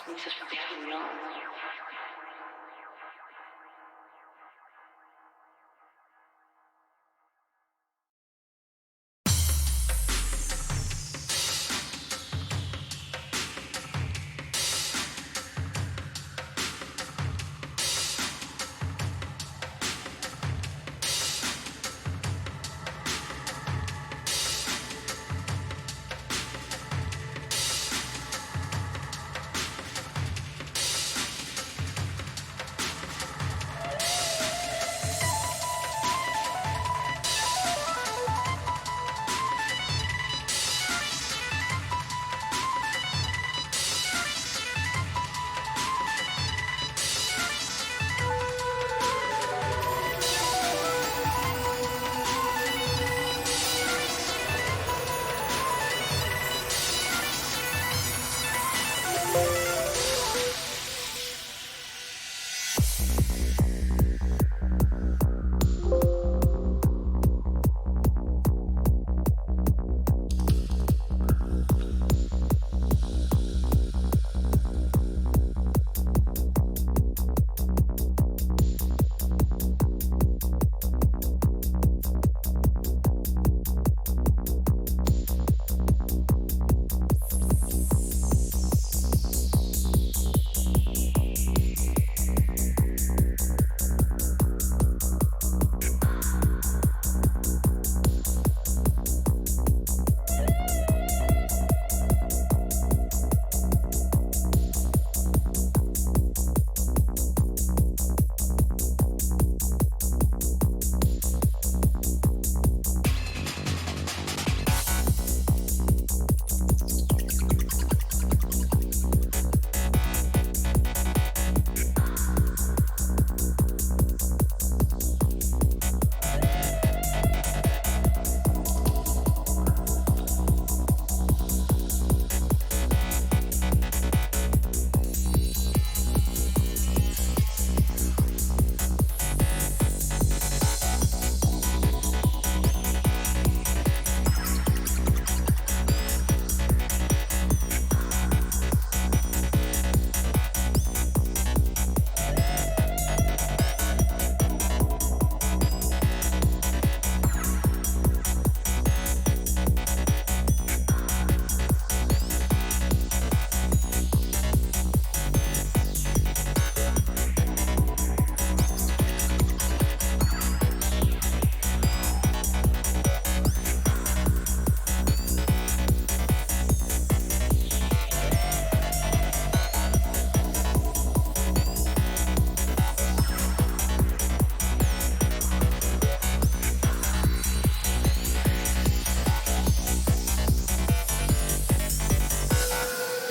makes us forget who we are.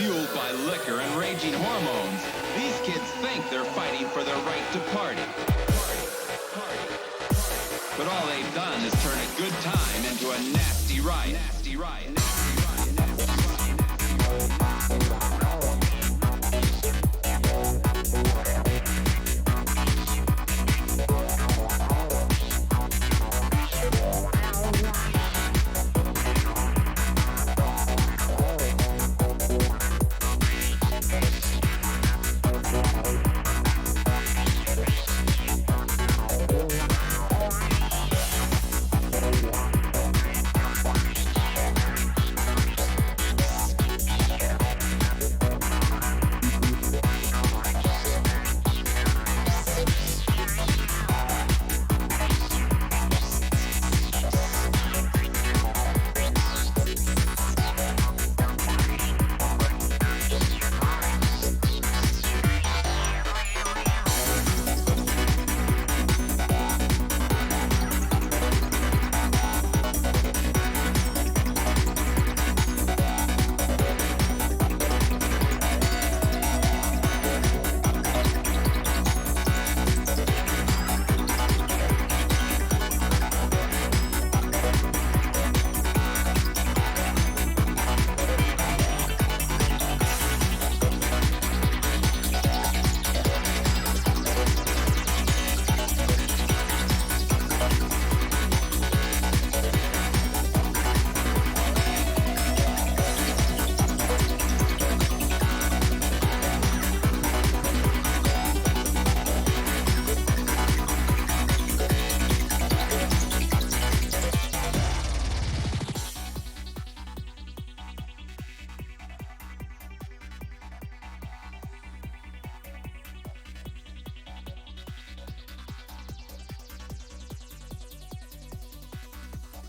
Fueled by liquor and raging hormones, these kids think they're fighting for their right to party. But all they've done is turn a good time into a nasty riot.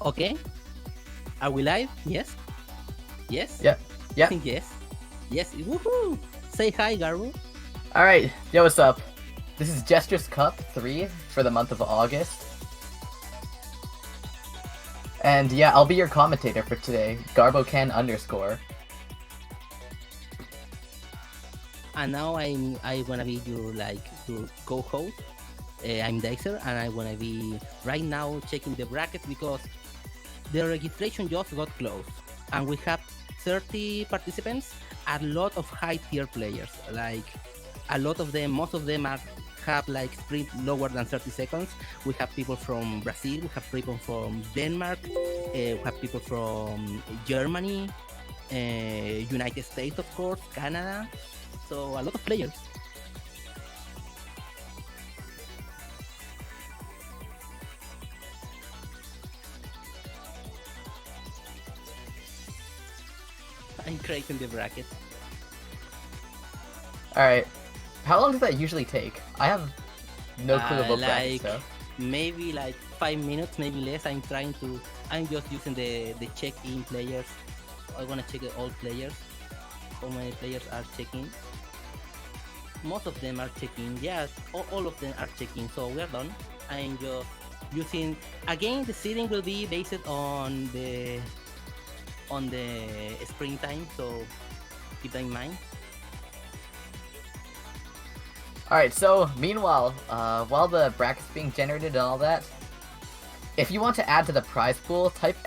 Okay, are we live? Yes? Yes? Yeah. I Yeah. think yes. Yes, woohoo! Say hi, Garbo. Alright, yo, what's up? This is Jstris Cup 3 for the month of August. And yeah, I'll be your commentator for today, GarboCan_. And now I wanna be your co-host. I'm Dexter, and I wanna be right now checking the brackets because the registration just got closed, and we have 30 participants. A lot of high tier players, like a lot of them, most of them have like sprint lower than 30 seconds. We have people from Brazil, we have people from Denmark, we have people from Germany, United States, of course, Canada. So a lot of players. I'm creating the bracket. Alright, how long does that usually take? I have no clue about brackets, so. Maybe like 5 minutes, maybe less. I'm just using the check-in players. I wanna check all players. How many players are checking? Most of them are checking. Yes, all of them are checking. So we're done. I'm just using again. The seeding will be based on the springtime. So keep that in mind. Alright, so meanwhile, while the bracket's being generated and all that, if you want to add to the prize pool, type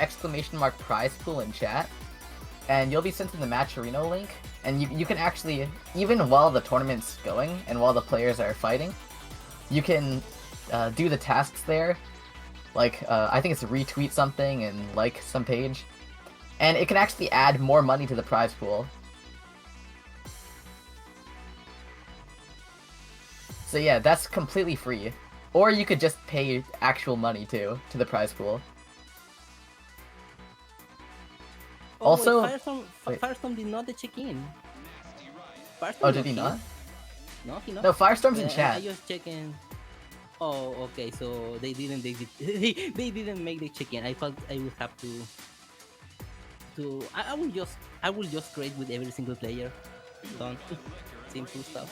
!prize pool in chat, and you'll be sent to the match arena link, and you can actually, even while the tournament's going, and while the players are fighting, you can do the tasks there, like, I think it's retweet something and like some page, and it can actually add more money to the prize pool. So yeah, that's completely free. Or you could just pay actual money too, to the prize pool. Oh, Also, wait, Firestorm did not check in. Oh, did he not? No, he not. No, Firestorm's in I chat. just checking. Oh, okay. So they didn't. They didn't make the check-in. I thought I would have to. I will just trade with every single player. Done. Simple stuff.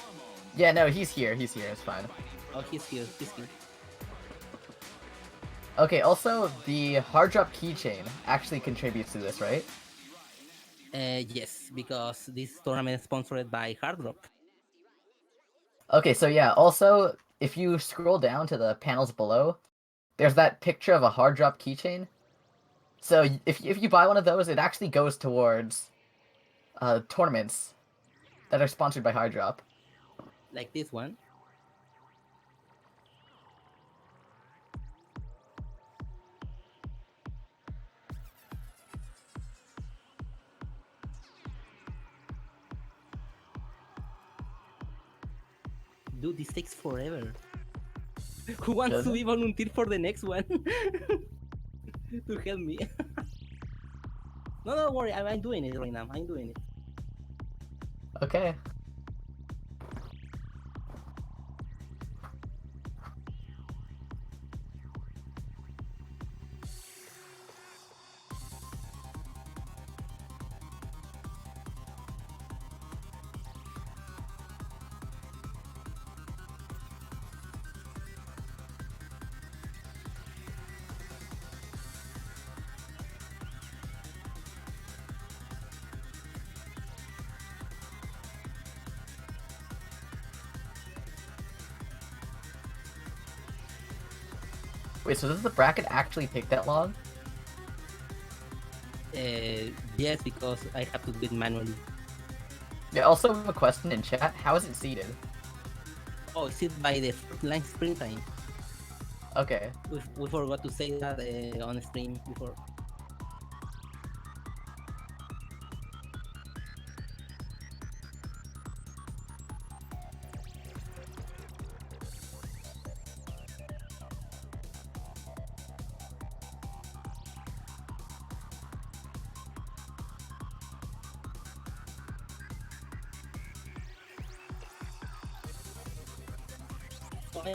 Yeah, no, he's here. He's here. It's fine. Oh, he's here. He's here. Okay, also, the hard drop keychain actually contributes to this, right? Yes, because this tournament is sponsored by Hard Drop. Okay, so yeah, also, if you scroll down to the panels below, there's that picture of a hard drop keychain. So if you buy one of those, it actually goes towards tournaments that are sponsored by Hard Drop. Like this one. Dude, this takes forever. Who wants Does to it? be volunteer for the next one? To help me. No, don't worry. I'm doing it right now. I'm doing it. Okay. Wait, so does the bracket actually take that long? Yes, because I have to do it manually. Yeah, also I have a question in chat. How is it seeded? Oh, it's it by the line springtime. Okay. We forgot to say that on stream before.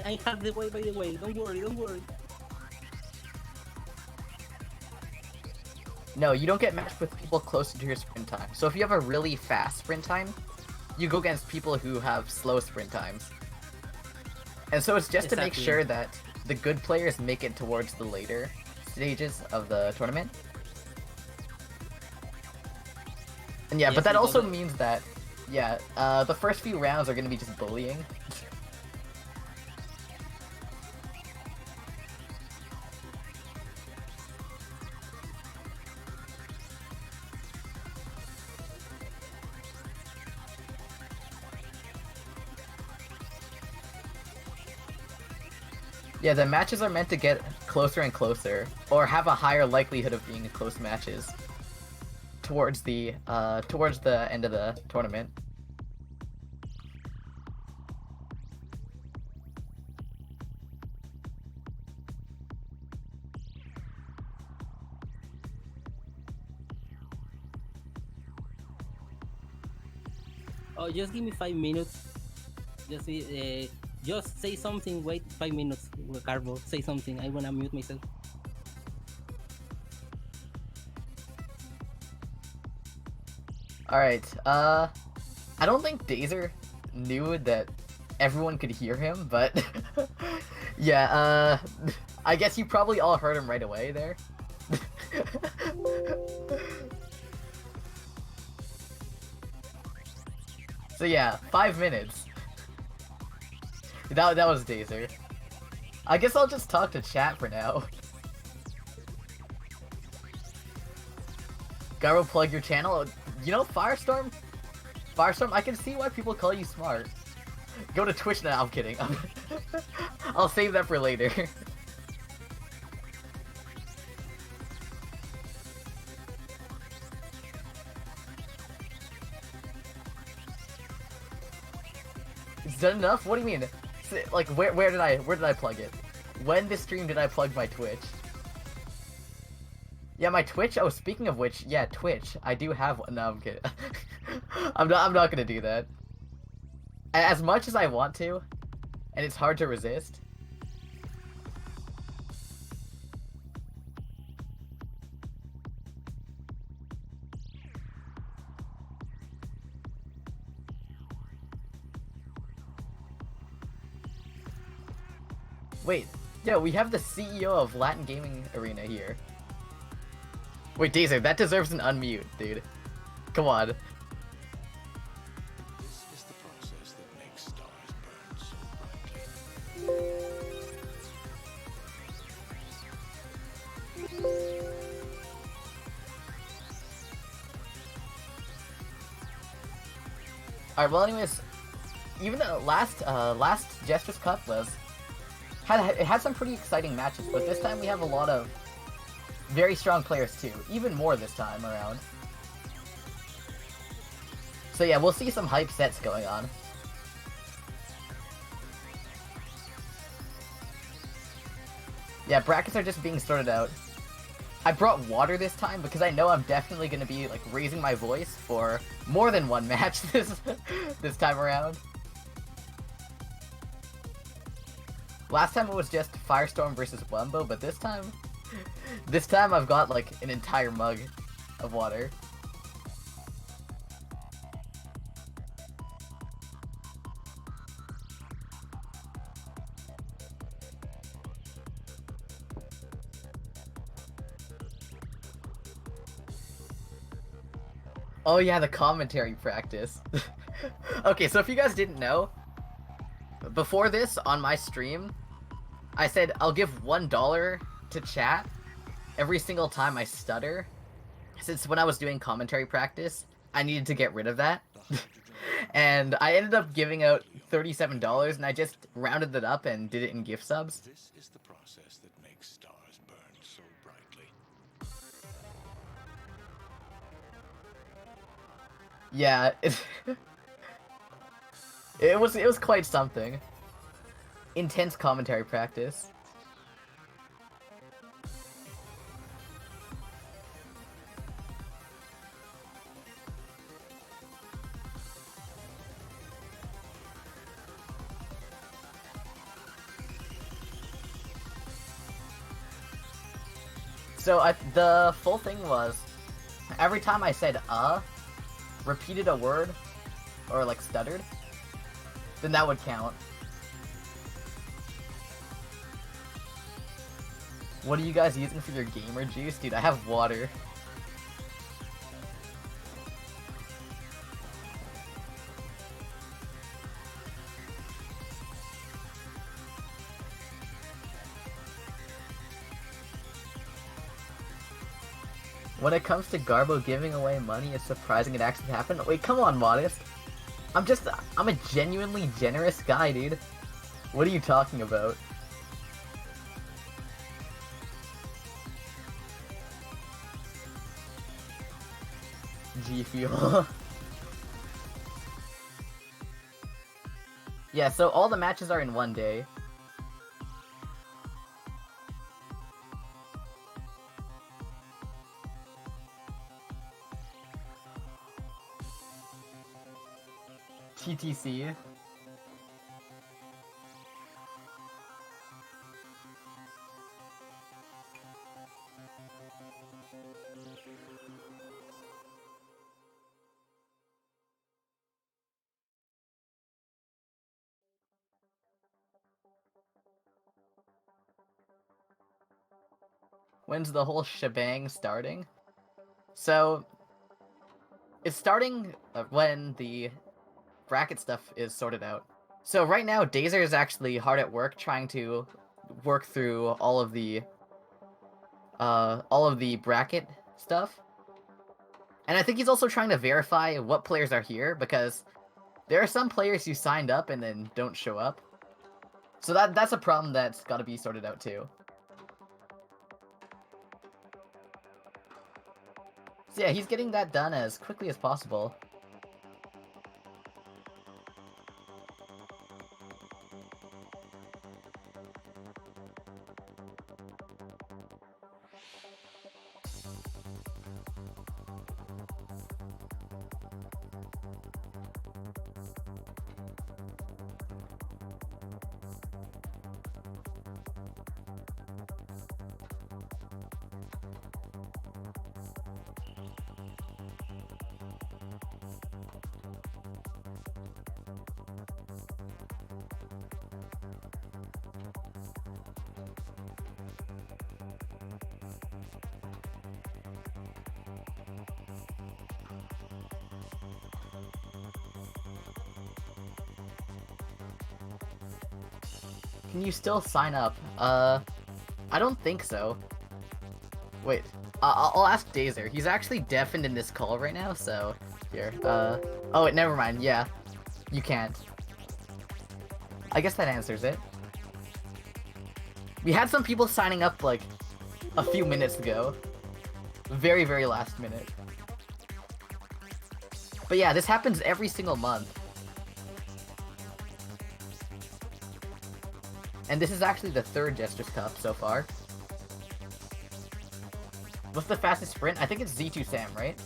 I have the way, by the way. Don't worry, don't worry. No, you don't get matched with people closer to your sprint time. So if you have a really fast sprint time, you go against people who have slow sprint times. And so it's just to make Exactly. sure that the good players make it towards the later stages of the tournament. And yeah, Yes, but that because also means that, yeah, the first few rounds are going to be just bullying. Yeah, the matches are meant to get closer and closer, or have a higher likelihood of being close matches towards the end of the tournament. oh, just give me 5 minutes. Just say something. Wait 5 minutes, Carbo. Say something. I wanna mute myself. Alright, I don't think Dazer knew that everyone could hear him, but yeah, I guess you probably all heard him right away there. So yeah, 5 minutes. That was Dazer. I guess I'll just talk to chat for now. Garo, plug your channel. You know, Firestorm? Firestorm, I can see why people call you smart. Go to Twitch now. I'm kidding. I'll save that for later. Is that enough? What do you mean? Like, where did I plug it? When this stream did I plug my Twitch? Yeah, my Twitch. Oh, speaking of which, yeah, Twitch. I do have one. No, I'm kidding. I'm not gonna do that. As much as I want to, and it's hard to resist. Wait, yeah, we have the CEO of Latin Gaming Arena here. Wait, Dazer, that deserves an unmute, dude. Come on. This is the process that makes stars burn so brightly. Alright, well anyways, even the last Jstris Cup it had some pretty exciting matches, but this time we have a lot of very strong players too, even more this time around. So yeah, we'll see some hype sets going on. Yeah, brackets are just being sorted out. I brought water this time because I know I'm definitely going to be like raising my voice for more than one match this time around. Last time it was just Firestorm versus Wumbo, but this time I've got like an entire mug of water. Oh yeah, the commentary practice. Okay, so if you guys didn't know, before this on my stream, I said I'll give $1 to chat every single time I stutter. Since when I was doing commentary practice, I needed to get rid of that. And I ended up giving out $37 and I just rounded it up and did it in gift subs. This is the process that makes stars burn so brightly. Yeah, it was quite something. Intense commentary practice. So the full thing was every time I said repeated a word, or like stuttered, then that would count. What are you guys using for your gamer juice? Dude, I have water. When it comes to Garbo giving away money, it's surprising it actually happened. Wait, come on, Modest. I'm a genuinely generous guy, dude. What are you talking about? G Fuel. Yeah, so all the matches are in one day. TTC. When's the whole shebang starting? So, it's starting when the bracket stuff is sorted out. So right now, Dazer is actually hard at work trying to work through all of the bracket stuff. And I think he's also trying to verify what players are here, because there are some players who signed up and then don't show up. So that's a problem that's got to be sorted out too. So yeah, he's getting that done as quickly as possible. Can you still sign up? I don't think so. Wait, I'll ask Dazer. He's actually deafened in this call right now, so... Here, oh wait, never mind, yeah. You can't. I guess that answers it. We had some people signing up, like, a few minutes ago. Very, very last minute. But yeah, this happens every single month. And this is actually the third Jstris Cup so far. What's the fastest sprint? I think it's Z2 Sam, right?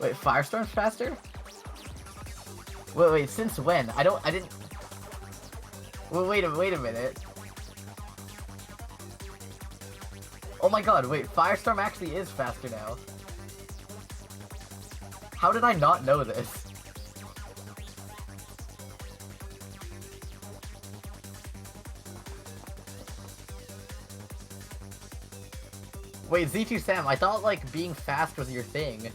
Wait, Firestorm's faster? Wait, since when? I didn't... Wait a minute. Oh my god, wait, Firestorm actually is faster now. How did I not know this? Wait, Z2 Sam, I thought, like, being fast was your thing.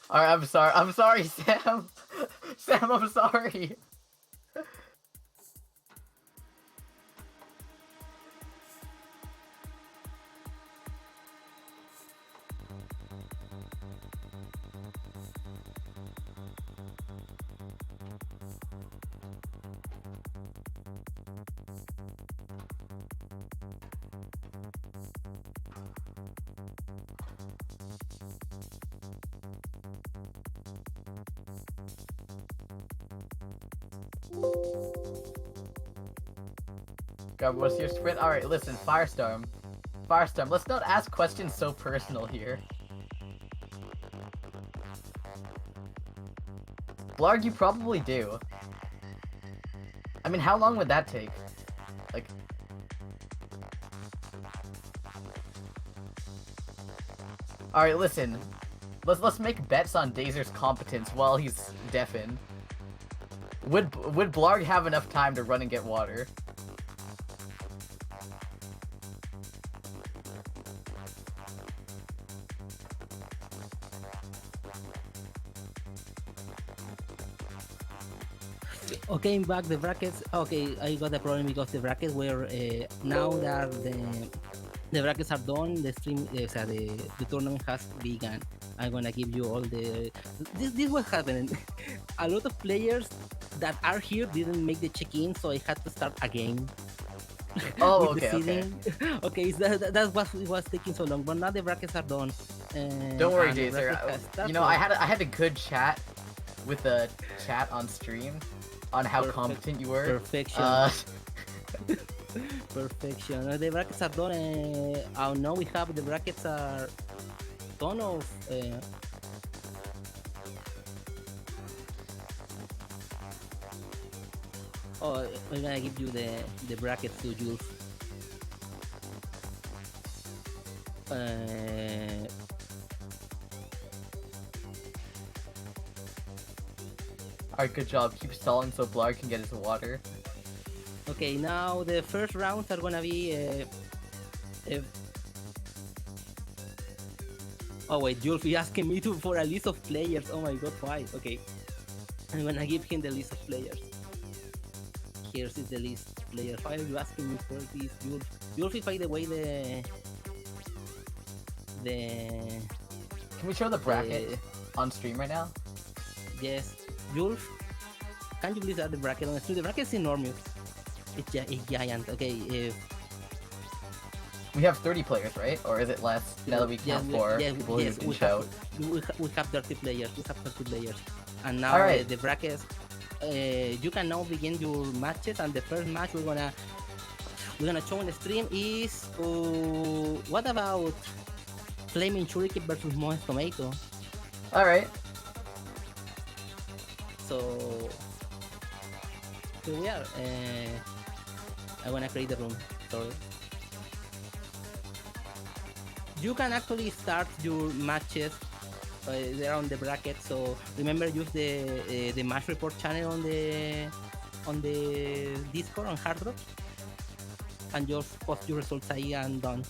Alright, I'm sorry, Sam. Sam, I'm sorry. God, what's your sprint? Alright, listen, Firestorm. Firestorm, let's not ask questions so personal here. Blarg, you probably do. I mean, how long would that take? Like... Alright, listen. Let's make bets on Dazer's competence while he's deafened. Would Blarg have enough time to run and get water? Okay, back the brackets. Okay, I got a problem because the brackets were now that the brackets are done. The stream, the tournament has begun. I'm gonna give you all the. This was happening. A lot of players that are here didn't make the check-in, so I had to start again. Oh, with the okay, okay. seeding. Okay, so that's what was taking so long. But now the brackets are done. Don't worry, and the Jazer. bracket has started. You know, I had a good chat with the chat on stream on how competent you were. Perfection. Perfection. The brackets are done. Oh, now we have the brackets are ton of. Oh, I'm gonna give you the brackets to Jules. Alright, good job. Keep stalling so Blarg can get his water. Okay, now the first rounds are gonna be. Oh wait, Jules is asking me for a list of players. Oh my god, why? Okay, I'm gonna give him the list of players. Here's the list of players. Why are you asking me for this, Jules? Jules, by the way, Can we show the bracket on stream right now? Yes, Jules, can you please add the bracket on the stream? The bracket is enormous. It's giant. Okay. We have 30 players, right? Or is it less now that we count for people who can show? We have 30 players. We have 30 players. And now Alright. the brackets. You can now begin your matches, and the first match we're gonna show on the stream is what about Flaming Shuriken versus Moist Tomato? Alright. So here we are. I wanna create the room. Sorry. You can actually start your matches there on the bracket. So remember, use the match report channel on the Discord on Hard Rock, and just post your results ahí and done.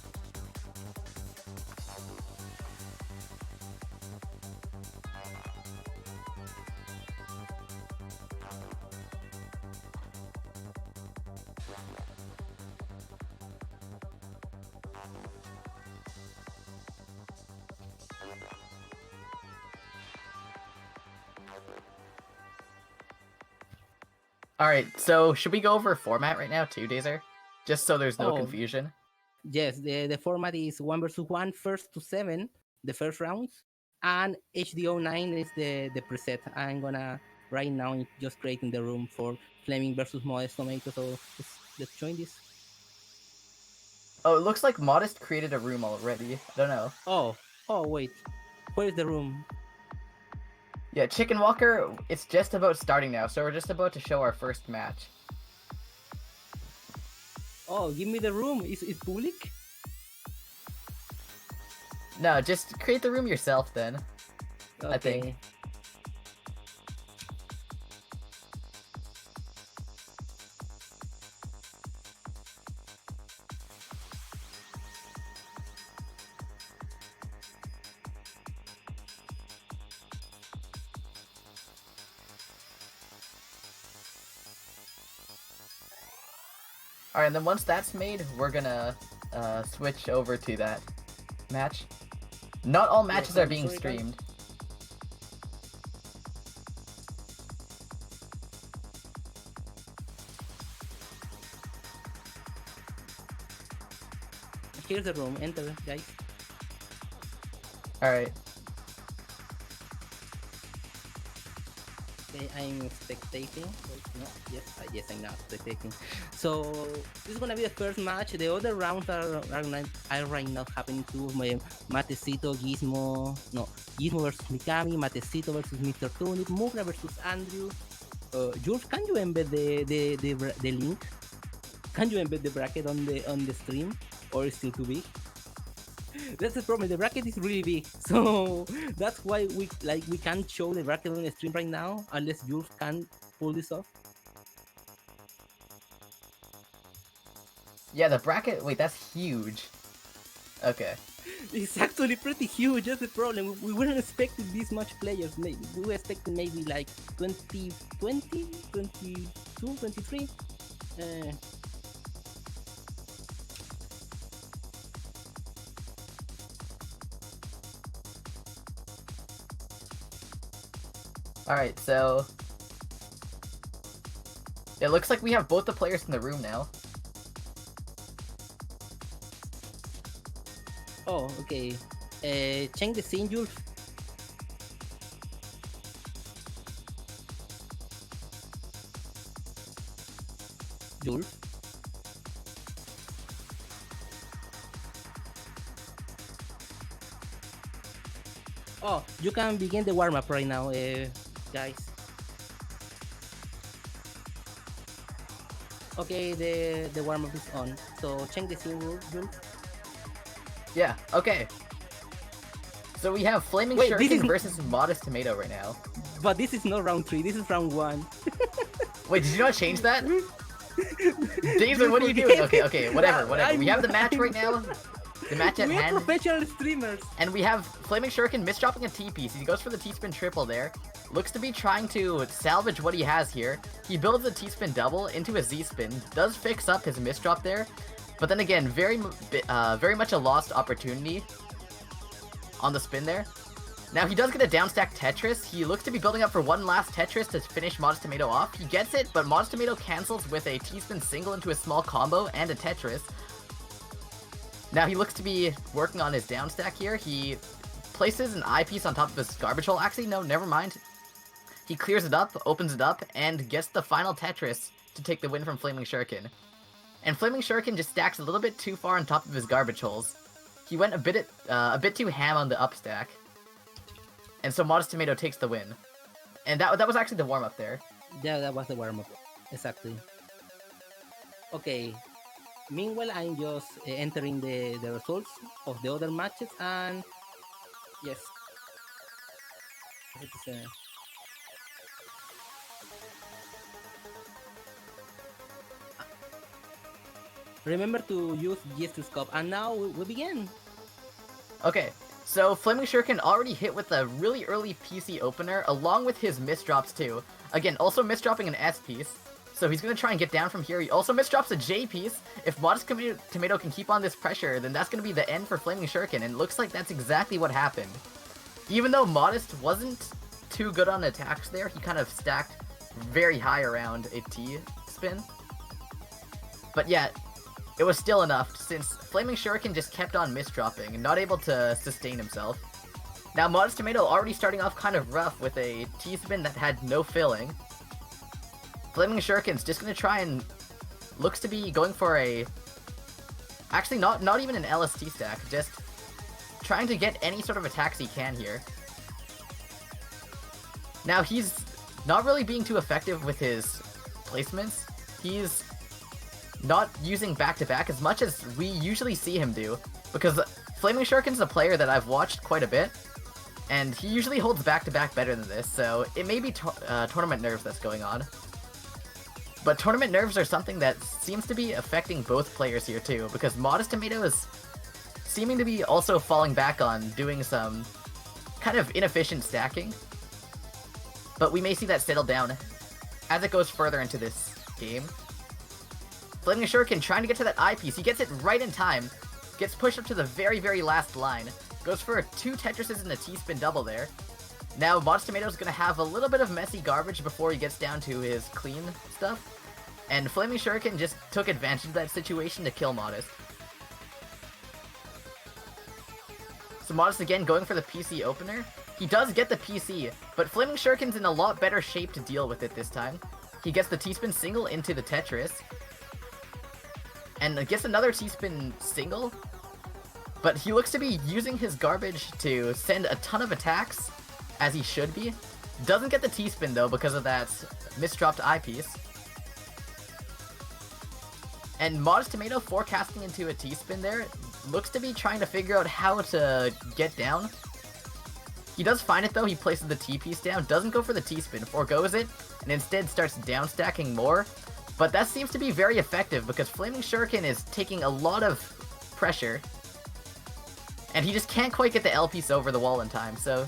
Alright, so should we go over format right now too, Dazer? Just so there's no confusion. Yes, the format is 1 versus 1, first to 7, the first rounds, and HD09 is the preset. I'm gonna right now just creating the room for Flaming versus Modest Tomato. So let's join this. Oh, it looks like Modest created a room already. I don't know. Oh wait, where is the room? Yeah, Chicken Walker, it's just about starting now, so we're just about to show our first match. Oh, give me the room. Is public? No, just create the room yourself then. Okay. I think. Alright, and then once that's made, we're gonna switch over to that match. Not all matches are being streamed. Here's the room. Enter, guys. Alright. Okay, I'm spectating. Wait, no, yes, I'm now spectating. So this is gonna be the first match. The other rounds are right now happening too. Matecito, Gizmo, no, Gizmo versus Mikami, Matecito versus Mr. Tunip, Mugra versus Andrew. Jules, can you embed the link? Can you embed the bracket on the stream, or is still too big? That's the problem. The bracket is really big, so that's why we can't show the bracket on the stream right now unless Jules can pull this off. Yeah, the bracket. Wait, that's huge. Okay. It's actually pretty huge. That's the problem. We weren't expecting this much players. We were expecting maybe like 20, 22, 23. Alright, so... It looks like we have both the players in the room now. Oh, okay. Change the scene, Jules. Jules. Oh, you can begin the warm-up right now, guys. Okay, the warm-up is on. So change the scene, Jules. Yeah, okay. So we have Flaming Wait, this Shuriken is- versus Modest Tomato right now. But this is not round 3, this is round 1. Wait, did you not change that? Dazer, what are you doing? Okay, whatever. We have the match right now. The match at We are hand. professional streamers. And we have Flaming Shuriken misdropping a T-piece. He goes for the T-spin triple there. Looks to be trying to salvage what he has here. He builds a T-spin double into a Z-spin. Does fix up his misdrop there. But then again, very much a lost opportunity on the spin there. Now he does get a downstack Tetris. He looks to be building up for one last Tetris to finish Modest Tomato off. He gets it, but Modest Tomato cancels with a T-spin single into a small combo and a Tetris. Now he looks to be working on his downstack here. He places an eyepiece on top of his garbage hole. Actually, no, never mind. He clears it up, opens it up, and gets the final Tetris to take the win from Flaming Shuriken. And Flaming Shuriken just stacks a little bit too far on top of his garbage holes. He went a bit too ham on the up stack. And so Modest Tomato takes the win. And that was actually the warm-up there. Yeah, that was the warm-up. Exactly. Okay. Meanwhile, I'm just entering the results of the other matches, and yes. Remember to use Jstris Cup, and now we begin. Okay, so Flaming Shuriken already hit with a really early PC opener, along with his misdrops too. Again, also misdropping an S piece. So he's going to try and get down from here. He also misdrops a J piece. If Modest Tomato can keep on this pressure, then that's going to be the end for Flaming Shuriken, and it looks like that's exactly what happened. Even though Modest wasn't too good on attacks there, he kind of stacked very high around a T-spin. But yeah, it was still enough, since Flaming Shuriken just kept on misdropping and not able to sustain himself. Now Modest Tomato already starting off kind of rough with a T-spin that had no filling. Flaming Shuriken's just gonna try and looks to be going for a actually not even an LST stack, just trying to get any sort of attacks he can here. Now he's not really being too effective with his placements. He's not using back-to-back as much as we usually see him do, because Flaming Shuriken's a player that I've watched quite a bit, and he usually holds back-to-back better than this, so it may be tournament nerves that's going on. But tournament nerves are something that seems to be affecting both players here too, because Modest Tomato is seeming to be also falling back on doing some kind of inefficient stacking. But we may see that settle down as it goes further into this game. Flaming Shuriken trying to get to that eyepiece. He gets it right in time. Gets pushed up to the very, very last line. Goes for 2 Tetrises and a T-spin double there. Now Modest Tomato's gonna have a little bit of messy garbage before he gets down to his clean stuff. And Flaming Shuriken just took advantage of that situation to kill Modest. So Modest again going for the PC opener. He does get the PC, but Flaming Shuriken's in a lot better shape to deal with it this time. He gets the T-spin single into the Tetris. And gets another T-spin single. But he looks to be using his garbage to send a ton of attacks, as he should be. Doesn't get the T-spin though because of that misdropped eyepiece. And Modest Tomato forecasting into a T-spin there. Looks to be trying to figure out how to get down. He does find it though, he places the T-piece down, doesn't go for the T-spin, foregoes it, and instead starts down stacking more. But that seems to be very effective because Flaming Shuriken is taking a lot of pressure. And he just can't quite get the L-piece over the wall in time, so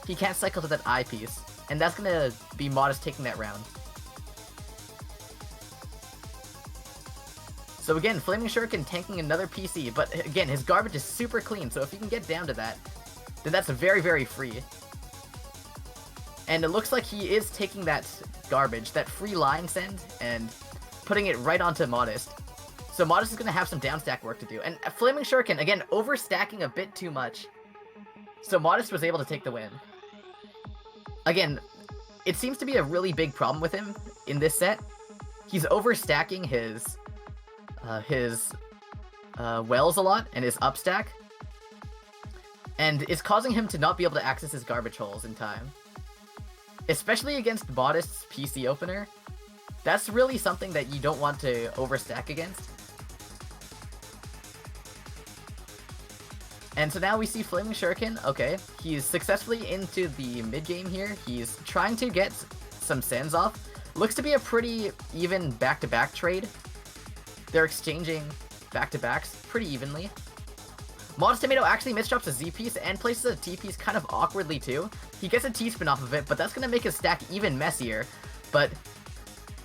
he can't cycle to that I-piece. And that's gonna be Modest taking that round. So again, Flaming Shuriken tanking another PC, but again, his garbage is super clean, so if he can get down to that, then that's very, very free. And it looks like he is taking that garbage, that free line send, and putting it right onto Modest. So Modest is going to have some downstack work to do. And Flaming Shuriken, again, overstacking a bit too much. So Modest was able to take the win. Again, it seems to be a really big problem with him in this set. He's overstacking his wells a lot and his upstack. And it's causing him to not be able to access his garbage holes in time. Especially against Modest's PC opener. That's really something that you don't want to overstack against. And so now we see Flaming Shuriken. Okay, he's successfully into the mid-game here. He's trying to get some sends off. Looks to be a pretty even back-to-back trade. They're exchanging back-to-backs pretty evenly. Modest Tomato actually misdrops a Z-piece and places a T-piece kind of awkwardly too. He gets a T-spin off of it, but that's going to make his stack even messier. But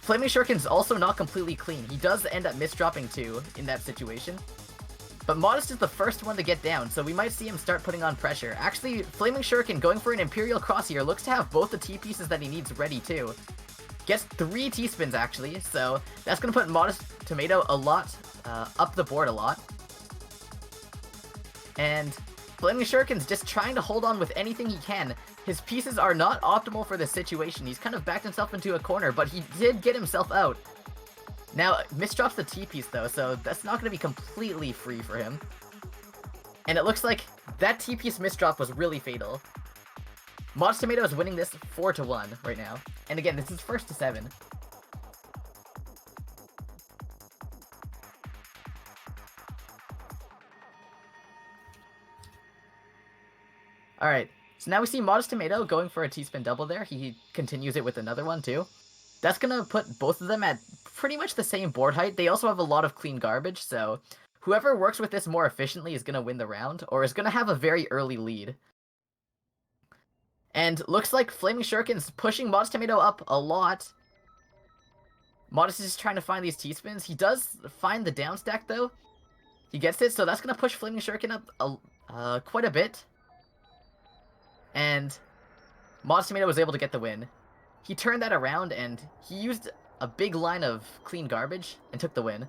Flaming Shuriken's also not completely clean. He does end up misdropping too in that situation. But Modest is the first one to get down, so we might see him start putting on pressure. Actually, Flaming Shuriken going for an Imperial Cross here looks to have both the T-pieces that he needs ready too. Gets 3 T-spins actually, so that's going to put Modest Tomato a lot, up the board a lot. And Flaming Shuriken's just trying to hold on with anything he can. His pieces are not optimal for this situation. He's kind of backed himself into a corner, but he did get himself out. Now, misdrops the T-piece though, so that's not going to be completely free for him. And it looks like that T-piece misdrop was really fatal. Modest Tomato is winning this 4-1 right now. And again, this is first to 7. Alright, so now we see Modest Tomato going for a T-spin double there. He continues it with another one too. That's gonna put both of them at pretty much the same board height. They also have a lot of clean garbage, so whoever works with this more efficiently is gonna win the round, or is gonna have a very early lead. And looks like Flaming Shuriken's pushing Modest Tomato up a lot. Modest is just trying to find these T-spins. He does find the downstack though. He gets it, so that's gonna push Flaming Shuriken up quite a bit. And Modest Tomato was able to get the win. He turned that around and he used a big line of clean garbage and took the win.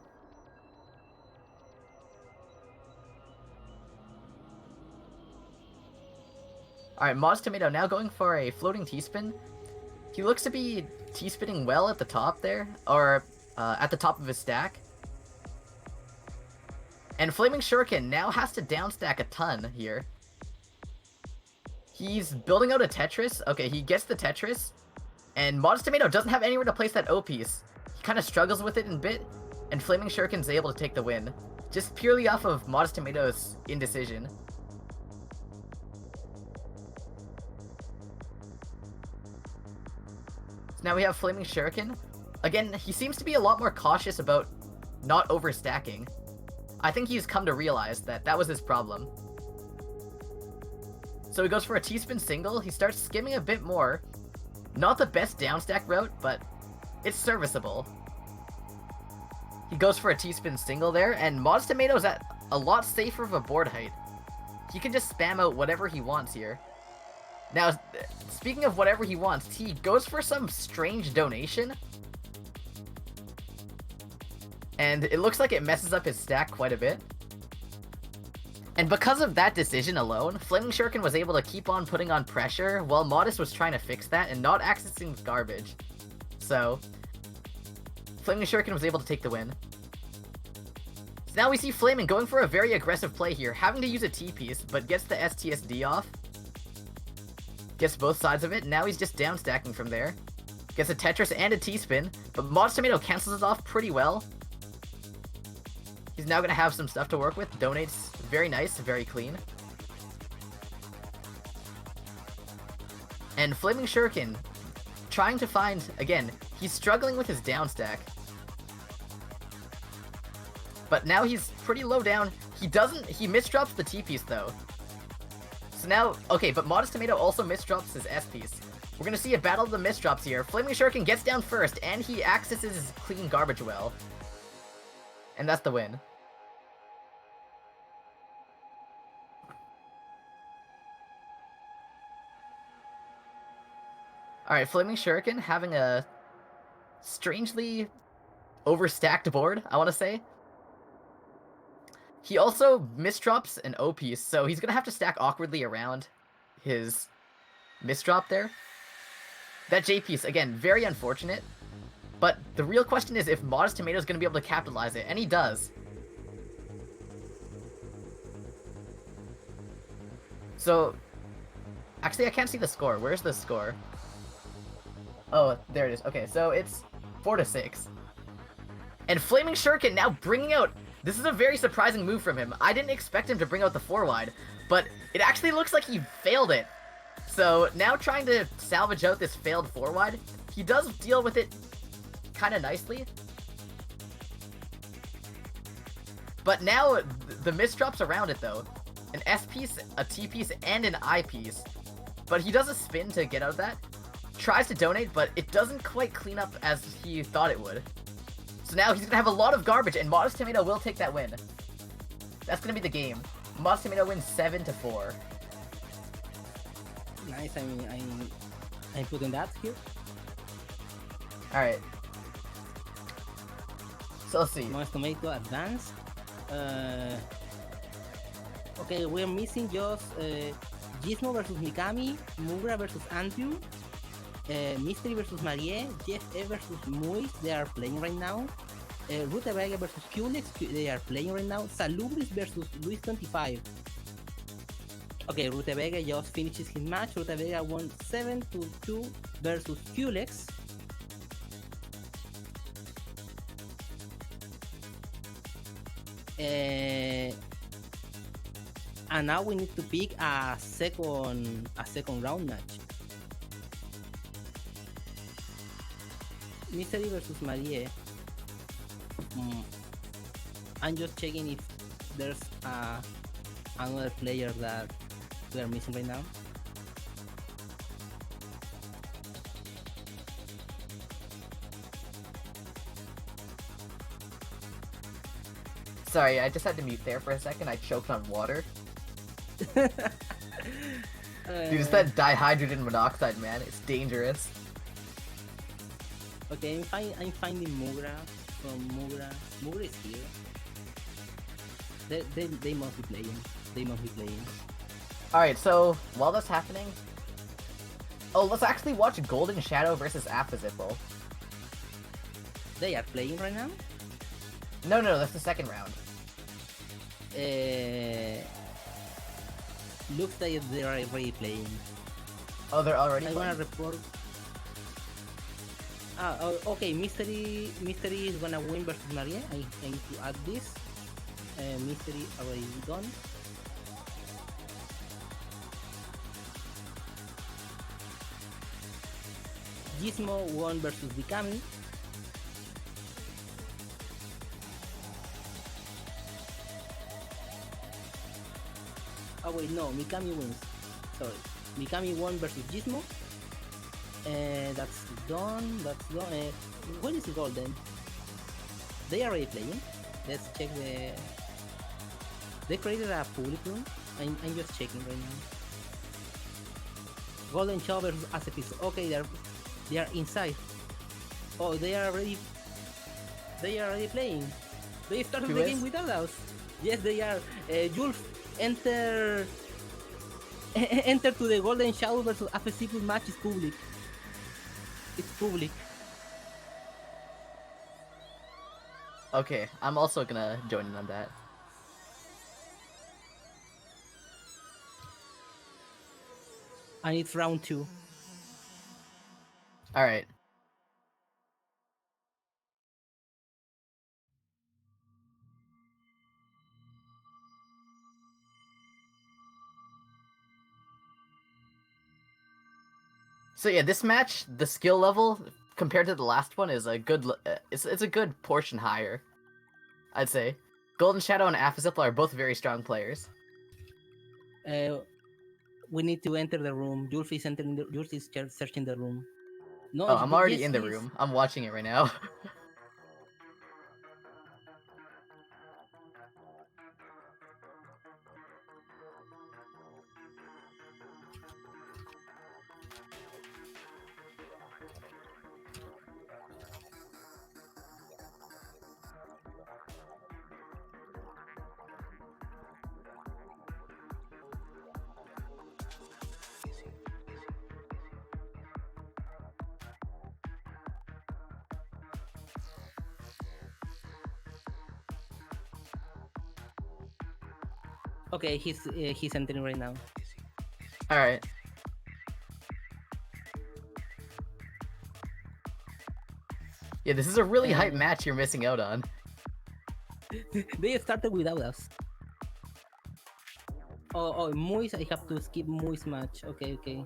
Alright, Modest Tomato now going for a floating T-spin. He looks to be T-spinning well at the top there, or at the top of his stack. And Flaming Shuriken now has to downstack a ton here. He's building out a Tetris. Okay, he gets the Tetris. And Modest Tomato doesn't have anywhere to place that O-piece. He kind of struggles with it in a bit. And Flaming Shuriken's able to take the win. Just purely off of Modest Tomato's indecision. So now we have Flaming Shuriken. Again, he seems to be a lot more cautious about not overstacking. I think he's come to realize that that was his problem. So he goes for a T-spin single. He starts skimming a bit more. Not the best downstack route, but it's serviceable. He goes for a T-spin single there, and Modest Tomato's at a lot safer of a board height. He can just spam out whatever he wants here. Now, speaking of whatever he wants, he goes for some strange donation. And it looks like it messes up his stack quite a bit. And because of that decision alone, Flaming Shuriken was able to keep on putting on pressure while Modest was trying to fix that and not accessing garbage. So, Flaming Shuriken was able to take the win. So now we see Flaming going for a very aggressive play here, having to use a T-piece, but gets the STSD off. Gets both sides of it, and now he's just down stacking from there. Gets a Tetris and a T-spin, but Modest Tomato cancels it off pretty well. He's now going to have some stuff to work with. Donates very nice, very clean. And Flaming Shuriken trying to find, again, he's struggling with his down stack. But now he's pretty low down. He misdrops the T-piece though. So now, okay, but Modest Tomato also misdrops his S-piece. We're gonna see a battle of the misdrops here. Flaming Shuriken gets down first, and he accesses his clean garbage well. And that's the win. Alright, Flaming Shuriken having a strangely overstacked board, I want to say. He also misdrops an O-piece, so he's going to have to stack awkwardly around his misdrop there. That J-piece, again, very unfortunate. But the real question is if Modest Tomato is going to be able to capitalize it, and he does. So, actually I can't see the score. Where's the score? Oh, there it is. Okay, so it's 4-6. And Flaming Shuriken now bringing out... This is a very surprising move from him. I didn't expect him to bring out the 4-wide, but it actually looks like he failed it. So now trying to salvage out this failed 4-wide, he does deal with it kind of nicely. But now the misdrops around it though. An S-piece, a T-piece, and an I-piece. But he does a spin to get out of that. Tries to donate, but it doesn't quite clean up as he thought it would. So now he's going to have a lot of garbage, and Modest Tomato will take that win. That's going to be the game. Modest Tomato wins 7-4. Nice, I'm putting that here. Alright. So let's see. Modest Tomato advanced. Okay, we're missing just Gizmo versus Mikami, Mugra versus Andrew, Mystery versus Marie, Jeff E versus Moise, they are playing right now. Rute Vega versus Culex, they are playing right now. Salubris versus Luis 25. Okay, Rute Vega just finishes his match. Rute Vega won 7-2 versus Culex. And now we need to pick a second round match. Mystery versus Marie. I'm just checking if there's another player that we are missing right now. Sorry, I just had to mute there for a second. I choked on water. Dude, it's that dihydrogen monoxide, man. It's dangerous. Okay, I'm finding Mugra from Mugra. Mugra is here. They must be playing. They must be playing. Alright, so while that's happening... Oh, let's actually watch Golden Shadow versus Apphazipple. They are playing right now? No, that's the second round. Looks like they are already playing. Oh, they're already I playing? wanna report. Okay, Mystery is gonna win versus Maria. I need to add this. Mystery already done. Gizmo won versus Mikami. Oh wait, no, Mikami wins. Sorry. Mikami won versus Gizmo. That's done. When is the golden? They are already playing. Let's check the... They created a public room. I'm just checking right now. Golden Shaw versus Acepis. Okay, they are inside. Oh, they are already playing. They started the game without us. Yes, they are. Jules enter enter to the Golden Shadow versus Afesiple match is public. It's public. Okay, I'm also gonna join in on that. And it's round 2. Alright. So yeah, this match, the skill level compared to the last one is a good. It's a good portion higher, I'd say. Golden Shadow and Afazipla are both very strong players. We need to enter the room. Julf is entering. Julf is searching the room. No, Oh, I'm already yes, in the he is. room. I'm watching it right now. Okay, he's entering right now. All right. Yeah, this is a really hype match you're missing out on. They started without us. Oh, Moise, I have to skip Moise match. Okay.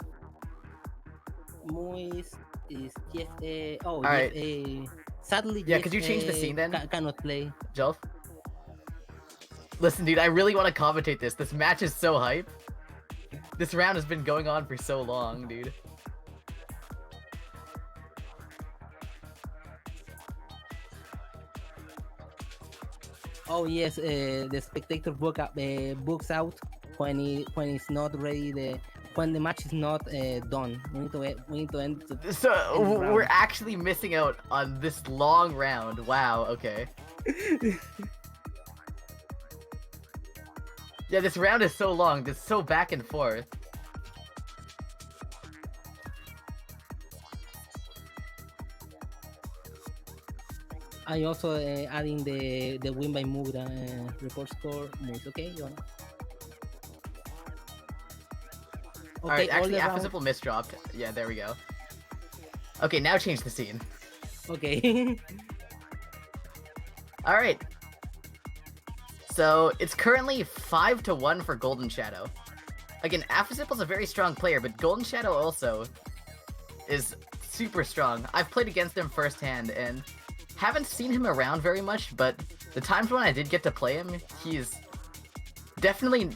Moise is yes. All right. Yes. Sadly, Yeah, yes, could you change the scene then? Cannot play. Jelf? Listen, dude, I really want to commentate this. This match is so hype. This round has been going on for so long, dude. Oh yes, the spectator books out when it's not ready. When the match is not done, we need to end. So round. we're actually missing out on this long round. Wow. Okay. Yeah, this round is so long. It's so back and forth. I also adding the win by Mugra report score moves. Okay, Joanna. Okay, Alright, actually, all the Afazipple misdropped. Yeah, there we go. Okay, now change the scene. Okay. Alright. So, it's currently 5-1 for Golden Shadow. Again, Afazipple's a very strong player, but Golden Shadow also is super strong. I've played against him firsthand, and haven't seen him around very much, but the times when I did get to play him, he's definitely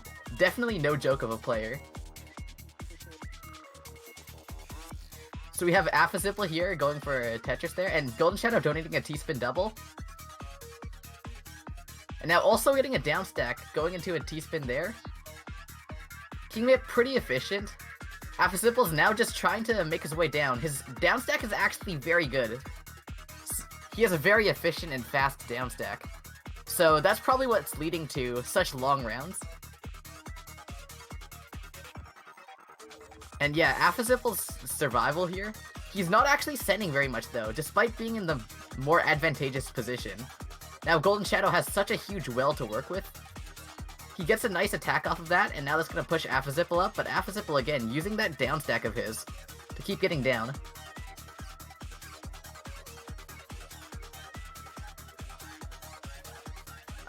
no joke of a player. So we have Afazipple here going for a Tetris there, and Golden Shadow donating a T-spin double. And now also getting a down stack, going into a T-spin there. Keeping it pretty efficient. Afazipple's now just trying to make his way down. His down stack is actually very good. He has a very efficient and fast down stack. So that's probably what's leading to such long rounds. And yeah, Afazipple's survival here. He's not actually sending very much though, despite being in the more advantageous position. Now Golden Shadow has such a huge well to work with. He gets a nice attack off of that, and now that's going to push Afazipple up, but Afazipple again, using that down stack of his to keep getting down.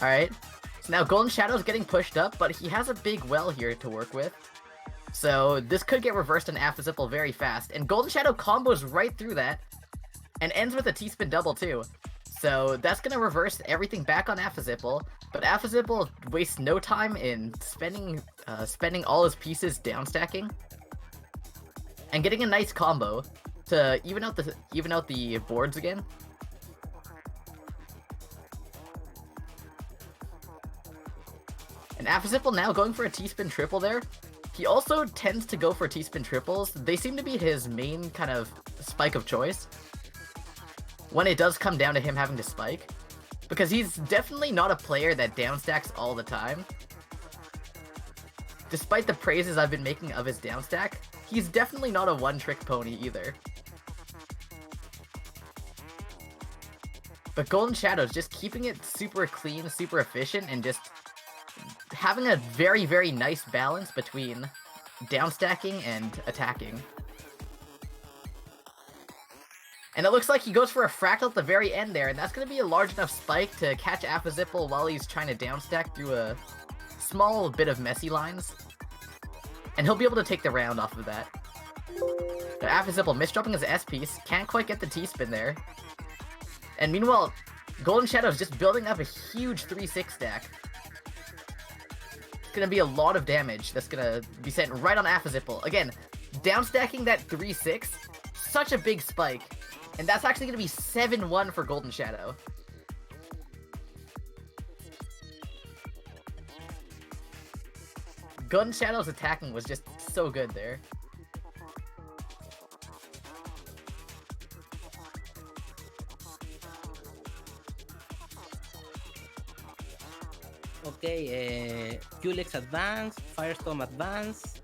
Alright, so now Golden Shadow's getting pushed up, but he has a big well here to work with. So this could get reversed on Afazipple very fast, and Golden Shadow combos right through that, and ends with a T-spin double too. So that's going to reverse everything back on Afazipple, but Afazipple wastes no time in spending all his pieces down stacking, and getting a nice combo to even out the boards again. And Afazipple now going for a T-spin triple there. He also tends to go for T-spin triples. They seem to be his main kind of spike of choice when it does come down to him having to spike, because he's definitely not a player that downstacks all the time. despite the praises I've been making of his downstack, he's definitely not a one-trick pony either. But Golden Shadow's just keeping it super clean, super efficient, and just having a very, very nice balance between downstacking and attacking. And it looks like he goes for a fractal at the very end there, and that's going to be a large enough spike to catch Apazipple while he's trying to downstack through a small bit of messy lines. And he'll be able to take the round off of that. Now Apazipple misdropping his S-piece, can't quite get the T-spin there. And meanwhile, Golden Shadow's just building up a huge 3-6 stack. It's going to be a lot of damage that's going to be sent right on Apazipple. Again, downstacking that 3-6, such a big spike. And that's actually going to be 7-1 for Golden Shadow. Golden Shadow's attacking was just so good there. Okay, Culex advance, Firestorm advance.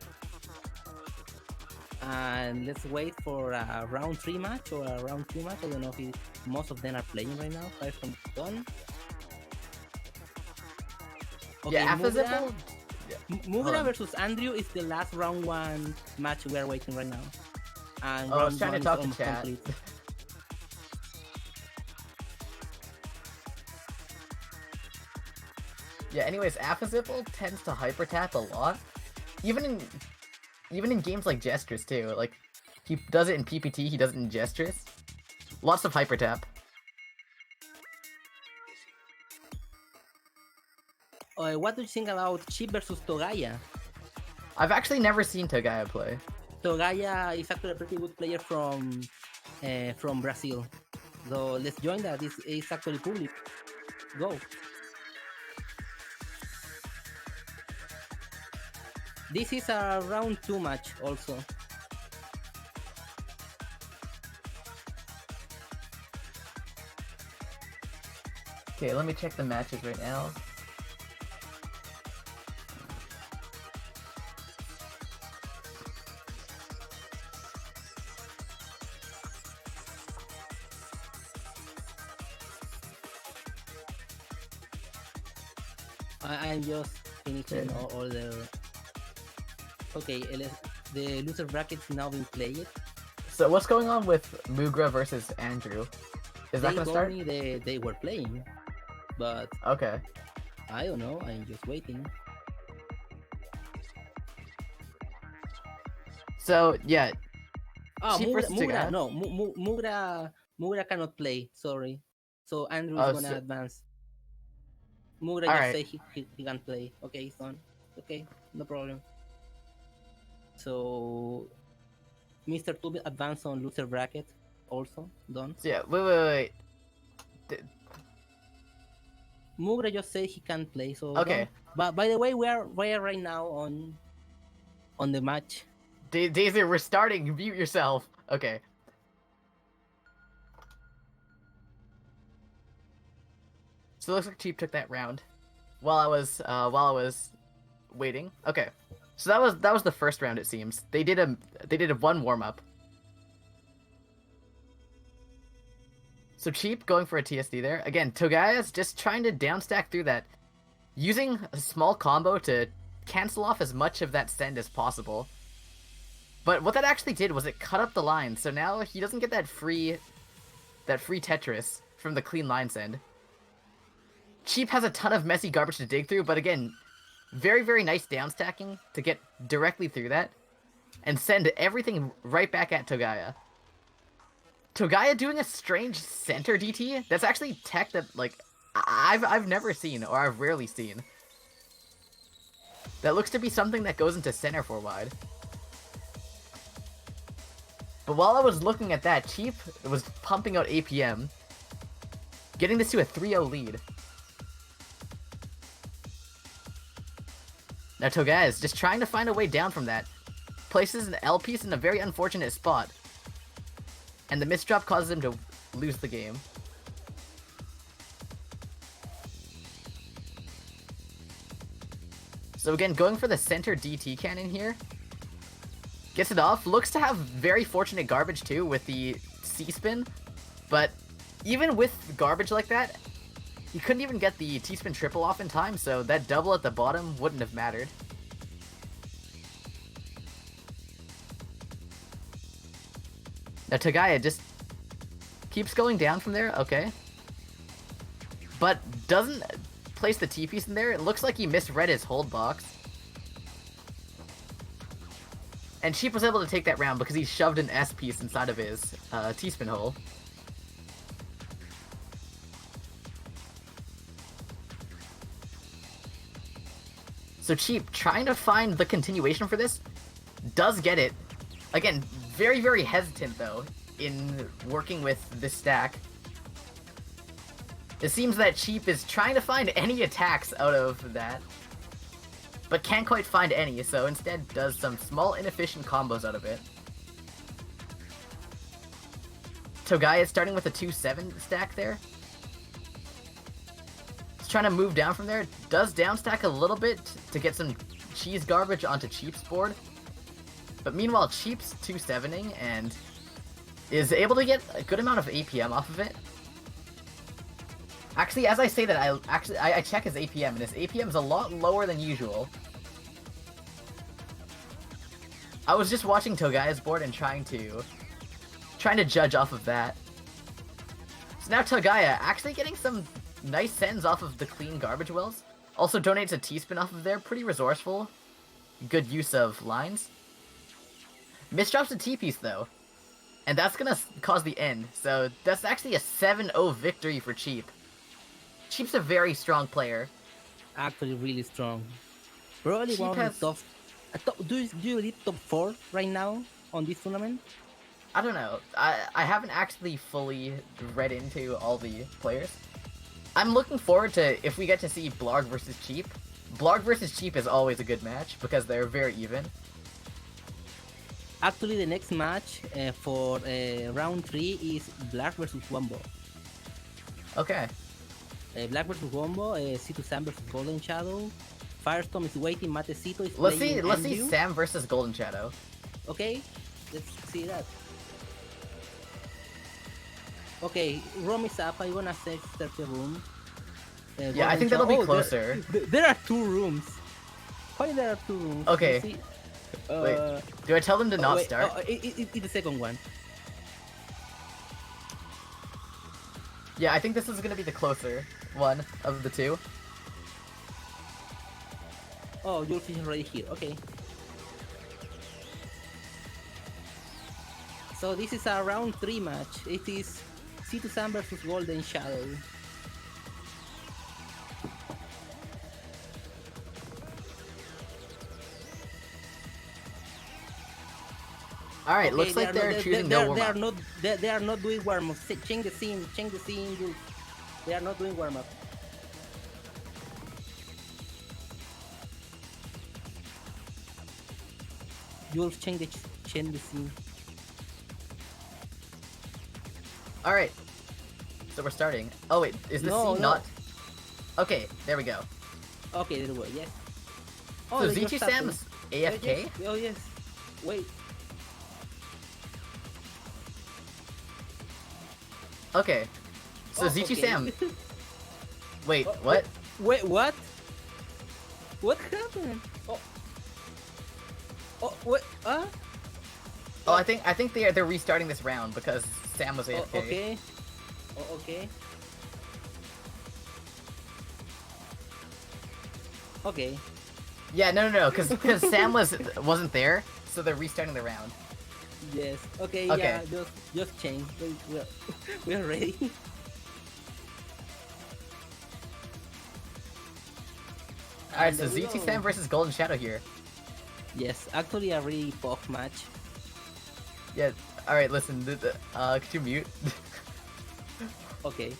And let's wait for a round 3 match or a round 2 match. I don't know if most of them are playing right now. Firestorm done. Okay, Yeah, Apazipple... Mugra versus Andrew is the last round 1 match we are waiting right now. And I was round trying to 1 is talk to almost chat. complete. Yeah, anyways, Apazipple tends to hyper tap a lot. Even in games like Jstris too. Like, he does it in PPT, he does it in Jstris. Lots of hyper tap. What do you think about Chip versus Togaya? I've actually never seen Togaya play. Togaya is actually a pretty good player from Brazil. So let's join that. This is actually public. Go. This is a round 2 match also. Okay, let me check the matches right now. I'm just finishing all the... Okay, the loser bracket's now been played. So what's going on with Mugra versus Andrew? Is that They gonna told start? me they were playing, but Okay. I don't know. I'm just waiting. So yeah, Oh, Chip versus Togaya? No, Mugra cannot play. Sorry. So Andrew is Oh, gonna so- advance. Mugra Alright. just say he can play. Okay, it's done. Okay, no problem. So Mr. Tube advance on loser bracket also done. So yeah, wait. Mugra just say he can play. So Okay. done. But by the way, we are right now on the match. Daisy, we're starting. Mute yourself. Okay. So it looks like Cheap took that round while I was waiting. Okay. So that was the first round, it seems. They did a one warm up. So Cheap going for a TSD there. Again, Togaya's just trying to downstack through that, using a small combo to cancel off as much of that send as possible. But what that actually did was it cut up the line, so now he doesn't get that free Tetris from the clean line send. Cheap has a ton of messy garbage to dig through, but again, very, very nice downstacking to get directly through that and send everything right back at Togaya. Togaya doing a strange center DT? That's actually tech that, like, I've never seen, or I've rarely seen. That looks to be something that goes into center 4 wide. But while I was looking at that, Cheap was pumping out APM, getting this to a 3-0 lead. Now Togaya is just trying to find a way down from that. Places an L piece in a very unfortunate spot. And the misdrop causes him to lose the game. So again, going for the center DT cannon here. Gets it off. Looks to have very fortunate garbage too with the C-spin. But even with garbage like that, he couldn't even get the T-spin triple off in time, so that double at the bottom wouldn't have mattered. Now Tagaya just keeps going down from there, okay. But doesn't place the T-piece in there. It looks like he misread his hold box. And Sheep was able to take that round because he shoved an S-piece inside of his T-spin hole. So Cheap, trying to find the continuation for this, does get it. Again, very, very hesitant, though, in working with this stack. It seems that Cheap is trying to find any attacks out of that, but can't quite find any, so instead does some small inefficient combos out of it. Togai is starting with a 2-7 stack there. He's trying to move down from there. Does down stack a little bit to get some cheese garbage onto Cheap's board. But meanwhile, Cheap's 2-7ing and is able to get a good amount of APM off of it. Actually, as I say that, I check his APM, and his APM is a lot lower than usual. I was just watching Togai's board and trying to judge off of that. So now Togaya actually getting some nice sends off of the clean garbage wells. Also donates a T-spin off of there, pretty resourceful. Good use of lines. Misdrops a T-piece though. And that's gonna cause the end, so that's actually a 7-0 victory for Cheap. Cheap's a very strong player. Actually, really strong. Probably Cheap one of the top. Do you read top 4 right now on this tournament? I don't know. I haven't actually fully read into all the players. I'm looking forward to if we get to see Blarg versus Cheap. Blarg versus Cheap is always a good match because they're very even. Actually, the next match for round 3 is Black versus Wombo. Okay. Black versus Wombo, C2 Sam versus Golden Shadow. Firestorm is waiting, Matecito is Let's playing see MU. Sam versus Golden Shadow. Okay, let's see that. Okay, Rom is up. I wanna search the room. Yeah, I think that'll be closer. There are 2 rooms. Why there are 2 rooms? Okay. Let's see. Wait, do I tell them to not wait, start? It's the second one. Yeah, I think this is gonna be the closer one of the 2. Oh, your fish is already here. Okay. So this is a round 3 match. It is C2 Sam versus Golden Shadow. All right, Okay, looks like they're choosing no warm up. They are not doing warm up. Change the scene. Jules. They are not doing warm up. Jules, change the scene. All right, so we're starting. Oh wait, is this No, scene no. not? Okay, there we go. Okay, there we go. Yes. So they just Zichi started. Sam's AFK. Yes. Oh yes. Wait. Okay, so Oh, Zichi okay. Sam. Wait, Oh, what? Wait, what? What happened? Oh. Oh, wait, Oh, I think they're restarting this round because Sam was AFK. Oh, okay. Oh, okay. Okay. Yeah, no, because Sam wasn't there, so they're restarting the round. Yes. Okay. Okay. Yeah. Just change. We're ready. All right, so And there we ZT go. Sam versus Golden Shadow here. Yes. Actually, a really pop match. Yeah. All right, listen. Could you mute? Okay.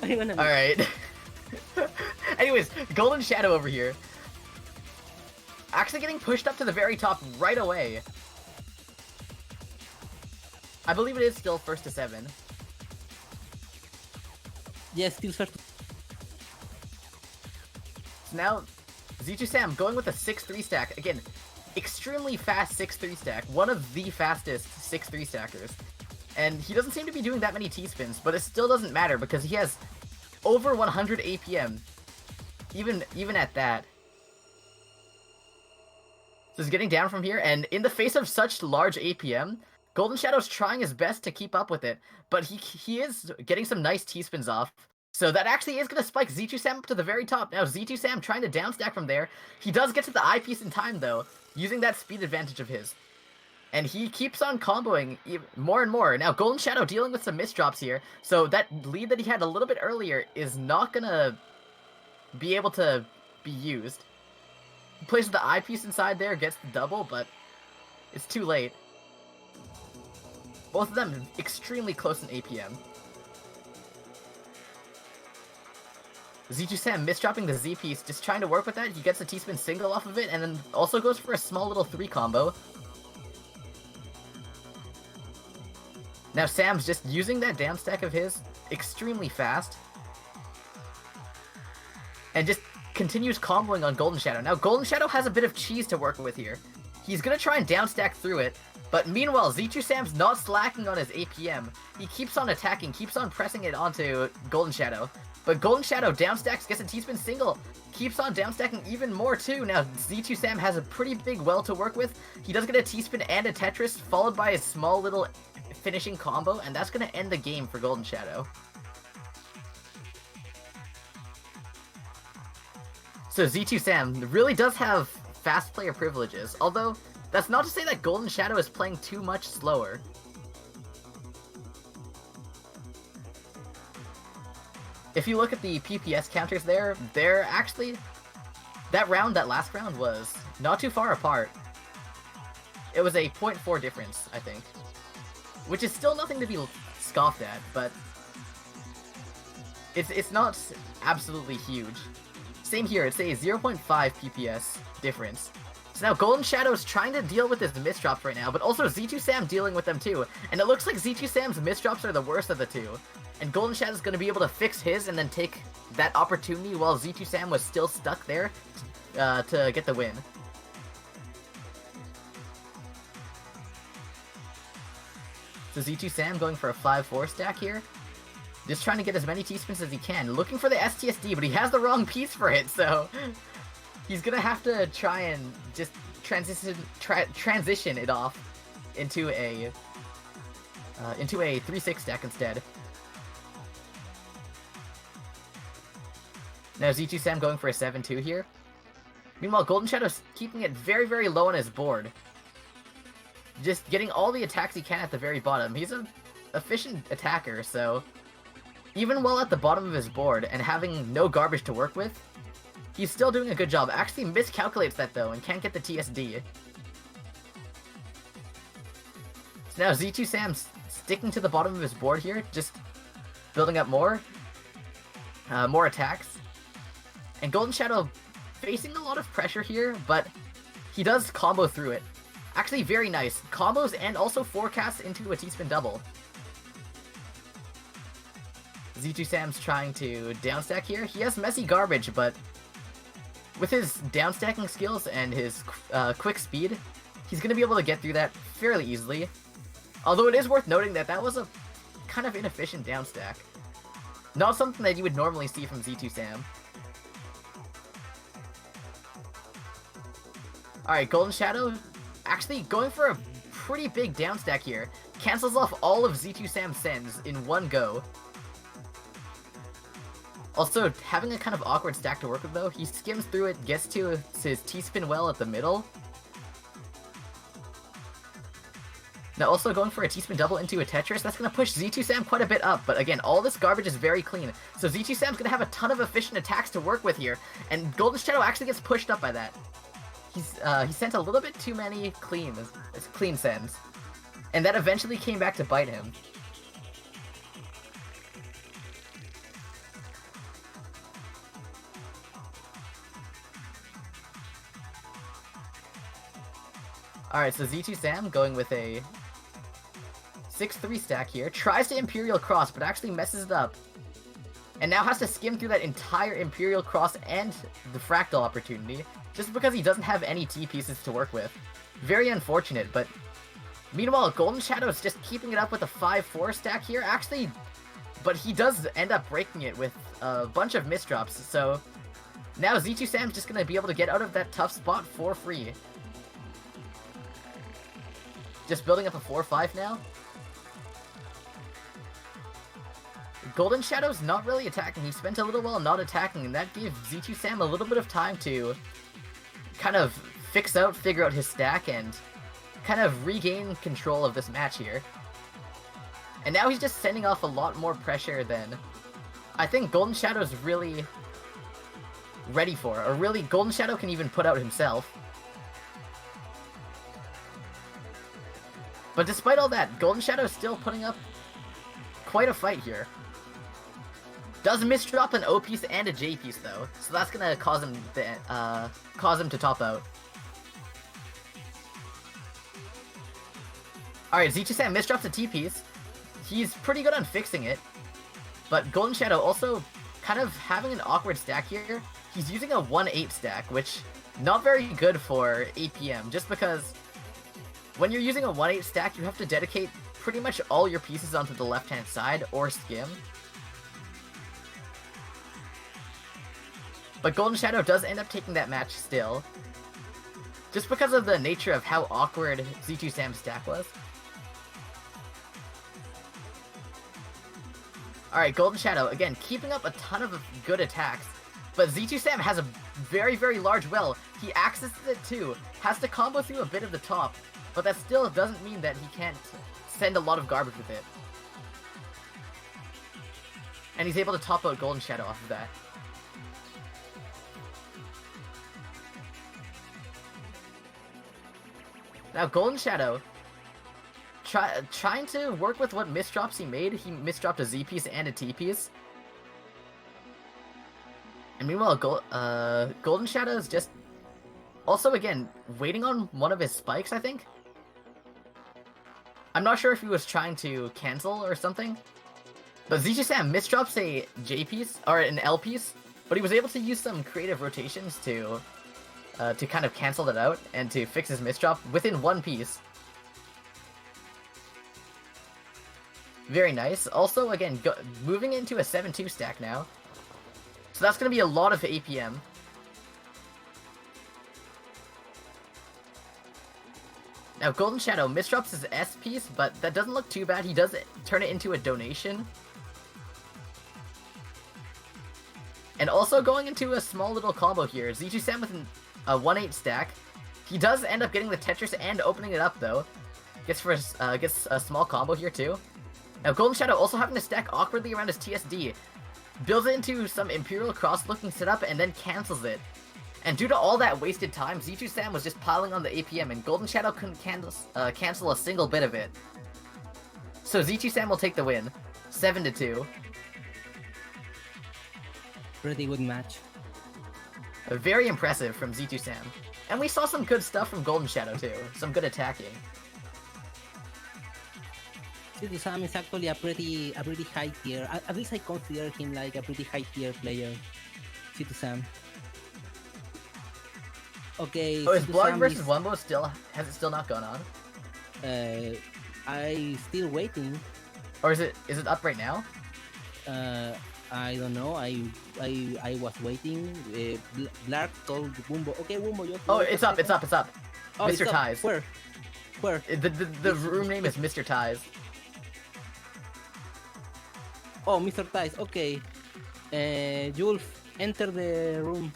I'm gonna. All right. Anyways, Golden Shadow over here. Actually getting pushed up to the very top right away. I believe it is still first to 7. Yes. Still first. So now, Z2 Sam going with a 6-3 stack. Again, extremely fast 6-3 stack. One of the fastest 6-3 stackers. And he doesn't seem to be doing that many T-spins, but it still doesn't matter because he has over 100 APM. Even at that. So he's getting down from here, and in the face of such large APM, Golden Shadow's trying his best to keep up with it, but he is getting some nice T-spins off. So that actually is going to spike Z2 Sam up to the very top. Now Z2 Sam trying to downstack from there. He does get to the eyepiece in time though, using that speed advantage of his. And he keeps on comboing more and more. Now Golden Shadow dealing with some misdrops here, so that lead that he had a little bit earlier is not going to be able to be used. He places the eyepiece inside there, gets the double, but it's too late. Both of them extremely close in APM. Z2 Sam misdropping the Z piece, just trying to work with that. He gets a T-spin single off of it, and then also goes for a small little 3 combo. Now Sam's just using that down stack of his extremely fast. And just continues comboing on Golden Shadow. Now Golden Shadow has a bit of cheese to work with here. He's gonna try and downstack through it, but meanwhile Z2 Sam's not slacking on his APM. He keeps on attacking, keeps on pressing it onto Golden Shadow. But Golden Shadow downstacks, gets a T-spin single, keeps on downstacking even more too. Now Z2 Sam has a pretty big well to work with. He does get a T-spin and a Tetris, followed by a small little finishing combo, and that's gonna end the game for Golden Shadow. So Z2 Sam really does have fast player privileges, although that's not to say that Golden Shadow is playing too much slower. If you look at the PPS counters there, they're actually... That last round was not too far apart. It was a 0.4 difference, I think. Which is still nothing to be scoffed at, but... It's not absolutely huge. Same here, it's a 0.5 PPS difference. So now Golden Shadow is trying to deal with his misdrops right now, but also Z2 Sam dealing with them too. And it looks like Z2 Sam's misdrops are the worst of the two. And Golden Shadow is going to be able to fix his and then take that opportunity while Z2 Sam was still stuck there to get the win. So Z2 Sam going for a 5-4 stack here. Just trying to get as many T-spins as he can. Looking for the STSD, but he has the wrong piece for it, so... He's gonna have to try and just transition it off into a 3-6 stack instead. Now Z2 Sam going for a 7-2 here. Meanwhile, Golden Shadow's keeping it very, very low on his board. Just getting all the attacks he can at the very bottom. He's an efficient attacker, so... Even while at the bottom of his board and having no garbage to work with, he's still doing a good job. Actually miscalculates that though and can't get the TSD. So now Z2 Sam's sticking to the bottom of his board here, just building up more attacks. And Golden Shadow facing a lot of pressure here, but he does combo through it. Actually very nice. Combos and also forecasts into a T-spin double. Z2 Sam's trying to downstack here. He has messy garbage, but with his downstacking skills and his quick speed, he's going to be able to get through that fairly easily. Although it is worth noting that that was a kind of inefficient downstack. Not something that you would normally see from Z2 Sam. Alright, Golden Shadow actually going for a pretty big downstack here. Cancels off all of Z2 Sam's sends in one go. Also, having a kind of awkward stack to work with though, he skims through it, gets to his T-spin well at the middle. Now also going for a T-spin double into a Tetris, that's going to push Z2 Sam quite a bit up, but again, all this garbage is very clean. So Z2 Sam's going to have a ton of efficient attacks to work with here, and Golden Shadow actually gets pushed up by that. He sent a little bit too many clean sends, and that eventually came back to bite him. Alright, so Z2 Sam going with a 6-3 stack here. Tries to Imperial Cross, but actually messes it up. and now has to skim through that entire Imperial Cross and the Fractal opportunity, just because he doesn't have any T-pieces to work with. Very unfortunate, but meanwhile, Golden Shadow's just keeping it up with a 5-4 stack here, actually, but he does end up breaking it with a bunch of misdrops, so now Z2 Sam's just gonna be able to get out of that tough spot for free. Just building up a 4-5 now. Golden Shadow's not really attacking. He spent a little while not attacking, and that gave Z2 Sam a little bit of time to kind of figure out his stack, and kind of regain control of this match here. And now he's just sending off a lot more pressure than I think Golden Shadow's really ready for, or really Golden Shadow can even put out himself. But despite all that, Golden Shadow's still putting up quite a fight here. Does misdrop an O piece and a J piece though, so that's gonna cause him to top out. Alright, Z2 Sam misdrops a T piece. He's pretty good on fixing it, but Golden Shadow also kind of having an awkward stack here. He's using a 1-8 stack, which not very good for APM, just because when you're using a 1-8 stack, you have to dedicate pretty much all your pieces onto the left-hand side, or skim. But Golden Shadow does end up taking that match still, just because of the nature of how awkward Z2 Sam's stack was. Alright, Golden Shadow, again, keeping up a ton of good attacks, but Z2 Sam has a very, very large well. He accesses it too, has to combo through a bit of the top, but that still doesn't mean that he can't send a lot of garbage with it. And he's able to top out Golden Shadow off of that. Now Golden Shadow, trying to work with what misdrops he made. He misdropped a Z piece and a T piece. And meanwhile, Golden Shadow is just also, again, waiting on one of his spikes, I think. I'm not sure if he was trying to cancel or something. But Z2 Sam misdrops a J piece, or an L piece, but he was able to use some creative rotations to kind of cancel that out and to fix his misdrop within one piece. Very nice. Also, again, moving into a 7-2 stack now. So that's going to be a lot of APM. Now, Golden Shadow misdrops his S piece, but that doesn't look too bad. He does turn it into a donation. And also going into a small little combo here. Z2 Sam with a 1-8 stack. He does end up getting the Tetris and opening it up, though. Gets a small combo here, too. Now, Golden Shadow also having to stack awkwardly around his TSD. Builds it into some Imperial Cross-looking setup and then cancels it. And due to all that wasted time, Z2 Sam was just piling on the APM, and Golden Shadow couldn't cancel a single bit of it. So Z2 Sam will take the win. 7-2. Pretty good match. Very impressive from Z2 Sam. And we saw some good stuff from Golden Shadow too. Some good attacking. Z2 Sam is actually a pretty high tier. At least I consider him like a pretty high tier player. Z2 Sam. Okay. Oh, is Z2 Blood Sam versus Wumbo has it still not gone on? I still waiting. Or is it up right now? I don't know. I was waiting. Black told Wumbo, okay, Wumbo, just. Oh, it's up. Oh, Mr. it's Ties. Where? The room name is Mr. Ties. Oh, Mr. Ties. Okay. Julf, enter the room.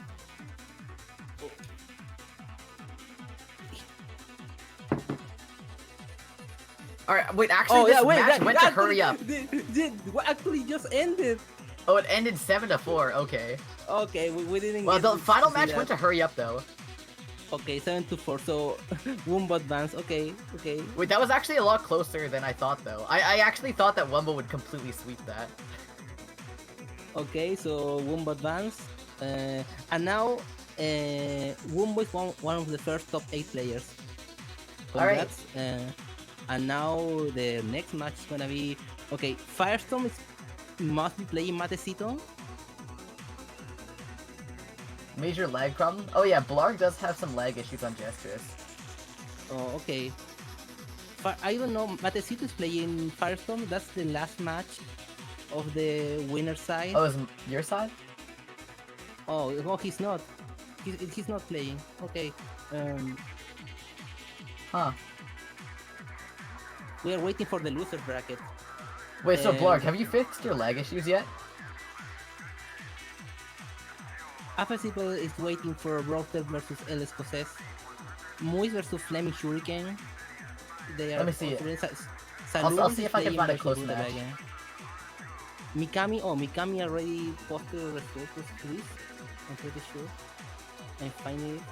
Alright, wait, actually, match went to hurry up. Actually just ended. Oh, it ended 7-4, okay. Okay, we didn't. Well, get the final match that. went to hurry up, though. Okay, 7-4, so Wumbo advance. Okay. Wait, that was actually a lot closer than I thought, though. I actually thought that Wumbo would completely sweep that. Okay, so Wumbo advance. And now, Wumbo is one of the first top 8 players. Congrats. Alright. And now the next match is gonna be... Okay, Firestorm is must be playing Matecito. Major lag problem? Oh yeah, Blarg does have some lag issues on Jstris. Oh, okay. I don't know. Matecito is playing Firestorm. That's the last match of the winner side. Oh, is your side? Oh, no, he's not. He's not playing. Okay. Huh. We are waiting for the loser bracket. Wait, so Blarg, have you fixed your lag issues yet? Afasible is waiting for Roster versus El Escocés. Muis versus Fleming Hurricane. They are. Let me see it. Saludos I'll see is if I can playing find a versus close Rutabaga. match. Mikami already posted the results, please. I'm pretty sure. I'm finding it.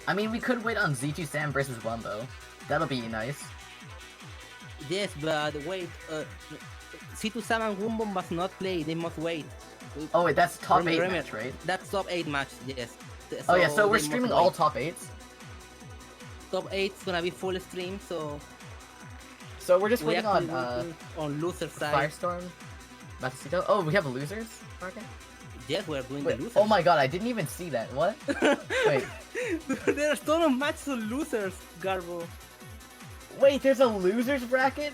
I mean, we could wait on Z2 Sam versus Wumbo. That'll be nice. Yes, but wait. C2 Sam and Wumbo must not play. They must wait. Oh wait, that's top 8 Remember, match, right? That's top 8 match, yes. Oh yeah, so we're they streaming must all wait. top 8s. Top 8 is gonna be full stream, so So we're just we waiting actually on waiting on loser side. Firestorm, Matecito. Oh, we have losers? Okay. Yes, we're doing Wait, the losers. oh my god, I didn't even see that. What? Wait. There's ton of matches of losers, Garbo. Wait, there's a losers bracket?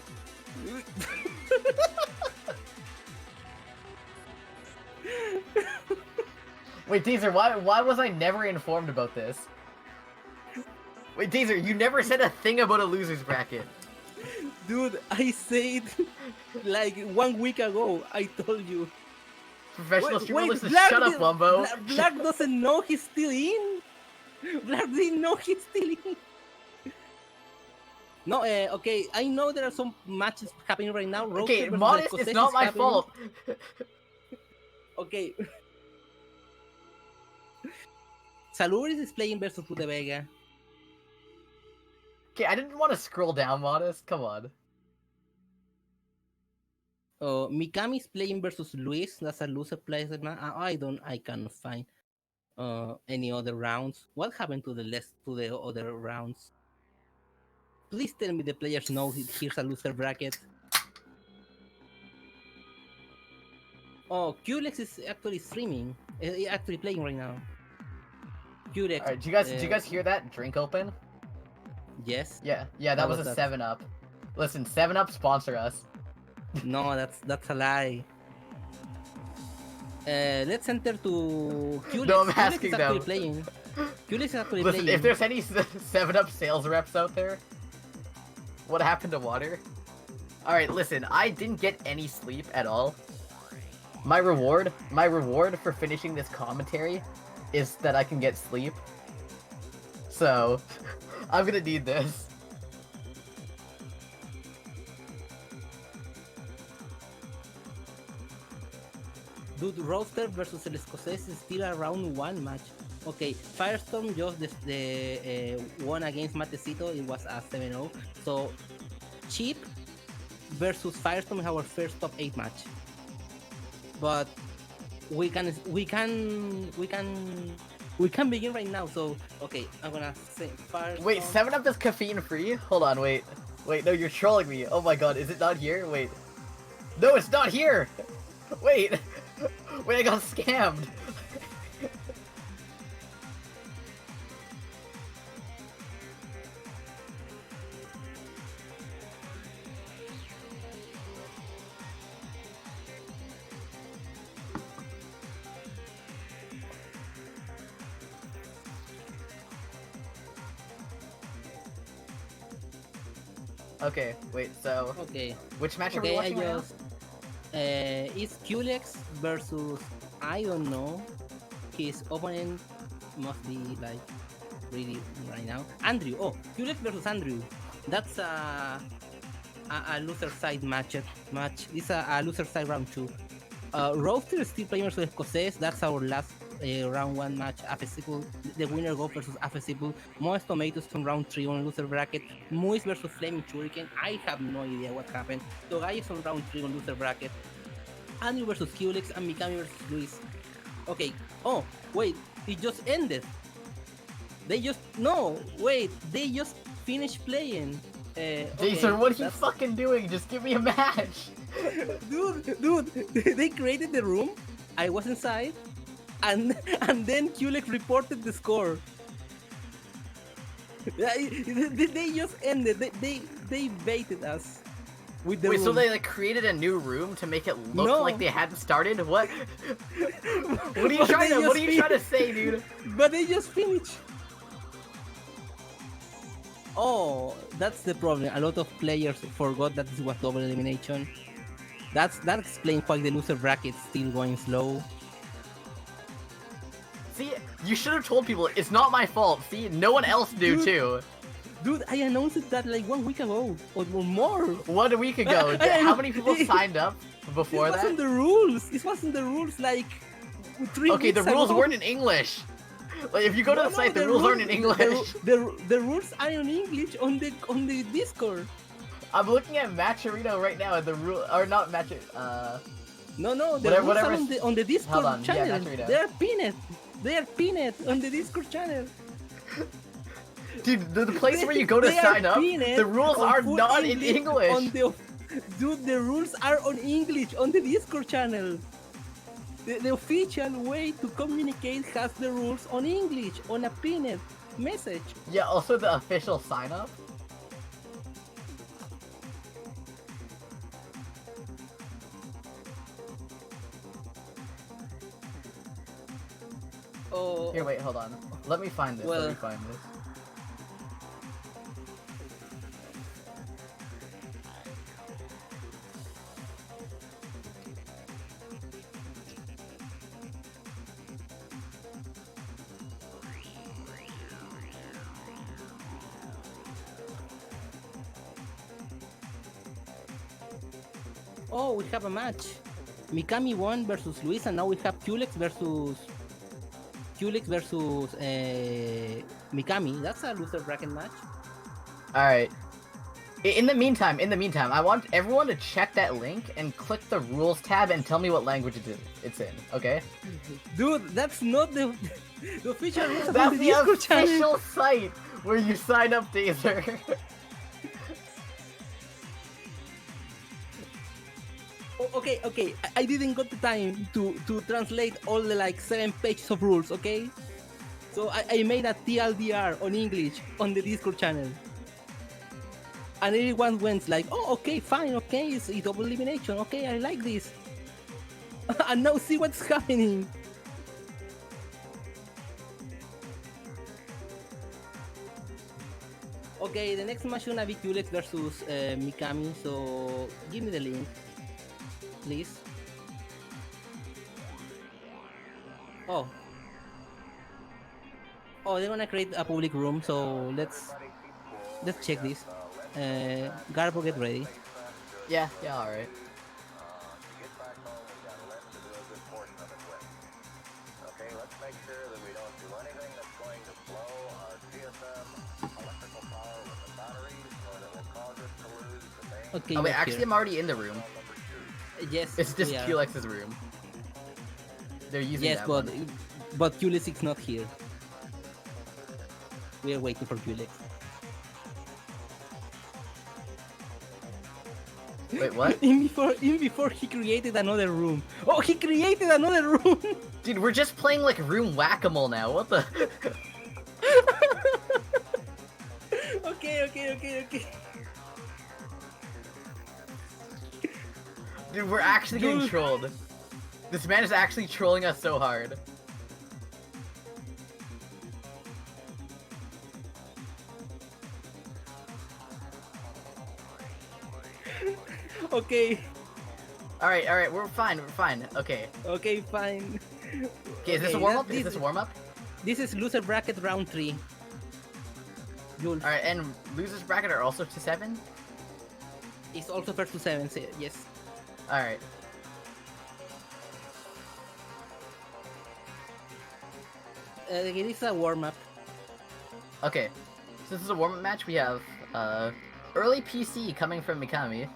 Wait, Deezer, why was I never informed about this? Wait, Deezer, you never said a thing about a losers bracket. Dude, I said like 1 week ago. I told you. Professional streamer listen, Black shut up, did- Wumbo. Black doesn't know he's still in. Black didn't know he's still in. No, okay. I know there are some matches happening right now. Roster Okay, versus Modest, Escocés it's not is my happening. fault. Okay. Saluris is playing versus Rutabaga. Okay, I didn't want to scroll down, Modest. Come on. Mikami is playing versus Luis. That's a loser player. I cannot find any other rounds. What happened to the other rounds? Please tell me the players know here's a loser bracket. Oh, Qlex is actually streaming. Actually playing right now. Qlex. Alright, did you guys hear that? Drink open? Yes. Yeah, that was a that? 7-Up. Listen, 7-Up sponsor us. No, that's a lie. Let's enter to Qlex. No, I'm Qlex asking is actually them. playing. Qlex is actually Listen, playing. if there's any 7-Up sales reps out there, what happened to water? Alright, listen, I didn't get any sleep at all. My reward for finishing this commentary is that I can get sleep. So, I'm gonna need this. Dude, Roster versus El Escocés is still a round 1 match. Okay, Firestorm just won against Matecito. It was a 7-0. So, Chip versus Firestorm is our first top 8 match. But we can begin right now. So, okay, I'm gonna say Firestorm. Wait, 7-Up is caffeine free? Hold on, wait. Wait, no, you're trolling me. Oh my god, is it not here? Wait. No, it's not here! Wait! Wait, I got scammed! Okay, wait, so... Okay. Which match are we Okay, watching right now? It's Qlex versus, I don't know, his opponent must be like really right now. Andrew, Qlex versus Andrew. That's a loser side match. This is a loser side round 2. Roaster is still playing versus Escocés. That's our last round 1 match. Afesible, the winner goes versus Afesible. Most Tomatoes from round 3 on loser bracket. Muis versus Fleming Hurricane. I have no idea what happened. Togai is on round 3 on loser bracket. Andrew versus Qlex and Mikami versus Luis. Okay. Oh, wait. It just ended. They just finish playing. Jason, what are you that's- fucking doing? Just give me a match. dude, they created the room. I was inside, and then Kulik reported the score. They just ended. They baited us with the Wait, room. so they like created a new room to make it look No. like they hadn't started? What? What are you But trying they to? What just are you trying to say, dude? But they just finished. Oh, that's the problem. A lot of players forgot that this was double elimination. That explains why the loser bracket is still going slow. See, you should have told people it's not my fault. See, no one else knew Dude. too. Dude, I announced that like 1 week ago or more. 1 week ago, how many people signed up before It that? wasn't the rules. It wasn't the rules like 3 Okay, the weeks rules ago. weren't in English. Like, if you go to No, the site, the rules rules aren't in English. The rules are in English on the Discord. I'm looking at Matcherino right now, and the rule, or not Matcher, No, the Whatever- rules whatever are is- on the Discord Hold on, yeah, channel. Matcherino. They are pinned. They are pinned on the Discord channel. dude, the place where you go to They are sign up, pinned the rules on are full not in English. Dude, the rules are on English on the Discord channel. The official way to communicate has the rules on English on a pinned message. Yeah, also the official sign up. Oh, Here, wait, hold on. Let me find this. Let Well- me find this. oh, we have a match. Mikami won versus Luis, and now we have Kulex versus Mikami. That's a loser bracket match. All right. In the meantime, I want everyone to check that link and click the rules tab and tell me what language it's in. Okay? Dude, that's not the official rules of That's the the Discord channel. official site where you sign up, Dazer. Okay, I didn't got the time to translate all the like 7 pages of rules, okay? So I made a TLDR on English on the Discord channel. And everyone went like, oh, okay, fine, okay, it's a double elimination, okay, I like this. And now see what's happening. Okay, the next match gonna be Kulex versus Mikami, so give me the link, please. Oh, they're gonna create a public room, so let's check this. Garbo, get ready. Yeah, all right. Okay, let's make sure that we don't do anything that's going to blow our GSM electrical power with the batteries or that will cause us to lose the main Okay. Oh wait, not actually, here. I'm already in the room. Yes, It's just we are. Qlex's room. They're using Yes, that but one. Kulex is not here. We are waiting for Kulex. Wait, what? In before he created another room. Oh, he created another room. Dude, we're just playing like room whack-a-mole now. What the? Okay. Dude, we're actually getting Dude. trolled. This man is actually trolling us so hard. Okay, Alright, we're fine, Okay. okay, fine. Okay, is this a Okay, warm-up? that- Is this a warm-up? This is loser bracket round 3. Jules, Alright, and losers bracket are also to 7? it's also first to 7, yes. Alright. It is a warm-up. Okay. So this is a warm-up match. We have early PC coming from Mikami.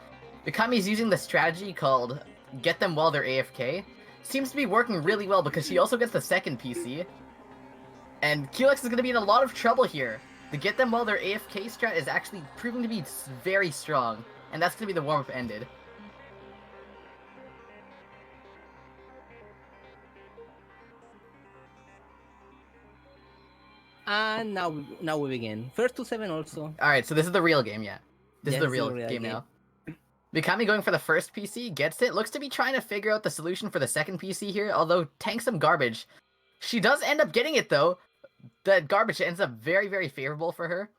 Mikami's using the strategy called get them while they're AFK. Seems to be working really well because she also gets the second PC. And Qlex is going to be in a lot of trouble here. to get them while their AFK strat is actually proving to be very strong, and that's going to be the warm-up ended. And now we begin. First to 7 also. Alright, so this is the real game, yeah. This is Yeah, the this is real the real game game. now. Mikami going for the first PC, gets it, looks to be trying to figure out the solution for the second PC here, although tanks some garbage. She does end up getting it though. The garbage ends up very, very favorable for her.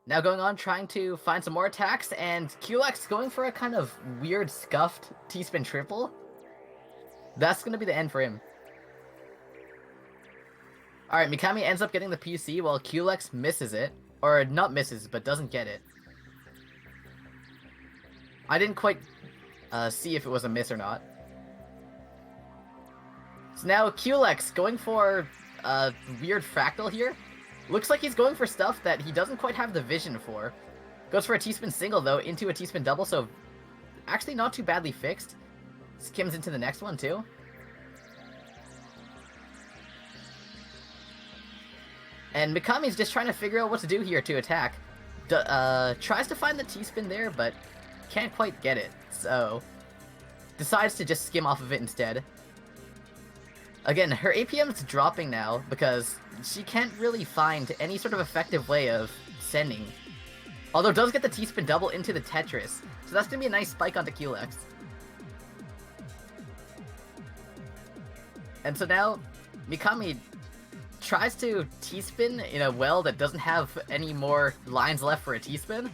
Now going on, trying to find some more attacks, and Kulex going for a kind of weird scuffed T-spin triple. That's going to be the end for him. Alright, Mikami ends up getting the PC while Kulex misses it. Or not misses, but doesn't get it. I didn't quite see if it was a miss or not. So now Kulex going for a weird fractal here. Looks like he's going for stuff that he doesn't quite have the vision for. Goes for a T-spin single though, into a T-spin double, so actually not too badly fixed. Skims into the next one too. And Mikami's just trying to figure out what to do here to attack. Tries to find the T-spin there, but can't quite get it, so decides to just skim off of it instead. Again, her APM's dropping now because she can't really find any sort of effective way of sending. Although does get the T-spin double into the Tetris, so that's gonna be a nice spike onto Kulex. And so now, Mikami tries to T-spin in a well that doesn't have any more lines left for a T-spin.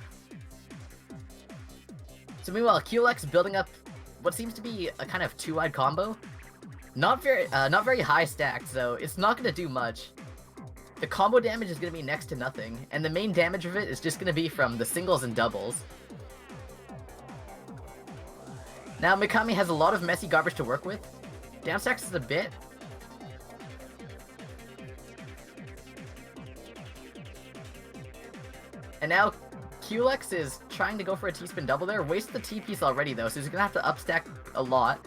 So meanwhile, Kulex building up what seems to be a kind of two-wide combo. Not very high stacked, so it's not going to do much. The combo damage is going to be next to nothing, and the main damage of it is just going to be from the singles and doubles. Now Mikami has a lot of messy garbage to work with. Downstacks is a bit. And now Kulex is trying to go for a T-spin double there. Wastes the T-piece already though, so he's going to have to upstack a lot.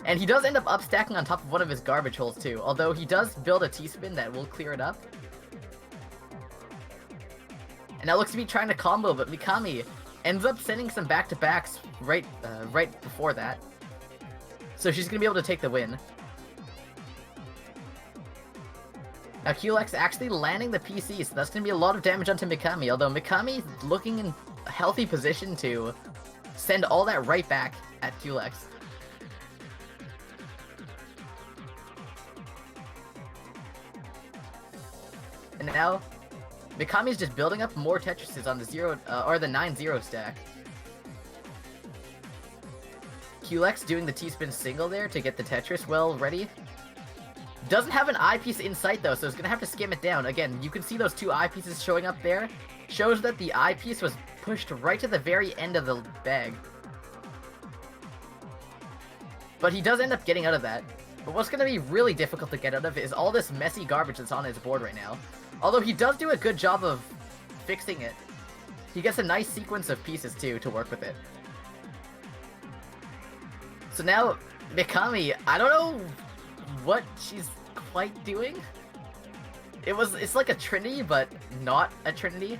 And he does end up upstacking on top of one of his garbage holes too, although he does build a T-spin that will clear it up. And now looks to be trying to combo, but Mikami ends up sending some back-to-backs right before that. So she's going to be able to take the win. Now Kulex actually landing the PC, so that's going to be a lot of damage onto Mikami, although Mikami looking in a healthy position to send all that right back at Kulex. And now, Mikami's just building up more Tetrises on the 9-0 stack. Kulex doing the T-spin single there to get the Tetris well ready. Doesn't have an eyepiece in sight though, so it's gonna have to skim it down. Again, you can see those two eyepieces showing up there. Shows that the eyepiece was pushed right to the very end of the bag. But he does end up getting out of that. But what's gonna be really difficult to get out of is all this messy garbage that's on his board right now. Although he does do a good job of fixing it. He gets a nice sequence of pieces too to work with it. So now, Mikami, I don't know what she's quite doing. It's like a Trinity, but not a Trinity.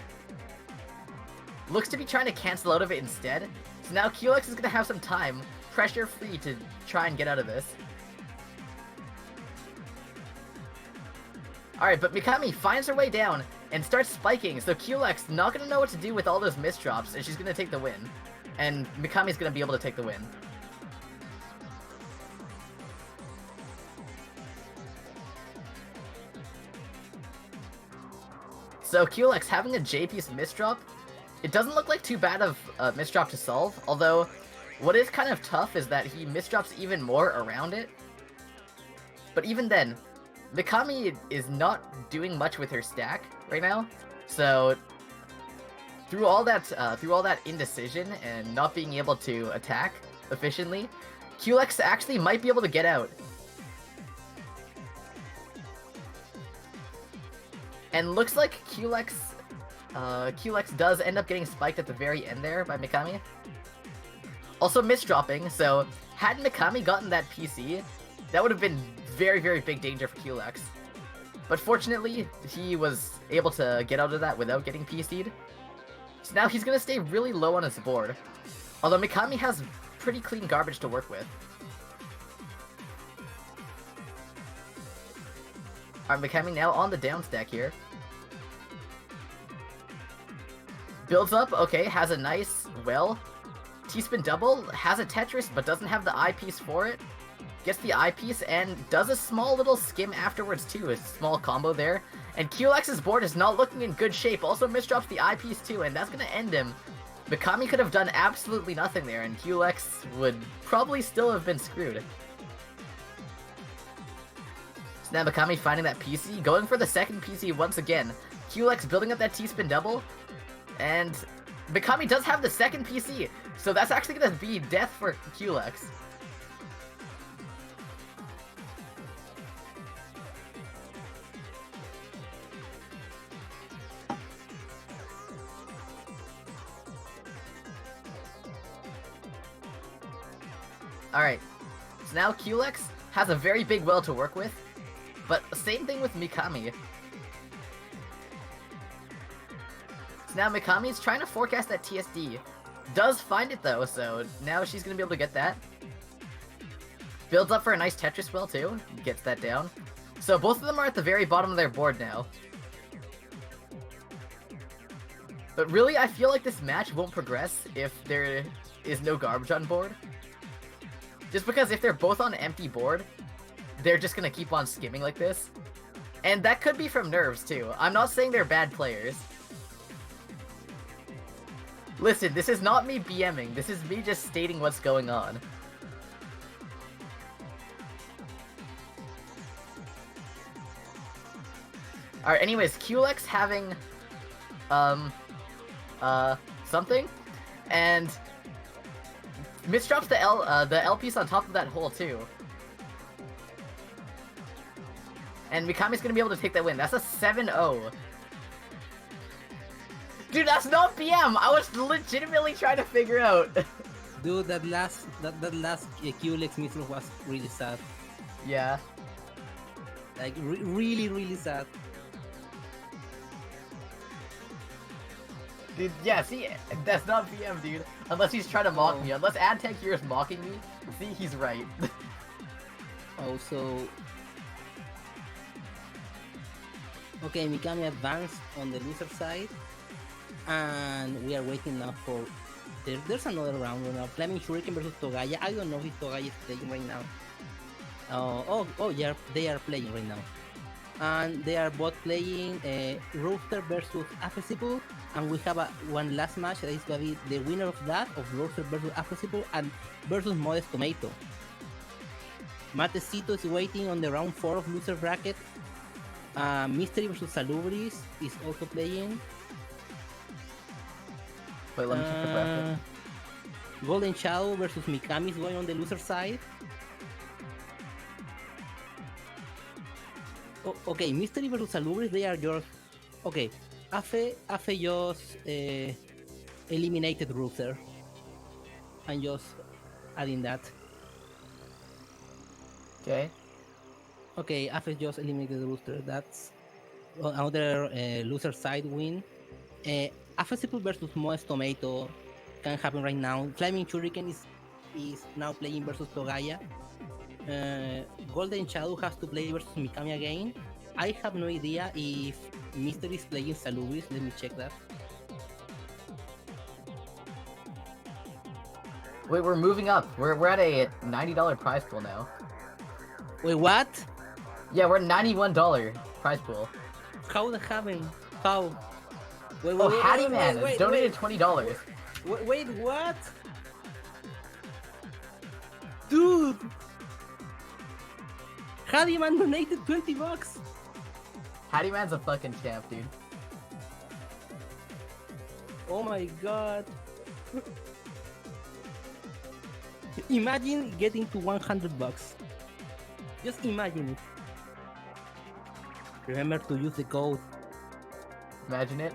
Looks to be trying to cancel out of it instead. So now Kulex is gonna have some time, pressure free, to try and get out of this. Alright, but Mikami finds her way down and starts spiking, so Kulex not gonna know what to do with all those misdrops, and she's gonna take the win. And Mikami's gonna be able to take the win. So Kulex having a J-piece misdrop, it doesn't look like too bad of a misdrop to solve, although what is kind of tough is that he misdrops even more around it. But even then, Mikami is not doing much with her stack right now, so through all that indecision and not being able to attack efficiently, Kulex actually might be able to get out. And looks like Kulex does end up getting spiked at the very end there by Mikami. Also misdropping, so had Mikami gotten that PC, that would have been very, very big danger for QLX. But fortunately, he was able to get out of that without getting PC'd. So now he's going to stay really low on his board. Although Mikami has pretty clean garbage to work with. Alright, Mikami now on the down stack here. Builds up, okay, has a nice, well, T-spin double, has a Tetris, but doesn't have the eyepiece for it. Gets the eyepiece and does a small little skim afterwards too, a small combo there. And QLX's board is not looking in good shape, also misdrops the eyepiece too, and that's gonna end him. Mikami could have done absolutely nothing there, and QLX would probably still have been screwed. So now Mikami finding that PC, going for the second PC once again. QLX building up that T-spin double, and Mikami does have the second PC, so that's actually gonna be death for QLX. Alright, so now QLX has a very big well to work with, but same thing with Mikami. So now Mikami's trying to forecast that TSD. Does find it though, so now she's gonna be able to get that. Builds up for a nice Tetris well too, gets that down. So both of them are at the very bottom of their board now. But really, I feel like this match won't progress if there is no garbage on board. Just because if they're both on empty board, they're just gonna keep on skimming like this. And that could be from nerves too. I'm not saying they're bad players. Listen, this is not me BMing, this is me just stating what's going on. Alright, anyways, QLX having, something, and misdrops the L piece on top of that hole too. And Mikami's gonna be able to take that win. That's a 7-0. Dude, that's not BM! I was legitimately trying to figure out. Dude, that last QLX misdrop was really sad. Yeah. Like, really, really sad. Dude, yeah, see, that's not BM, dude. Unless he's trying to mock me. Unless AdTech here is mocking me. See, he's right. Also... Okay, Mikami advanced on the loser side. And we are waiting now for... There's another round right now. Flaming Shuriken versus Togaya. I don't know if Togaya is playing right now. Yeah, they are playing right now. And they are both playing Roaster versus Affesible. And we have one last match that is going to be the winner of that, of Roaster versus Affesible and versus Modest Tomato. Matecito is waiting on the round 4 of loser bracket. Mystery versus Salubris is also playing. Wait, let me check the bracket. Golden Shadow versus Mikami is going on the loser side. Okay, Mystery versus Salubris, they are yours. Okay, Afe just eliminated Rooster. I'm just adding that. Okay. Okay, Afe just eliminated Rooster. That's another loser side win. Affesible versus Modest Tomato can happen right now. Flaming Shuriken is now playing versus Togaya. Golden Shadow has to play versus Mikami again. I have no idea if Mystery is playing Salubris. Let me check that. Wait, we're moving up. We're at a $90 prize pool now. Wait, what? Yeah, we're at $91 prize pool. How the happened? How? Wait, Oh, Hattie Man donated $20. Wait, what? Dude! Hattie Man donated $20. Hattie Man's a fucking champ, dude. Oh my god. Imagine getting to $100. Just imagine it. Remember to use the code. Imagine it.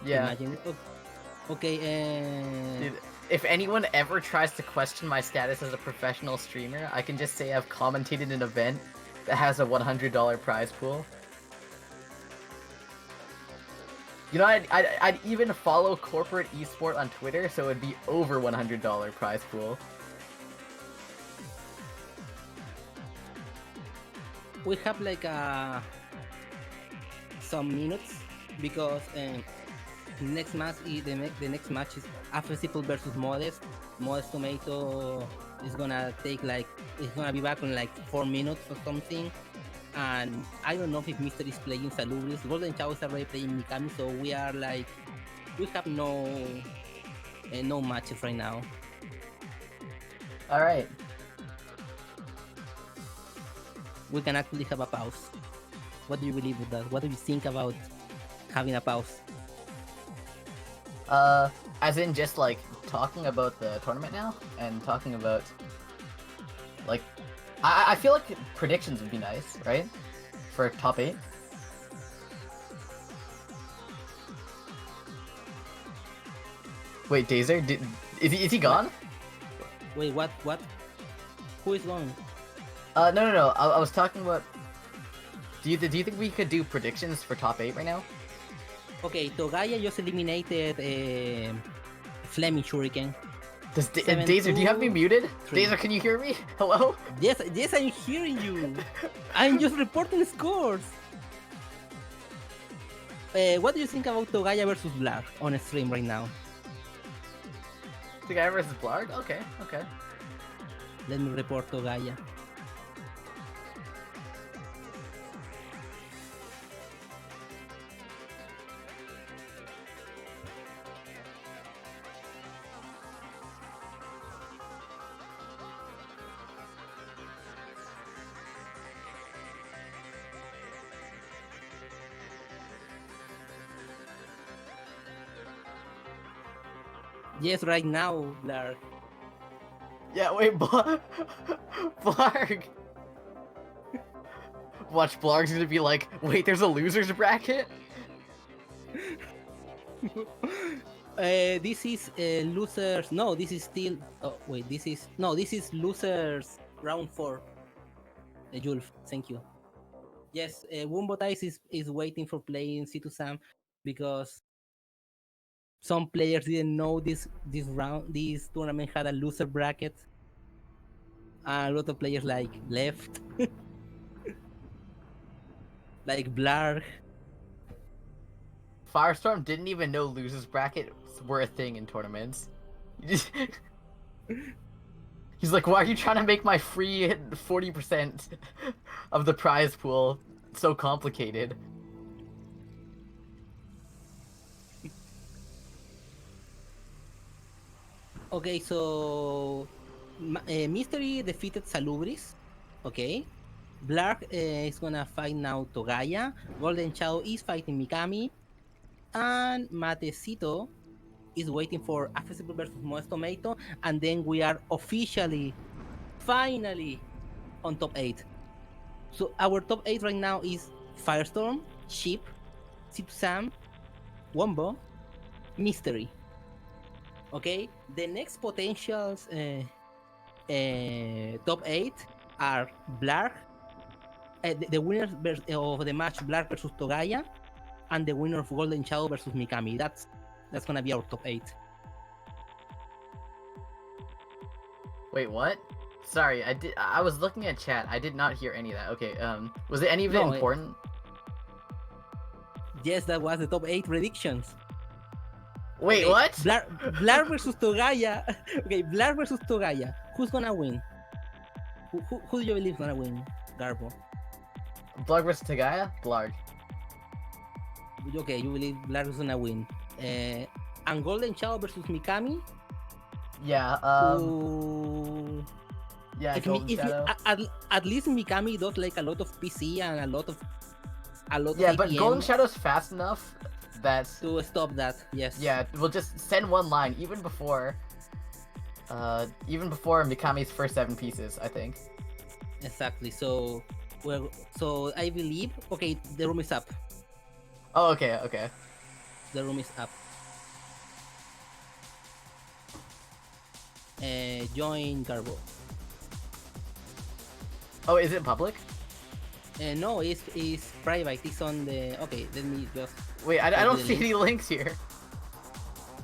Yeah. Imagine it. Okay, Dude, if anyone ever tries to question my status as a professional streamer, I can just say I've commentated an event that has a $100 prize pool. You know, I'd even follow corporate esport on Twitter, so it'd be over $100 prize pool. we have like some minutes because next match is the next match is Affesiple versus Modest. Modest Tomato is gonna take like it's gonna be back in like 4 minutes or something. And I don't know if Mister is playing Salubris. Golden Chao is already playing Mikami, so we are like we have no matches right now. All right. We can actually have a pause. What do you believe with that? What do you think about having a pause? As in just like talking about the tournament now and talking about like I feel like predictions would be nice, right? For top 8. Wait, Dazer, is he gone? Wait, what? Who is going? No. I was talking about. Do you think we could do predictions for top 8 right now? Okay, Togaya just eliminated Fleming Shuriken. Dazer, do you have me muted? 3. Dazer, can you hear me? Hello? Yes, I'm hearing you. I'm just reporting scores. What do you think about Togaya versus Blar on stream right now? The guy versus Blarg? Okay. Let me report Togaya. Yes, right now, Blar. Yeah, wait, Blarg! Watch, Blarg's gonna be like, wait, there's a loser's bracket? This is losers. No, this is still. Oh wait, this is losers round 4. Julf, thank you. Yes, Wumbo Dice is waiting for playing C2 Sam because some players didn't know this tournament had a loser bracket. A lot of players like left, like Blarg. Firestorm didn't even know losers brackets were a thing in tournaments. He's like, why are you trying to make my free 40% of the prize pool so complicated? Okay, so Mystery defeated Salubris. Okay, Blarg is gonna fight now Togaya. Golden Chao is fighting Mikami, and Matecito is waiting for Affesible versus Moist Tomato, and then we are officially, finally, on top 8. So our top 8 right now is Firestorm, Sheep, Sam, Wombo, Mystery. Okay, the next potentials top 8 are Blarg, the winners of the match Blarg versus Togaya, and the winner of Golden Shadow versus Mikami. That's gonna be our top 8. Wait, what? Sorry, I was looking at chat. I did not hear any of that. Okay, was it any of it important? Yes, that was the top 8 predictions. Wait, okay. What? Blarg versus Togaya. Okay, Blarg versus Togaya. Who's gonna win? Who do you believe is gonna win, Garbo? Blarg versus Togaya? Blarg. Okay, you believe Blarg is gonna win. And Golden Shadow versus Mikami? Yeah, yeah, at least Mikami does like a lot of PC and a lot of yeah, APM but Golden Shadow's fast enough that to stop that. Yes. Yeah, we'll just send one line even before Mikami's first 7 pieces, I think. Exactly. So I believe the room is up. Oh, okay. The room is up. join Garbo. Oh, is it public? No, it's private. It's on the. Okay, let me just. Wait, I Copy don't the see link. any links here.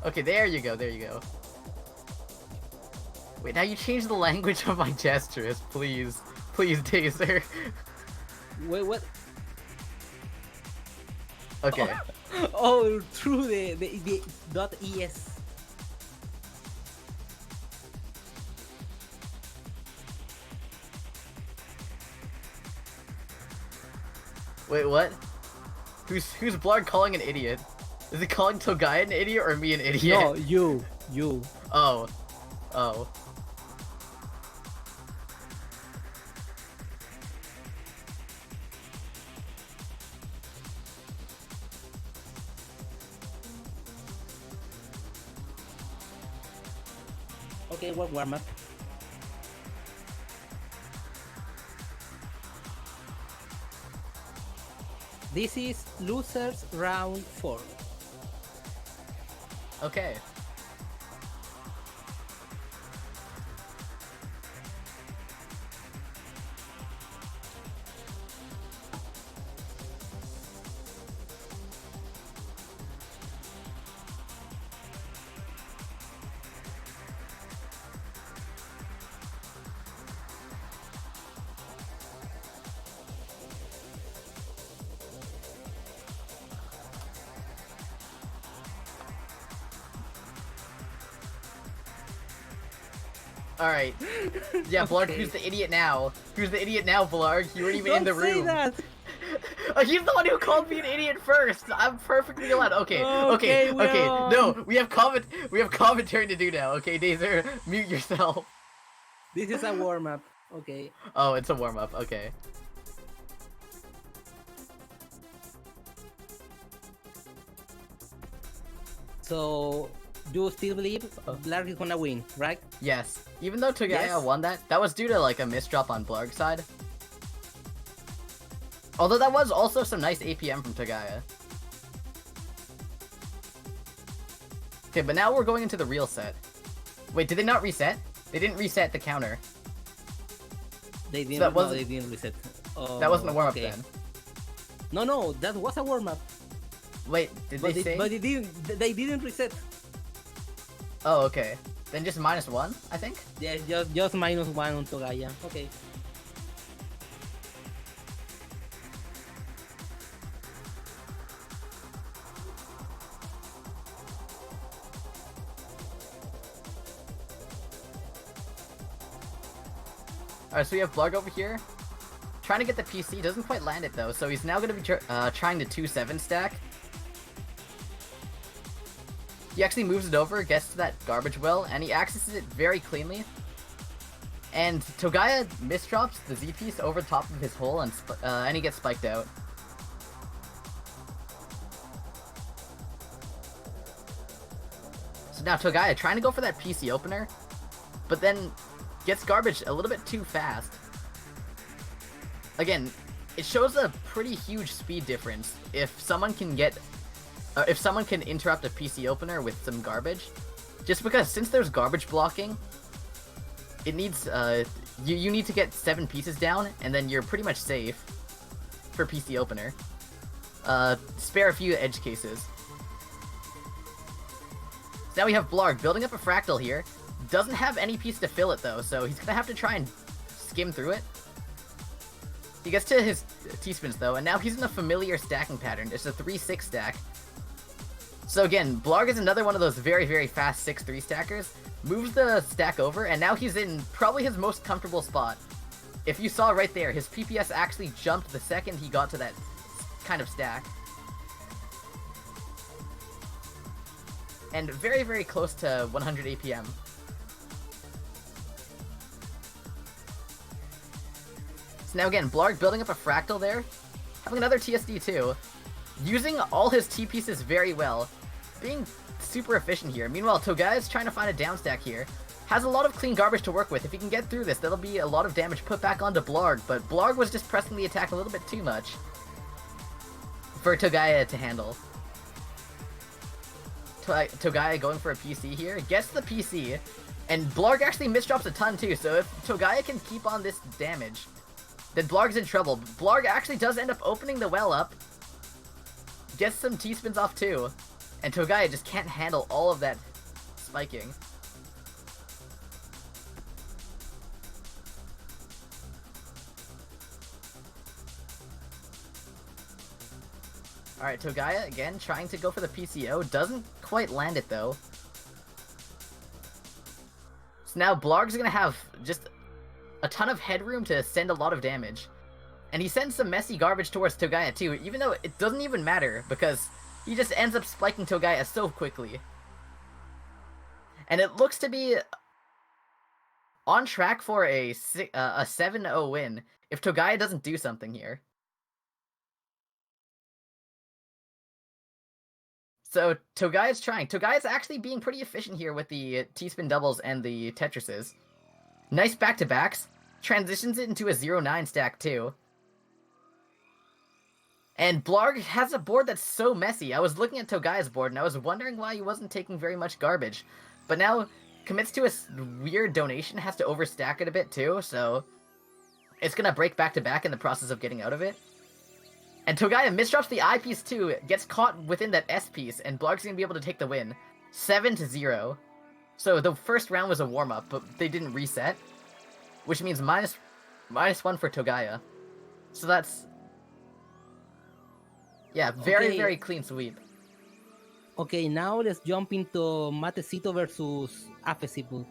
Okay, there you go, there you go. Wait, now you changed the language of my Jstris, please. Please, Taser. Wait, what? Okay. Oh, through the .es. Wait, what? Who's Blarg calling an idiot? Is he calling Togai an idiot or me an idiot? No, you. Oh. Oh. Okay, what warm up? This is losers round 4. Okay. Alright. Yeah, Blarg, Okay. who's the idiot now? Who's the idiot now, Blarg? You weren't even in the Don't say room. that. He's the one who called me an idiot first. I'm perfectly allowed. Okay, Okay, we're okay. on. No, we have commentary to do now. Okay, Dazer, mute yourself. This is a warm up. Okay. Oh, it's a warm up. Okay. So you still believe Blarg is gonna win, right? Yes. Even though Togaya Yes. won that was due to like a misdrop on Blarg's side. Although that was also some nice APM from Togaya. Okay, but now we're going into the real set. Wait, did they not reset? They didn't reset the counter. They didn't. that No, wasn't- they didn't reset. Oh, That wasn't a warm up okay. then. No, that was a warm up. Wait, did they say? But they didn't reset. Oh, okay. Then just -1, I think? Yeah, just -1 on Togaya. Okay. Alright, so we have Blarg over here. Trying to get the PC, doesn't quite land it though, so he's now going to be trying to 2-7 stack. He actually moves it over, gets to that garbage well, and he accesses it very cleanly. And Togaya misdrops the Z piece over top of his hole, and he gets spiked out. So now Togaya trying to go for that PC opener, but then gets garbage a little bit too fast. Again, it shows a pretty huge speed difference if someone can interrupt a PC opener with some garbage. Just because since there's garbage blocking, it needs you need to get 7 pieces down, and then you're pretty much safe for PC opener. Spare a few edge cases. So now we have Blarg building up a fractal here. Doesn't have any piece to fill it though, so he's gonna have to try and skim through it. He gets to his T-spins though, and now he's in a familiar stacking pattern. It's a 3-6 stack. So again, Blarg is another one of those very, very fast 6-3 stackers. Moves the stack over, and now he's in probably his most comfortable spot. If you saw right there, his PPS actually jumped the second he got to that kind of stack. And very, very close to 100 APM. So now again, Blarg building up a fractal there. Having another TSD too. Using all his T pieces very well. Being super efficient here. Meanwhile, Togaya is trying to find a down stack here. Has a lot of clean garbage to work with. If he can get through this, that'll be a lot of damage put back onto Blarg, but Blarg was just pressing the attack a little bit too much for Togaya to handle. Togaya going for a PC here, gets the PC, and Blarg actually misdrops a ton too, so if Togaya can keep on this damage, then Blarg's in trouble. Blarg actually does end up opening the well up, gets some T-spins off too, and Togaya just can't handle all of that spiking. Alright, Togaya again trying to go for the PCO, doesn't quite land it though. So now Blarg's gonna have just a ton of headroom to send a lot of damage. And he sends some messy garbage towards Togaya too, even though it doesn't even matter, because he just ends up spiking Togaya so quickly. And it looks to be on track for a 7-0 win if Togaya doesn't do something here. So Togaya's trying. Togaya's actually being pretty efficient here with the T-spin doubles and the Tetrises. Nice back-to-backs. Transitions it into a 0-9 stack too. And Blarg has a board that's so messy. I was looking at Togaya's board and I was wondering why he wasn't taking very much garbage. But now commits to a weird donation, has to overstack it a bit too, so it's gonna break back-to-back in the process of getting out of it. And Togaya misdrops the I piece too, gets caught within that S piece, and Blarg's gonna be able to take the win. 7-0. So the first round was a warm-up, but they didn't reset, which means minus 1 for Togaya. So that's... yeah, very clean sweep. Okay, now let's jump into Matecito versus Afesiple.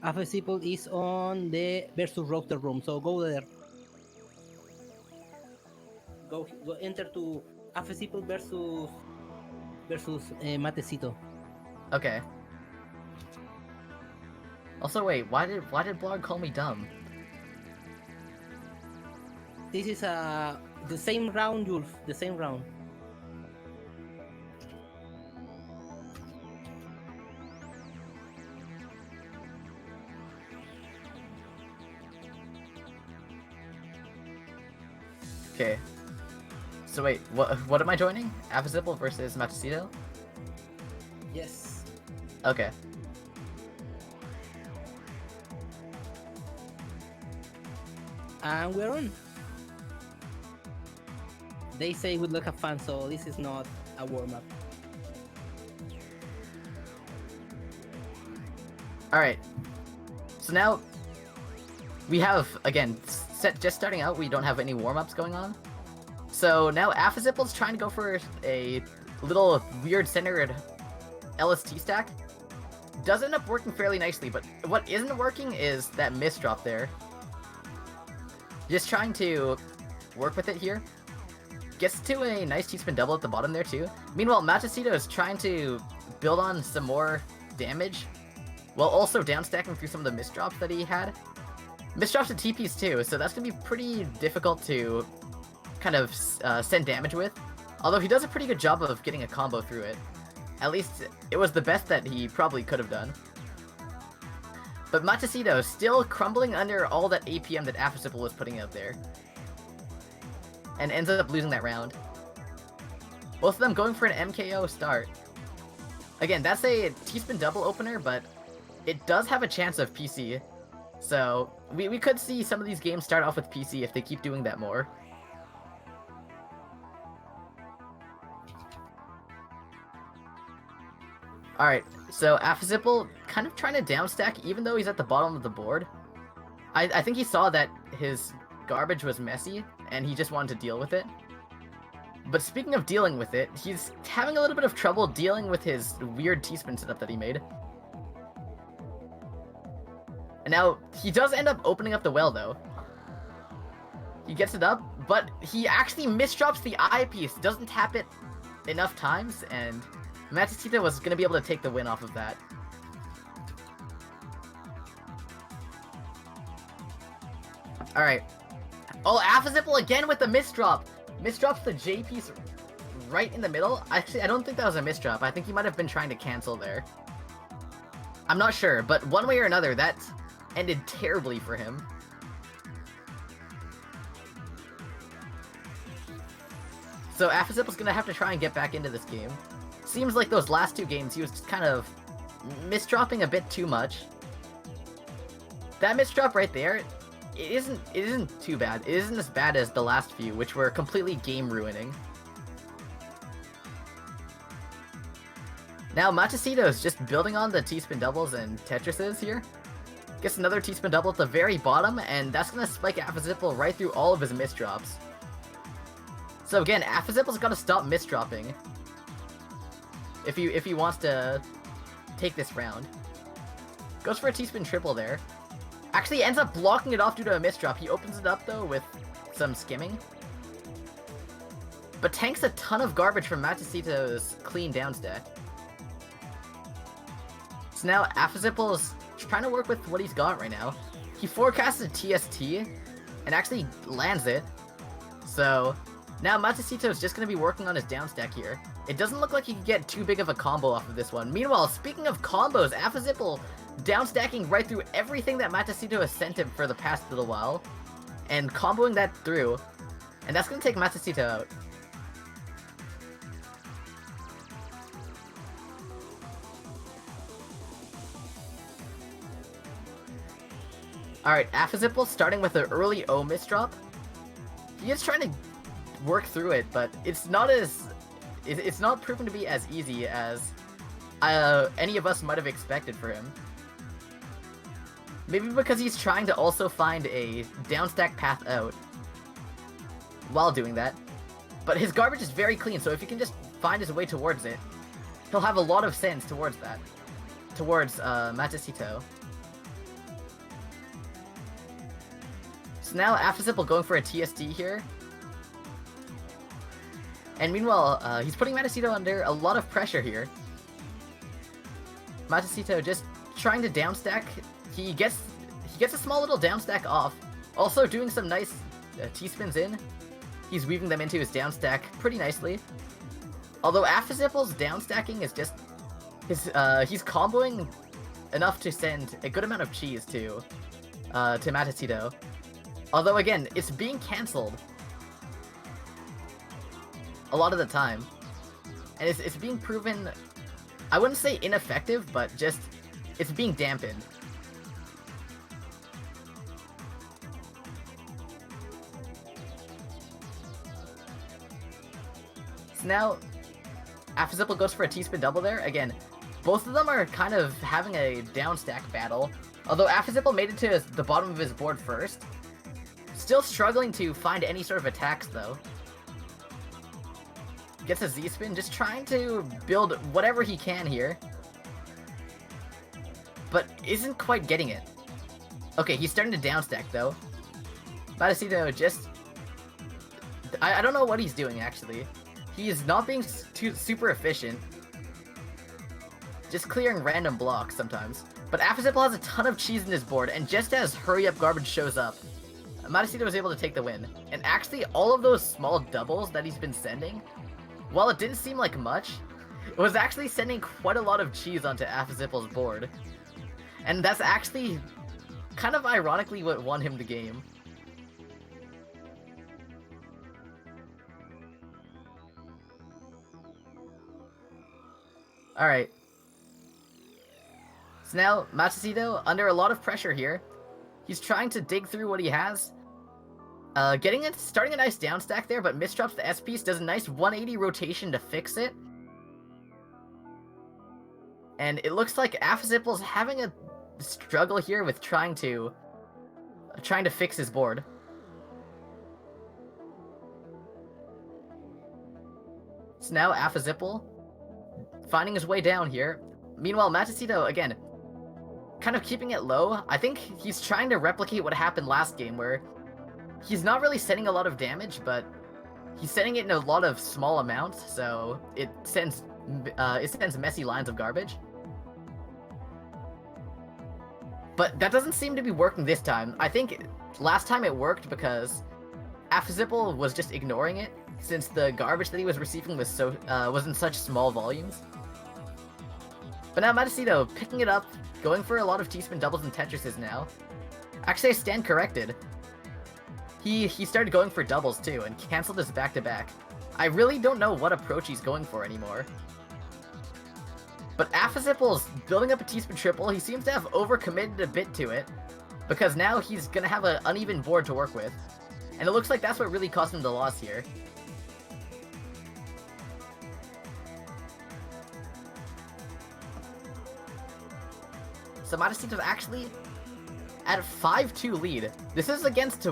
Afesiple is on the versus roster room, so go there. Go enter to Afesiple versus Matecito. Okay. Also, wait, why did Blarg call me dumb? This is the same round, Julf. The same round. Okay. So wait, what am I joining? Afesiple versus Matecito? Yes. Okay. And we're on. They say good luck, have fun, so this is not a warm-up. Alright. So now, we have, again, just starting out, we don't have any warm-ups going on. So now Afesiple's trying to go for a little weird centered LST stack. Does end up working fairly nicely, but what isn't working is that misdrop there. Just trying to work with it here. Gets to a nice T-spin double at the bottom there too. Meanwhile, Matecito is trying to build on some more damage, while also downstacking through some of the misdrops that he had. Misdrops to TPs too, so that's going to be pretty difficult to kind of send damage with. Although he does a pretty good job of getting a combo through it. At least it was the best that he probably could have done. But Matecito still crumbling under all that APM that Afesiple was putting out there. And ends up losing that round. Both of them going for an MKO start. Again, that's a T-spin double opener, but it does have a chance of PC. So we could see some of these games start off with PC if they keep doing that more. Alright, so Afesiple kind of trying to downstack even though he's at the bottom of the board. I think he saw that his garbage was messy, and he just wanted to deal with it. But speaking of dealing with it, he's having a little bit of trouble dealing with his weird T-spin setup that he made. And now, he does end up opening up the well, though. He gets it up, but he actually misdrops the eye piece, doesn't tap it enough times, and Matecito was going to be able to take the win off of that. Alright. Oh, Afesiple again with the misdrop! Misdrops the J piece right in the middle. Actually, I don't think that was a misdrop. I think he might have been trying to cancel there. I'm not sure, but one way or another, that ended terribly for him. So Afesiple's gonna have to try and get back into this game. seems like those last two games he was just kind of misdropping a bit too much. That misdrop right there, it isn't too bad. It isn't as bad as the last few, which were completely game ruining. Now Matsushito's just building on the T-spin doubles and Tetrises here. Gets another T-spin double at the very bottom, and that's gonna spike Affazipple right through all of his misdrops. So again, Affazipple's gotta stop misdropping if he wants to take this round. Goes for a T-spin triple there. Actually ends up blocking it off due to a misdrop. He opens it up though with some skimming. But tanks a ton of garbage from Matsushito's clean down stack. So now Affazipple's trying to work with what he's got right now. He forecasted TST and actually lands it. So now Matsushito's just going to be working on his down stack here. It doesn't look like he can get too big of a combo off of this one. Meanwhile, speaking of combos, Affazipple down stacking right through everything that Matsushito has sent him for the past little while. And comboing that through. And that's going to take Matsushito out. Alright, Affazipple starting with an early O misdrop. He is trying to work through it, but it's not proven to be as easy as any of us might have expected for him. Maybe because he's trying to also find a downstack path out while doing that. But his garbage is very clean, so if he can just find his way towards it, he'll have a lot of sense towards that. Towards Matsushito. So now Affazipple going for a TSD here. And meanwhile, he's putting Matsushito under a lot of pressure here. Matsushito just trying to downstack. He gets a small little downstack off. Also doing some nice T-spins in. He's weaving them into his downstack pretty nicely. Although Affazipple's downstacking is just he's comboing enough to send a good amount of cheese to Matsushito. Although again, it's being cancelled a lot of the time. And it's being proven, I wouldn't say ineffective, but just, it's being dampened. So now, Affazipple goes for a T-spin double there. Again, both of them are kind of having a down stack battle. Although Affazipple made it to the bottom of his board first. Still struggling to find any sort of attacks though. Gets a Z-spin, just trying to build whatever he can here. But isn't quite getting it. Okay, he's starting to downstack though. Matsushito just... I don't know what he's doing actually. He is not being super efficient. Just clearing random blocks sometimes. But Affazipple has a ton of cheese in his board, and just as Hurry Up Garbage shows up, Matsushito was able to take the win. And actually, all of those small doubles that he's been sending, while it didn't seem like much, it was actually sending quite a lot of cheese onto Affazipple's board. And that's actually kind of ironically what won him the game. Alright. So now, Matsushito, under a lot of pressure here. He's trying to dig through what he has. Starting a nice down stack there, but misdrops the S-piece, does a nice 180 rotation to fix it. And it looks like Affazipple's having a struggle here with trying to fix his board. So now Affazipple finding his way down here. Meanwhile, Matsushito, again, kind of keeping it low. I think he's trying to replicate what happened last game, where he's not really sending a lot of damage, but he's sending it in a lot of small amounts, so it sends messy lines of garbage. But that doesn't seem to be working this time. I think last time it worked because Affazipple was just ignoring it, since the garbage that he was receiving was was in such small volumes. But now Matsushito picking it up, going for a lot of T-spin doubles and Tetrises now. Actually, I stand corrected. He started going for doubles too, and canceled his back-to-back. I really don't know what approach he's going for anymore. But Affizipple's building up a T-spin triple. He seems to have overcommitted a bit to it, because now he's gonna have an uneven board to work with. And it looks like that's what really cost him the loss here. So Matecito's actually at a 5-2 lead. This is against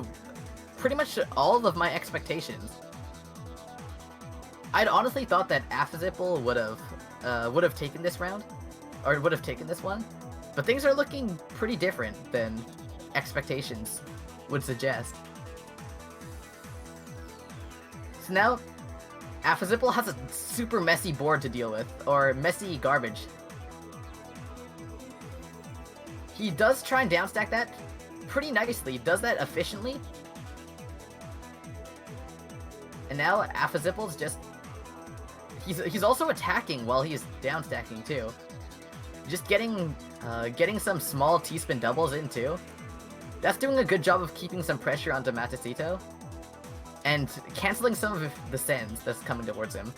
pretty much all of my expectations. I'd honestly thought that Affizipple would have taken this round, or would have taken this one, but things are looking pretty different than expectations would suggest. So now, Affizipple has a super messy board to deal with, or messy garbage. He does try and downstack that pretty nicely, does that efficiently. And now Affizipple's just... He's also attacking while he's downstacking too. Just getting some small T-spin doubles in too. That's doing a good job of keeping some pressure onto Matecito. And canceling some of the sends that's coming towards him.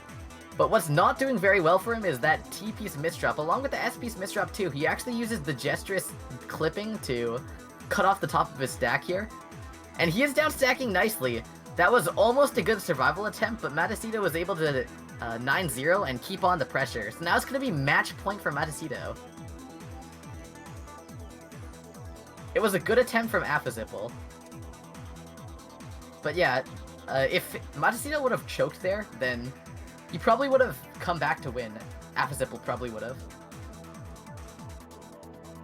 But what's not doing very well for him is that T-piece misdrop. Along with the S-piece misdrop too, he actually uses the Jstris clipping to cut off the top of his stack here. And he is down stacking nicely. That was almost a good survival attempt, but Matecito was able to 9-0 and keep on the pressure. So now it's going to be match point for Matecito. It was a good attempt from Affizipple. But yeah, if Matecito would have choked there, then he probably would have come back to win. Affizipple probably would have.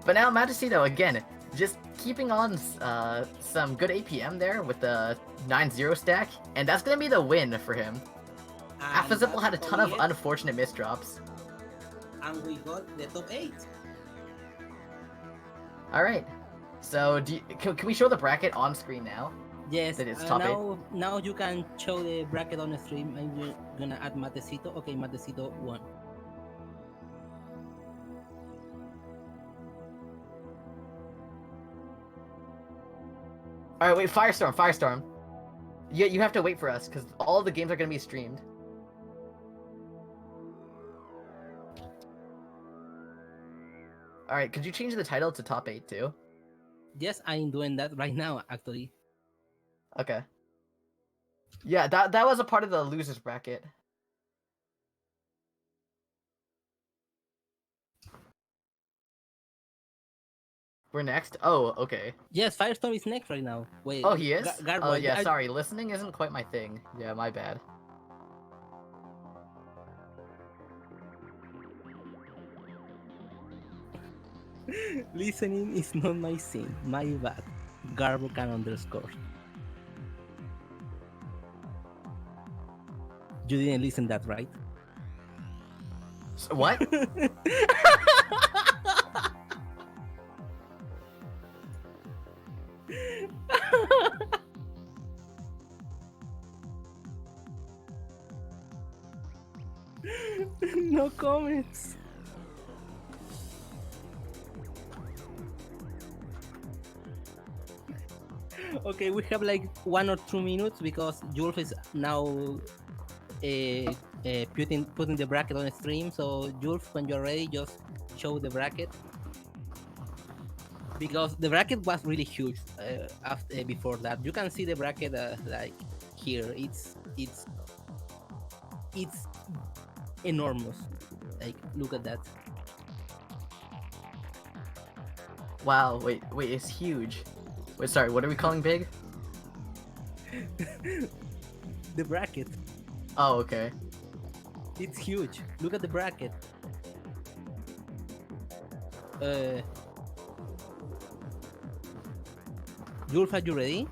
But now Matecito, again, just keeping on some good APM there with the 9-0 stack, and that's going to be the win for him. Affizipple had a ton of unfortunate misdrops. And we got the top 8. Alright, so can we show the bracket on screen now? Yes, That it's top 8? now you can show the bracket on the stream, and you're gonna add Matecito. Okay, Matecito won. Alright, wait, Firestorm. You have to wait for us, because all the games are going to be streamed. Alright, could you change the title to top 8 too? Yes, I'm doing that right now, actually. Okay. Yeah, that was a part of the losers bracket. We're next? Oh, okay. Yes, Firestorm is next right now. Wait. Oh, he is? Garbo, Oh, yeah, sorry. Listening isn't quite my thing. Yeah, my bad. Listening is not my thing. My bad. Garbo can underscore. You didn't listen that, right? What? No comments. Okay, we have like 1 or 2 minutes because Julf is now putting the bracket on the stream. So Julf, when you're ready, just show the bracket. Because the bracket was really huge before that. You can see the bracket like here. It's enormous. Like, look at that. Wow, wait, it's huge. Wait, sorry, what are we calling big? The bracket. Oh, okay. It's huge. Look at the bracket. Julf, are you ready?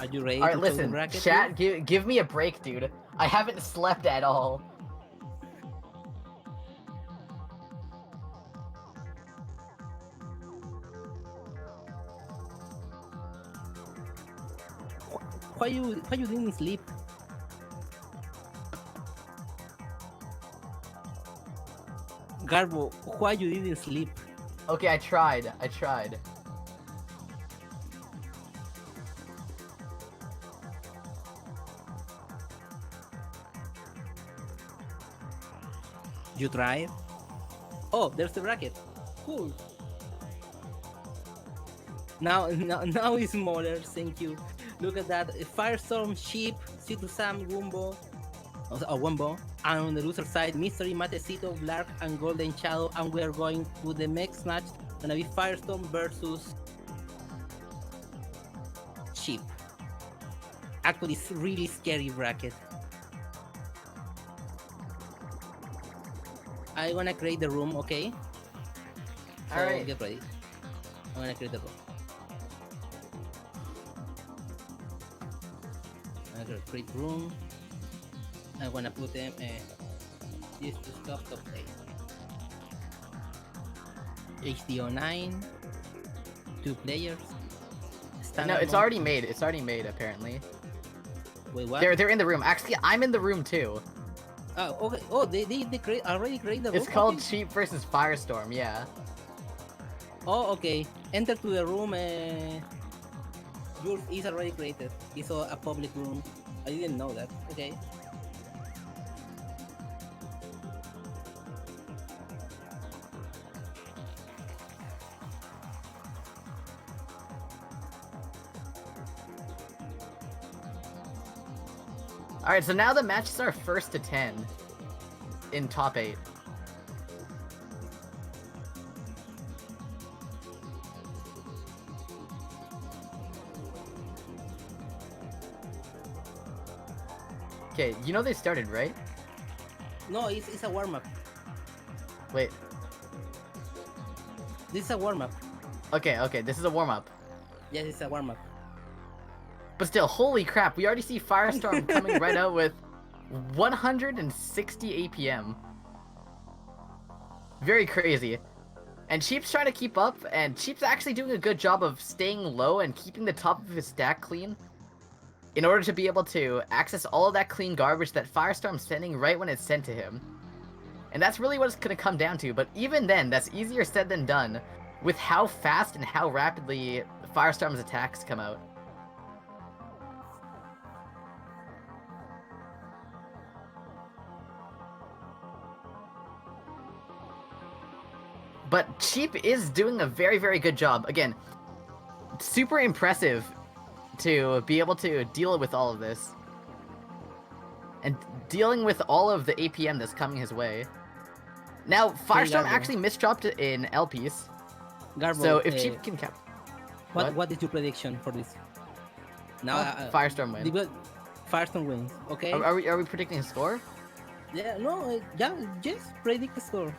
Are you ready? Alright, to show the listen, bracket, chat, Julf? give me a break, dude. I haven't slept at all. Why you didn't sleep? Garbo, why you didn't sleep? Okay, I tried. You try. Oh, there's the bracket. Cool. Now it's smaller. Thank you. Look at that. Firestorm, Sheep, Citrus Sam, Wumbo, and on the loser side, Mystery, Matecito, Blark, and Golden Shadow. And we are going to the next match. Gonna be Firestorm versus Sheep. Actually, it's really scary bracket. I wanna create the room, okay? So Alright. get ready. I'm gonna create the room. I'm gonna create room. I wanna put them this to stop top 8. HDO 9. 2 players. No, Standard it's mode. already made. It's already made apparently. Wait, what? They're in the room. Actually, I'm in the room too. Oh, okay. Oh, they already create the room. It's called Okay. Sheep versus Firestorm. Yeah. Oh, okay. Enter to the room. Yours is already created. It's a public room. I didn't know that. Okay. All right. So now the matches are 1st to 10 in top 8. Okay, you know they started, right? No, it's a warm up. Wait. This is a warm up. Okay, this is a warm-up. Yes, it's a warm up. But still, holy crap, we already see Firestorm coming right out with 160 APM. Very crazy. And Cheap's trying to keep up, and Cheap's actually doing a good job of staying low and keeping the top of his stack clean in order to be able to access all of that clean garbage that Firestorm's sending right when it's sent to him. And that's really what it's going to come down to, but even then, that's easier said than done with how fast and how rapidly Firestorm's attacks come out. But Cheap is doing a very, very good job. Again, super impressive to be able to deal with all of this. And dealing with all of the APM that's coming his way. Now, Firestorm Garbo. actually misdropped in LPs. Garbo, So if Cheap can cap... what is your prediction for this? Now, Firestorm wins. Firestorm wins. Okay. Are we predicting a score? Yeah. No. Yeah. Just predict the score.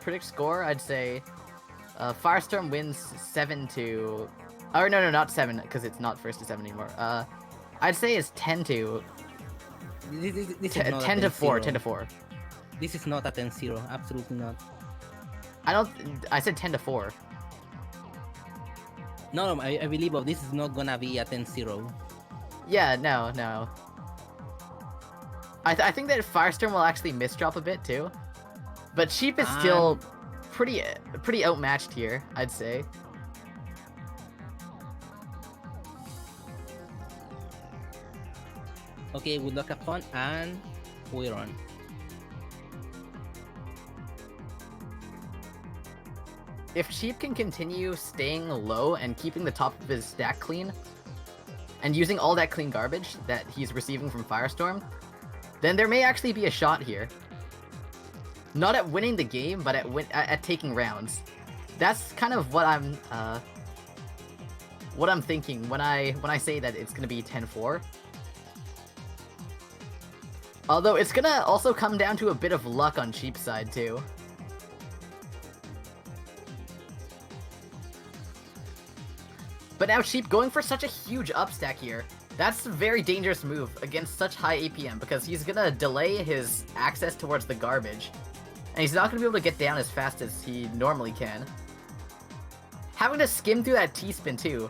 Predict score, I'd say... Firestorm wins 7 to... Or no, not 7, because it's not 1st to 7 anymore. I'd say it's 10 to... This is not 10 a to 4, 10-0. 10 to 4. This is not a 10-0. Absolutely not. I said 10 to 4. No, I believe this is not gonna be a 10-0. Yeah, no. I think that Firestorm will actually misdrop a bit too. But Sheep is still pretty outmatched here, I'd say. Okay, good luck, have fun, and we're on. If Sheep can continue staying low and keeping the top of his stack clean, and using all that clean garbage that he's receiving from Firestorm, then there may actually be a shot here. Not at winning the game, but at taking rounds. That's kind of what I'm thinking when I say that it's gonna be 10-4. Although it's gonna also come down to a bit of luck on Sheep's side too. But now Sheep going for such a huge upstack here. That's a very dangerous move against such high APM because he's gonna delay his access towards the garbage. And he's not gonna be able to get down as fast as he normally can. Having to skim through that T-spin too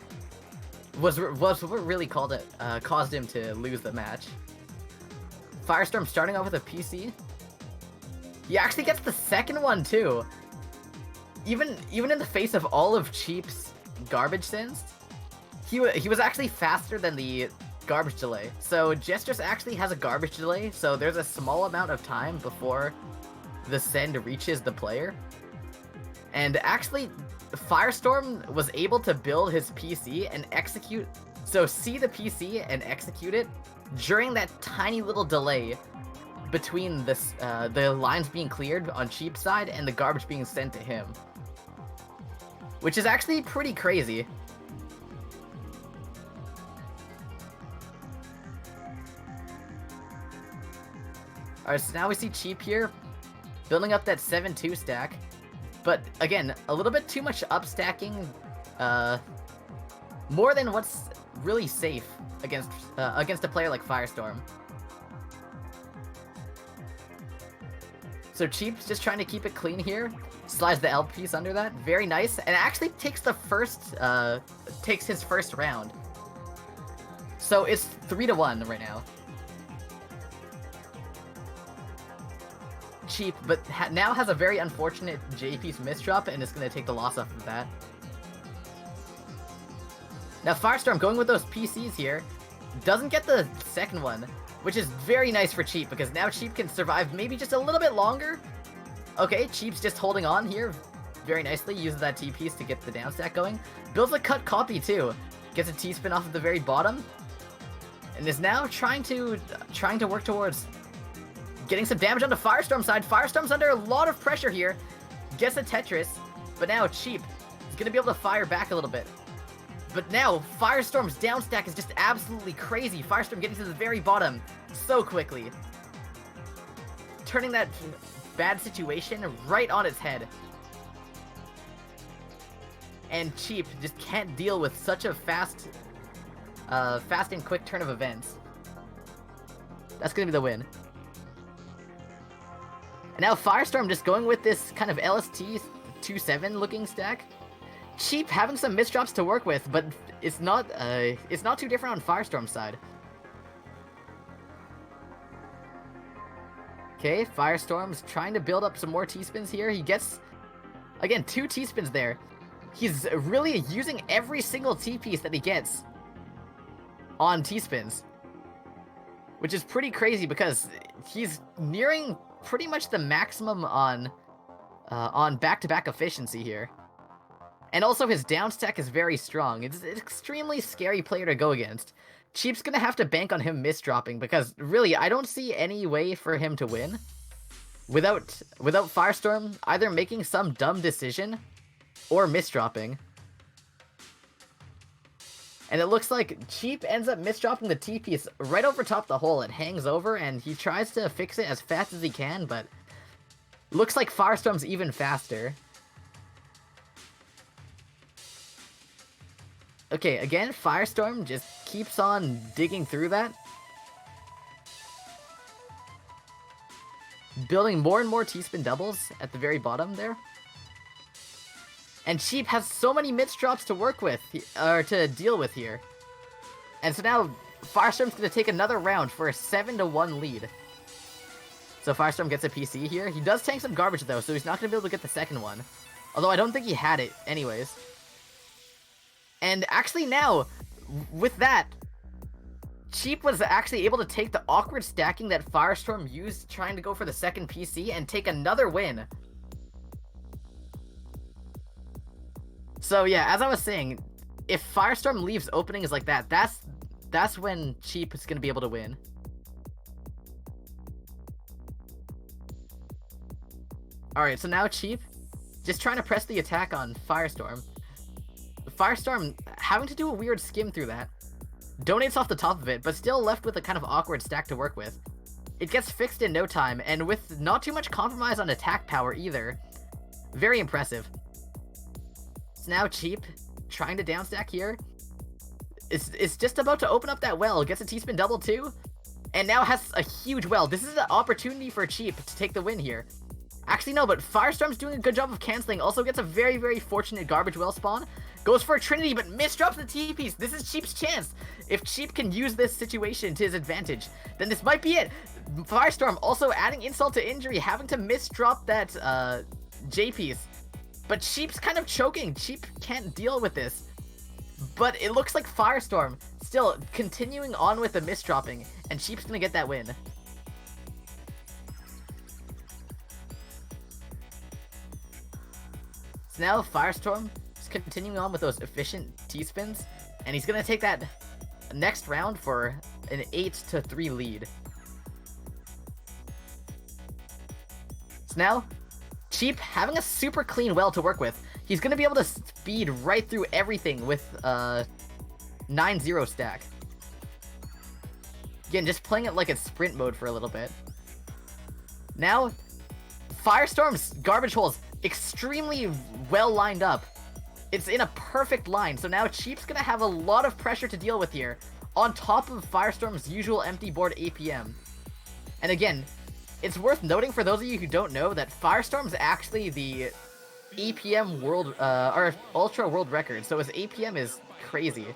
was what really caused him to lose the match. Firestorm starting off with a PC. He actually gets the second one too. Even in the face of all of Cheap's garbage sends, he was actually faster than the garbage delay. So Jstris actually has a garbage delay, so there's a small amount of time before the send reaches the player. And actually, Firestorm was able to build his PC and execute, so see the PC and execute it during that tiny little delay between the lines being cleared on Cheap's side and the garbage being sent to him. Which is actually pretty crazy. Alright, so now we see Cheap here, building up that 7-2 stack. But again, a little bit too much upstacking, more than what's really safe against a player like Firestorm. So Cheap's just trying to keep it clean here, slides the L piece under that, very nice, and actually takes takes his first round. So it's 3-1 right now. Cheap, but now has a very unfortunate J-piece misdrop and is going to take the loss off of that. Now Firestorm going with those PCs here, doesn't get the second one, which is very nice for Cheap, because now Cheap can survive maybe just a little bit longer. Okay, Cheap's just holding on here very nicely, uses that T-piece to get the down stack going. Builds a cut copy too, gets a T-spin off at the very bottom, and is now trying to work towards getting some damage on the Firestorm side. Firestorm's under a lot of pressure here, gets a Tetris, but now Cheap is going to be able to fire back a little bit. But now, Firestorm's down stack is just absolutely crazy. Firestorm getting to the very bottom so quickly, turning that bad situation right on its head. And Cheap just can't deal with such a fast and quick turn of events. That's going to be the win. And now Firestorm just going with this kind of LST 2-7 looking stack. Cheap having some misdrops to work with, but it's not too different on Firestorm's side. Okay, Firestorm's trying to build up some more T-spins here. He gets, again, 2 T-spins there. He's really using every single T-piece that he gets on T-spins, which is pretty crazy because he's nearing pretty much the maximum on back-to-back efficiency here. And also his down stack is very strong. It's an extremely scary player to go against. Cheap's gonna have to bank on him misdropping, because really, I don't see any way for him to win without Firestorm either making some dumb decision or misdropping. And it looks like Cheap ends up misdropping the T-piece right over top the hole. It hangs over, and he tries to fix it as fast as he can, but looks like Firestorm's even faster. Okay, again, Firestorm just keeps on digging through that. Building more and more T-spin doubles at the very bottom there. And Cheap has so many misdrops to work with, or to deal with here. And so now, Firestorm's going to take another round for a 7-1 lead. So Firestorm gets a PC here. He does tank some garbage though, so he's not going to be able to get the second one. Although I don't think he had it anyways. And actually now, with that, Cheap was actually able to take the awkward stacking that Firestorm used trying to go for the second PC and take another win. So yeah, as I was saying, if Firestorm leaves openings like that, that's when Cheap is going to be able to win. Alright, so now Cheap just trying to press the attack on Firestorm. Firestorm having to do a weird skim through that. Donates off the top of it, but still left with a kind of awkward stack to work with. It gets fixed in no time, and with not too much compromise on attack power either. Very impressive. So now Cheap, trying to downstack here. It's just about to open up that well, gets a T-spin double too, and now has a huge well. This is an opportunity for Cheap to take the win here. Actually no, but Firestorm's doing a good job of canceling, also gets a very, very fortunate garbage well spawn. Goes for a Trinity, but misdrops the T-piece. This is Cheap's chance. If Cheap can use this situation to his advantage, then this might be it. Firestorm also adding insult to injury, having to misdrop that J-piece. But Cheap's kind of choking. Cheap can't deal with this. But it looks like Firestorm still continuing on with the misdropping, and Cheap's gonna get that win. So now Firestorm is continuing on with those efficient T-spins, and he's gonna take that next round for an 8-3 lead. So now, Cheap having a super clean well to work with. He's gonna be able to speed right through everything with 9-0 stack. Again, just playing it like it's sprint mode for a little bit. Now, Firestorm's garbage hole's extremely well lined up. It's in a perfect line, so now Cheap's gonna have a lot of pressure to deal with here, on top of Firestorm's usual empty board APM. And again, it's worth noting for those of you who don't know that Firestorm's actually the APM world, or Ultra world record, so his APM is crazy.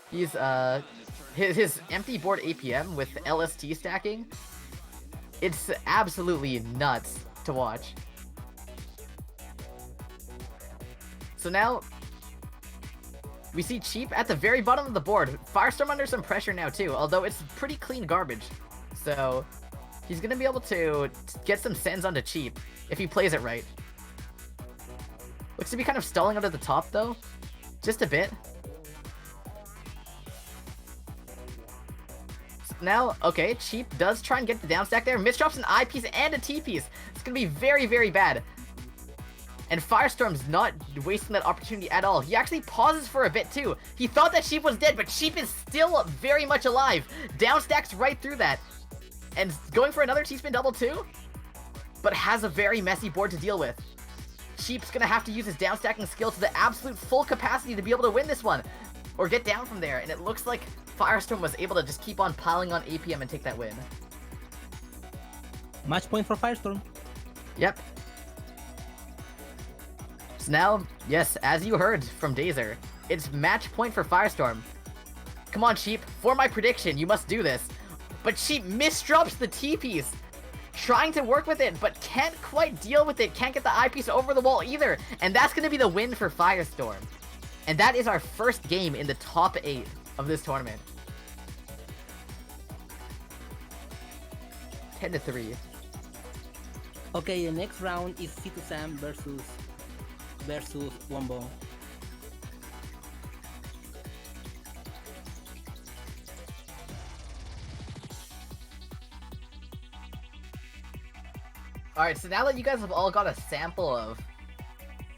He's, his empty board APM with LST stacking, it's absolutely nuts to watch. So now, we see Cheap at the very bottom of the board. Firestorm under some pressure now too, although it's pretty clean garbage. So, he's gonna be able to get some sends onto Cheap, if he plays it right. Looks to be kind of stalling under the top though, just a bit. Now, okay, Cheap does try and get the down stack there. Misdrops an I piece and a T piece. It's gonna be very, very bad. And Firestorm's not wasting that opportunity at all. He actually pauses for a bit too. He thought that Sheep was dead, but Sheep is still very much alive. Down stacks right through that. And going for another T-spin double too, but has a very messy board to deal with. Sheep's gonna have to use his down stacking skill to the absolute full capacity to be able to win this one, or get down from there. And it looks like Firestorm was able to just keep on piling on APM and take that win. Match point for Firestorm. Yep. So now, yes, as you heard from Dazer, it's match point for Firestorm. Come on, Sheep, for my prediction, you must do this. But Sheep misdrops the T-piece, trying to work with it, but can't quite deal with it, can't get the I-piece over the wall either, and that's going to be the win for Firestorm. And that is our first game in the top 8 of this tournament. 10-3. Okay, the next round is C2Sam versus Wombo. Alright, so now that you guys have all got a sample of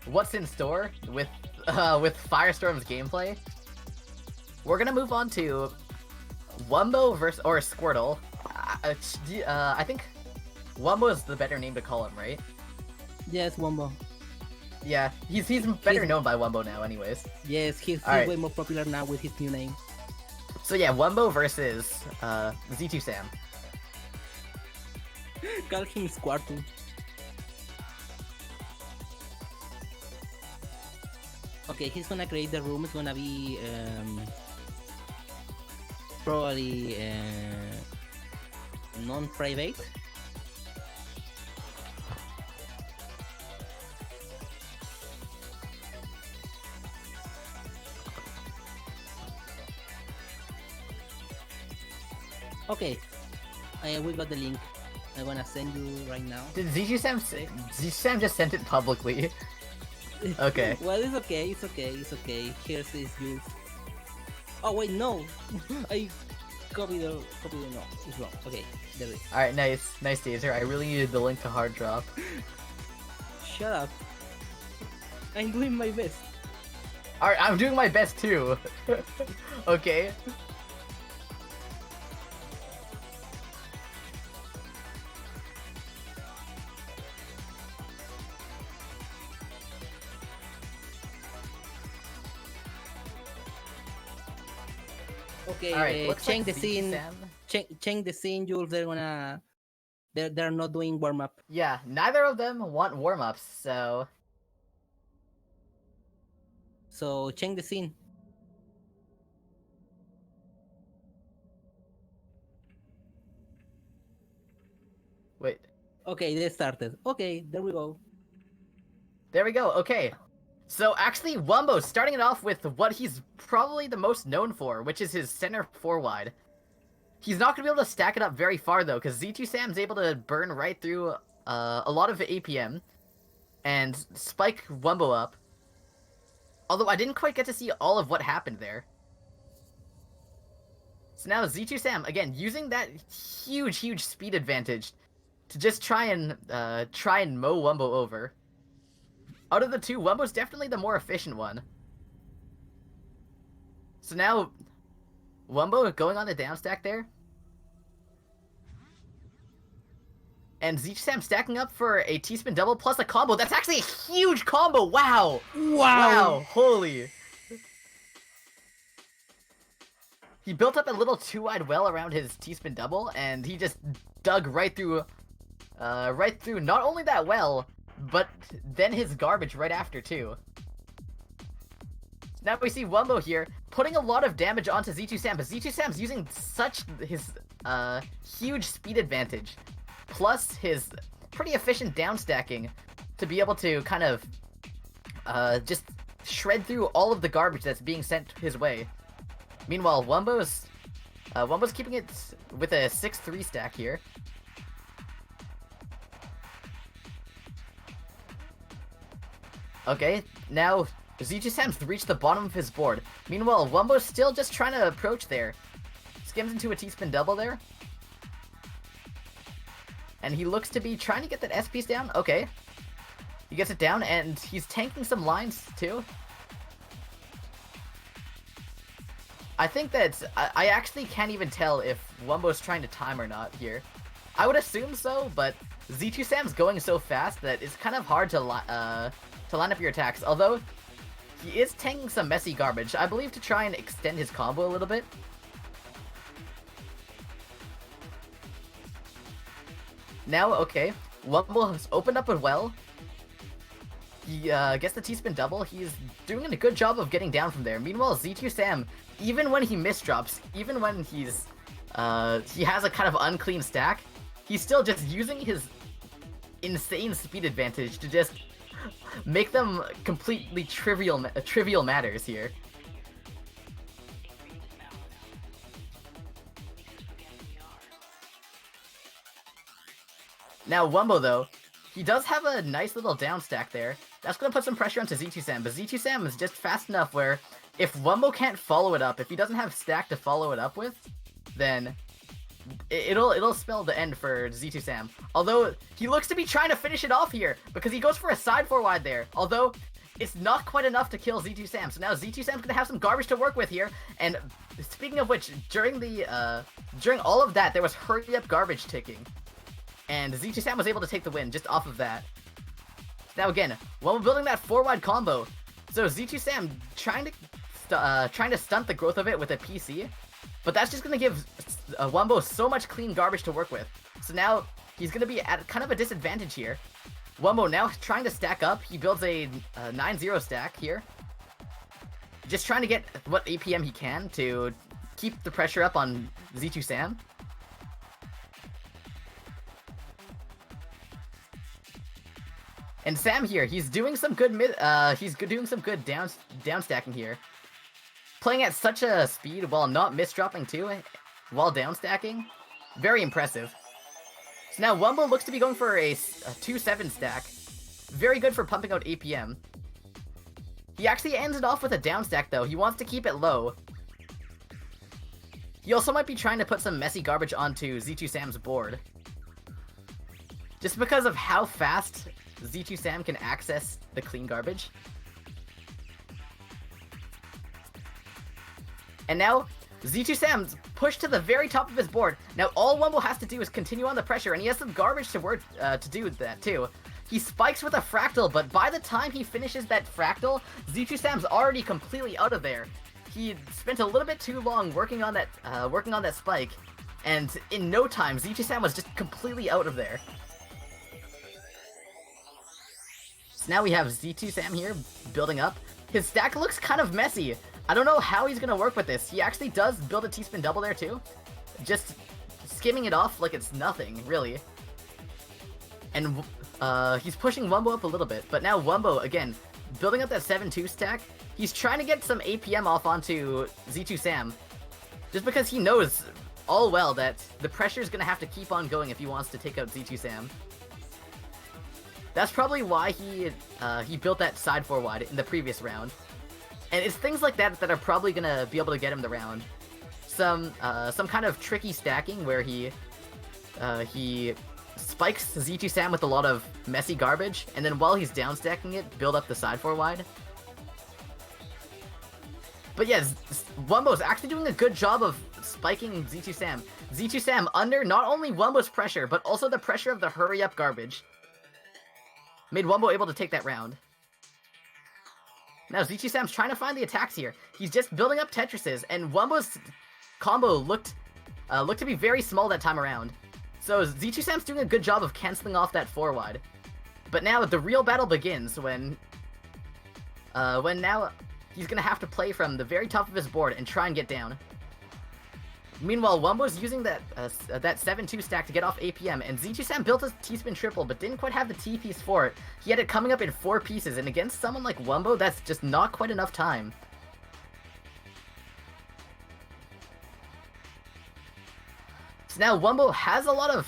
what's in store with Firestorm's gameplay, we're gonna move on to Wumbo versus Squirtle. I think Wumbo is the better name to call him, right? Yes, Wombo. Yeah, he's better known by Wumbo now, anyways. Yes, he's Alright. way more popular now with his new name. So yeah, Wumbo versus Z2 Sam. Call him Squirtle. Okay, he's gonna create the room. It's gonna be probably non-private. Okay, we got the link. I'm gonna send you right now. Did Z2 Sam say? Z2 Sam just sent it publicly. Okay. Well, it's okay. It's okay. It's okay. Here's his use. Oh wait, no. I copied the no. It's wrong. Okay, there it is. All right, nice, Dazer. I really needed the link to hard drop. Shut up. I'm doing my best. All right, I'm doing my best too. Okay. Okay, All right. Looks change like the scene. Z2 Sam. Change the scene, Jules. They're not doing warm up. Yeah, neither of them want warm-ups, so So change the scene. wait. Okay, they started. Okay, there we go. There we go. Okay. So actually, Wumbo's starting it off with what he's probably the most known for, which is his center 4-wide. He's not going to be able to stack it up very far, though, because Z2 Sam's able to burn right through a lot of APM and spike Wumbo up. Although I didn't quite get to see all of what happened there. So now Z2 Sam, again, using that huge speed advantage to just try and mow Wumbo over. Out of the two, Wumbo's definitely the more efficient one. So now, Wumbo going on the down stack there. And Z2 Sam stacking up for a T-spin double plus a combo. That's actually a huge combo! Wow! Wow! Holy! He built up a little too-wide well around his T-spin double, and he just dug right through not only that well, but then his garbage right after, too. Now we see Wumbo here, putting a lot of damage onto Z2 Sam, but Z2 Sam's using his huge speed advantage, plus his pretty efficient downstacking to be able to kind of just shred through all of the garbage that's being sent his way. Meanwhile, Wumbo's keeping it with a 6-3 stack here. Okay, now Z2 Sam's reached the bottom of his board. Meanwhile, Wumbo's still just trying to approach there. Skims into a T-spin double there. And he looks to be trying to get that S-piece down. Okay. He gets it down, and he's tanking some lines, too. I think that I actually can't even tell if Wumbo's trying to time or not here. I would assume so, but Z2 Sam's going so fast that it's kind of hard to line up your attacks. Although, he is tanking some messy garbage, I believe, to try and extend his combo a little bit. Now, okay, Wumbo has opened up a well. He gets the T-spin double. He's doing a good job of getting down from there. Meanwhile, Z2 Sam, even when he misdrops, even when he has a kind of unclean stack, he's still just using his insane speed advantage to just make them completely trivial matters here. Now, Wumbo, though, he does have a nice little down stack there. That's going to put some pressure onto Z2 Sam, but Z2 Sam is just fast enough where if Wumbo can't follow it up, if he doesn't have stack to follow it up with, then it'll spell the end for Z2 Sam. Although, he looks to be trying to finish it off here, because he goes for a side 4-wide there. Although, it's not quite enough to kill Z2 Sam, so now Z2 Sam's going to have some garbage to work with here, and speaking of which, during all of that, there was hurry-up garbage ticking. And Z2 Sam was able to take the win just off of that. Now again, while we're building that 4-wide combo, so Z2 Sam trying to stunt the growth of it with a PC, but that's just going to give Wumbo so much clean garbage to work with. So now he's going to be at kind of a disadvantage here. Wumbo now trying to stack up. He builds a 9-0 stack here. Just trying to get what APM he can to keep the pressure up on Z2 Sam. And Sam here, he's doing some good down stacking here. Playing at such a speed while not misdropping too, while down stacking. Very impressive. So now Wumbo looks to be going for a 2-7 stack. Very good for pumping out APM. He actually ends it off with a down stack though. He wants to keep it low. He also might be trying to put some messy garbage onto Z2 Sam's board. Just because of how fast Z2 Sam can access the clean garbage. And now, Z2 Sam's pushed to the very top of his board. Now all Wumbo has to do is continue on the pressure, and he has some garbage to do with that too. He spikes with a fractal, but by the time he finishes that fractal, Z2 Sam's already completely out of there. He spent a little bit too long working on that spike, and in no time, Z2 Sam was just completely out of there. So now we have Z2 Sam here, building up. His stack looks kind of messy. I don't know how he's gonna work with this. He actually does build a T-spin double there too. Just skimming it off like it's nothing, really. And he's pushing Wumbo up a little bit. But now Wumbo, again, building up that 7-2 stack. He's trying to get some APM off onto Z2 Sam. Just because he knows all well that the pressure is gonna have to keep on going if he wants to take out Z2 Sam. That's probably why he built that side 4 wide in the previous round. And it's things like that that are probably gonna be able to get him the round. Some kind of tricky stacking where he spikes Z2 Sam with a lot of messy garbage, and then while he's down stacking it, build up the side 4 wide. But yeah, Wumbo's actually doing a good job of spiking Z2 Sam. Z2 Sam under not only Wumbo's pressure, but also the pressure of the hurry up garbage. Made Wumbo able to take that round. Now Z2 Sam's trying to find the attacks here. He's just building up Tetrises, and Wumbo's combo looked to be very small that time around. So Z2 Sam's doing a good job of canceling off that 4 wide. But now the real battle begins when now he's gonna have to play from the very top of his board and try and get down. Meanwhile, Wumbo's using that 7-2 stack to get off APM, and Z2 Sam built his T-spin triple, but didn't quite have the T-piece for it. He had it coming up in 4 pieces, and against someone like Wumbo, that's just not quite enough time. So now Wumbo has a lot of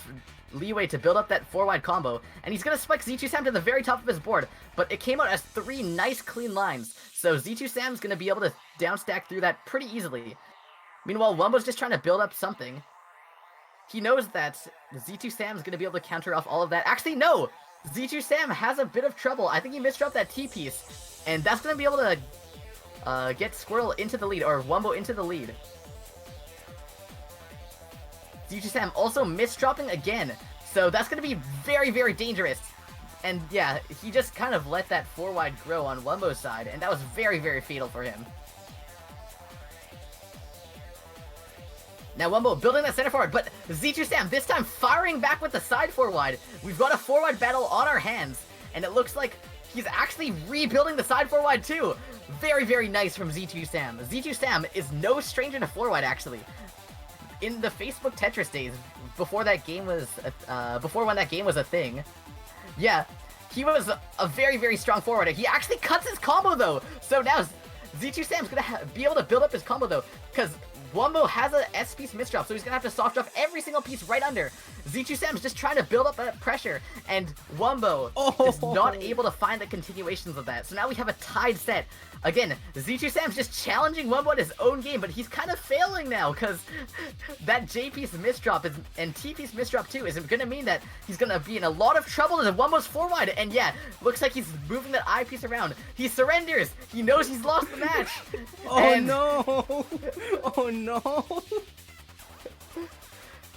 leeway to build up that 4 wide combo, and he's gonna spike Z2 Sam to the very top of his board, but it came out as 3 nice clean lines, so Z2 Sam's gonna be able to downstack through that pretty easily. Meanwhile, Wumbo's just trying to build up something. He knows that Z2 Sam's gonna be able to counter off all of that. Actually, no! Z2 Sam has a bit of trouble. I think he misdropped that T-piece, and that's gonna be able to get Squirrel into the lead, or Wumbo into the lead. Z2 Sam also misdropping again, so that's gonna be very, very dangerous. And yeah, he just kind of let that 4 wide grow on Wumbo's side, and that was very, very fatal for him. Now Wumbo building that center forward, but Z2 Sam this time firing back with the side 4 wide. We've got a 4 wide battle on our hands, and it looks like he's actually rebuilding the side 4 wide too. Very, very nice from Z2 Sam. Z2 Sam is no stranger to 4 wide actually. In the Facebook Tetris days, before when that game was a thing, yeah, he was a very, very strong forwarder. He actually cuts his combo though, so now Z2 Sam's gonna be able to build up his combo though, because Wumbo has a S-piece misdrop, so he's gonna have to soft drop every single piece right under. Z2 Sam's just trying to build up that pressure, and Wumbo is not able to find the continuations of that. So now we have a tied set. Again, Z2 Sam's just challenging Wumbo at his own game, but he's kind of failing now, because that J-piece misdrop and T-piece misdrop too is gonna mean that he's gonna be in a lot of trouble as Wumbo's 4 wide, and yeah, looks like he's moving that I-piece around. He surrenders! He knows he's lost the match! Oh no! Oh no!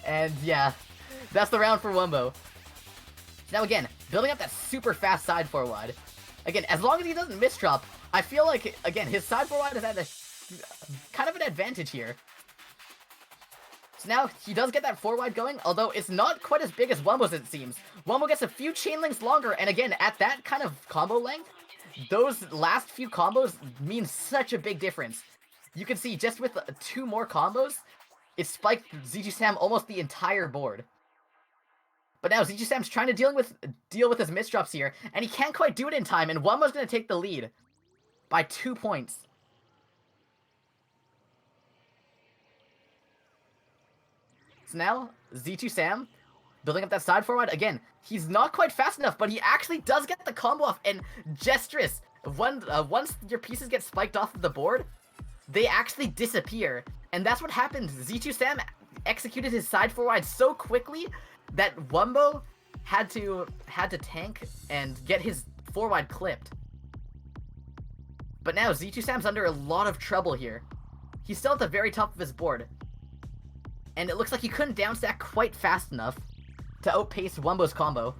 And yeah, that's the round for Wumbo. Now again, building up that super fast side 4 wide. Again, as long as he doesn't misdrop, I feel like, again, his side 4 wide is at a kind of an advantage here. So now he does get that 4 wide going, although it's not quite as big as Wumbo's it seems. Wumbo gets a few chain links longer, and again, at that kind of combo length, those last few combos mean such a big difference. You can see just with 2 more combos, it spiked Z2 Sam almost the entire board. But now Z2 Sam's trying to deal with his misdrops here, and he can't quite do it in time, and Wumbo's going to take the lead by 2 points. So now, Z2 Sam, building up that side 4 wide, again, he's not quite fast enough, but he actually does get the combo off, and Jstris, once your pieces get spiked off of the board, they actually disappear, and that's what happened. Z2 Sam executed his side 4 wide so quickly that Wumbo had to tank and get his 4 wide clipped. But now Z2 Sam's under a lot of trouble here. He's still at the very top of his board, and it looks like he couldn't downstack quite fast enough to outpace Wumbo's combo.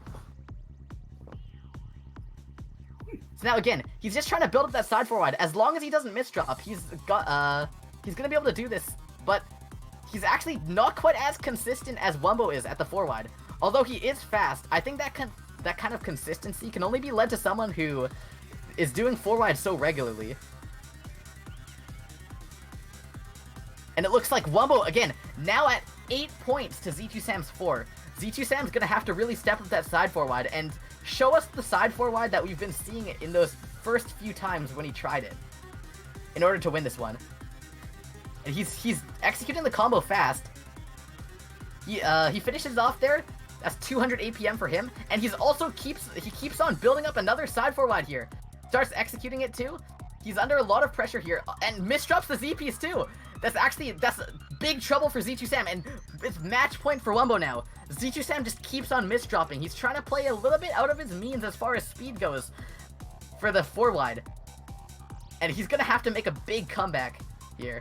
So now again, he's just trying to build up that side 4 wide. As long as he doesn't misdrop, he's gonna be able to do this. But he's actually not quite as consistent as Wumbo is at the 4 wide. Although he is fast, I think that kind of consistency can only be led to someone who is doing 4 wide so regularly. And it looks like Wumbo, again, now at 8 points to Z2 Sam's 4. Z2 Sam's gonna have to really step up that side 4 wide and show us the side 4 wide that we've been seeing in those first few times when he tried it, in order to win this one. And he's executing the combo fast. He finishes off there, That's 200 APM for him, and he keeps on building up another side 4 wide here. Starts executing it too. He's under a lot of pressure here, and misdrops the Z piece too. That's big trouble for Z2 Sam, and it's match point for Wumbo now. Z2 Sam just keeps on misdropping. He's trying to play a little bit out of his means as far as speed goes for the 4 wide. And he's gonna have to make a big comeback here.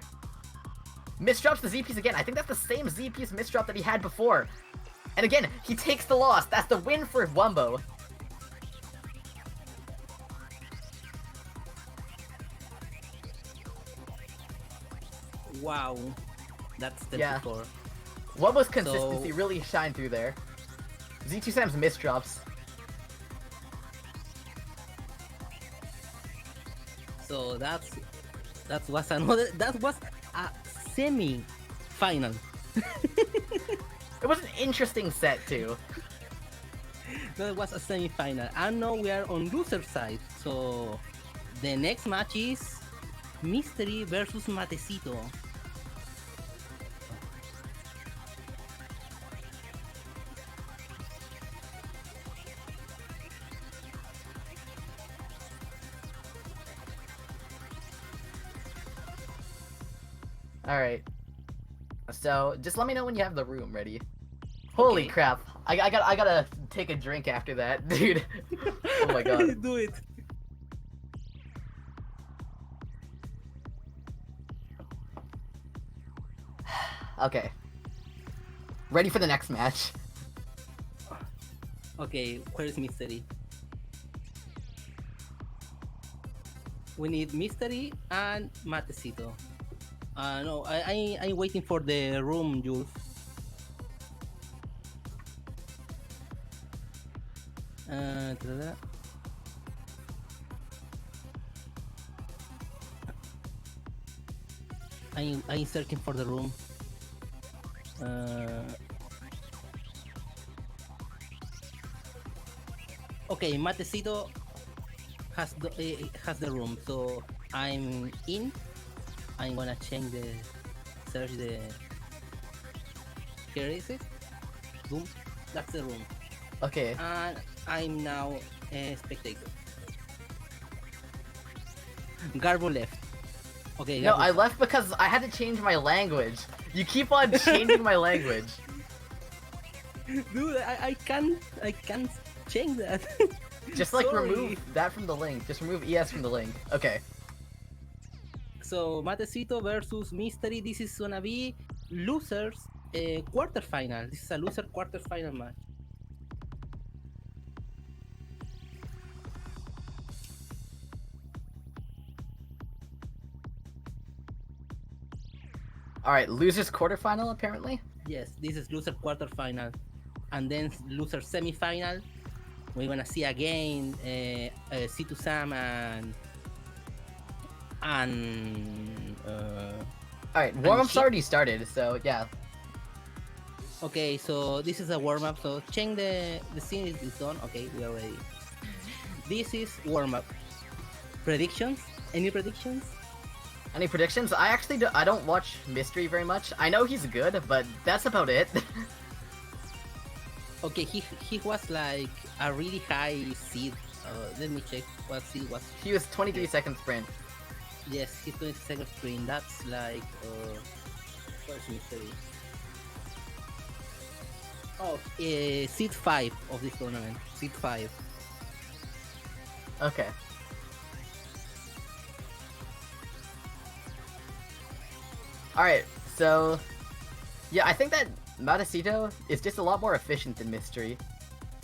Misdrops the Z piece again. I think that's the same Z piece misdrop that he had before. And again, he takes the loss. That's the win for Wumbo. Wow, that's the Yeah. score. Wumbo's consistency really shined through there. Z2 Sam's misdrops. So that was a semi-final. It was an interesting set too. That was a semi-final, and now we are on loser side. So the next match is Mystery versus Matecito. Alright. So, just let me know when you have the room ready. Holy Okay. crap. I gotta take a drink after that, dude. Oh my god. Do it. Okay. Ready for the next match. Okay, where's Mystery? We need Mystery and Matecito. No, I'm waiting for the room, Jules. Ta-da. I'm searching for the room. Okay, Matecito has the room, so I'm in. I'm gonna change the search the. Here is it. Boom. That's the room. Okay. And I'm now a spectator. Garbo left. Okay. No, Garbo- I left because I had to change my language. You keep on changing my language. Dude, I can't change that. Just like Sorry. remove that from the link. Just remove ES from the link. Okay. So Matecito versus Mystery. This is gonna be losers quarterfinal. This is a loser quarterfinal match. Alright, losers quarterfinal apparently? Yes, this is loser quarterfinal, and then loser semifinal. We're gonna see again C2 Sam and Alright, warm-up's Chip. already started, so yeah. okay. So this is a warm up. So change the scene is done. Okay, we are ready. This is warm up. Predictions? Any predictions? Any predictions? I actually I don't watch Mystery very much. I know he's good, but that's about it. Okay, he was like a really high seed. Let me check what seed was. He was 23 second sprint. Yes, he's 22nd screen. That's like where's Mystery? Oh, seed 5 of this tournament. Seed 5. Okay. Alright, so yeah, I think that Matecito is just a lot more efficient than Mystery.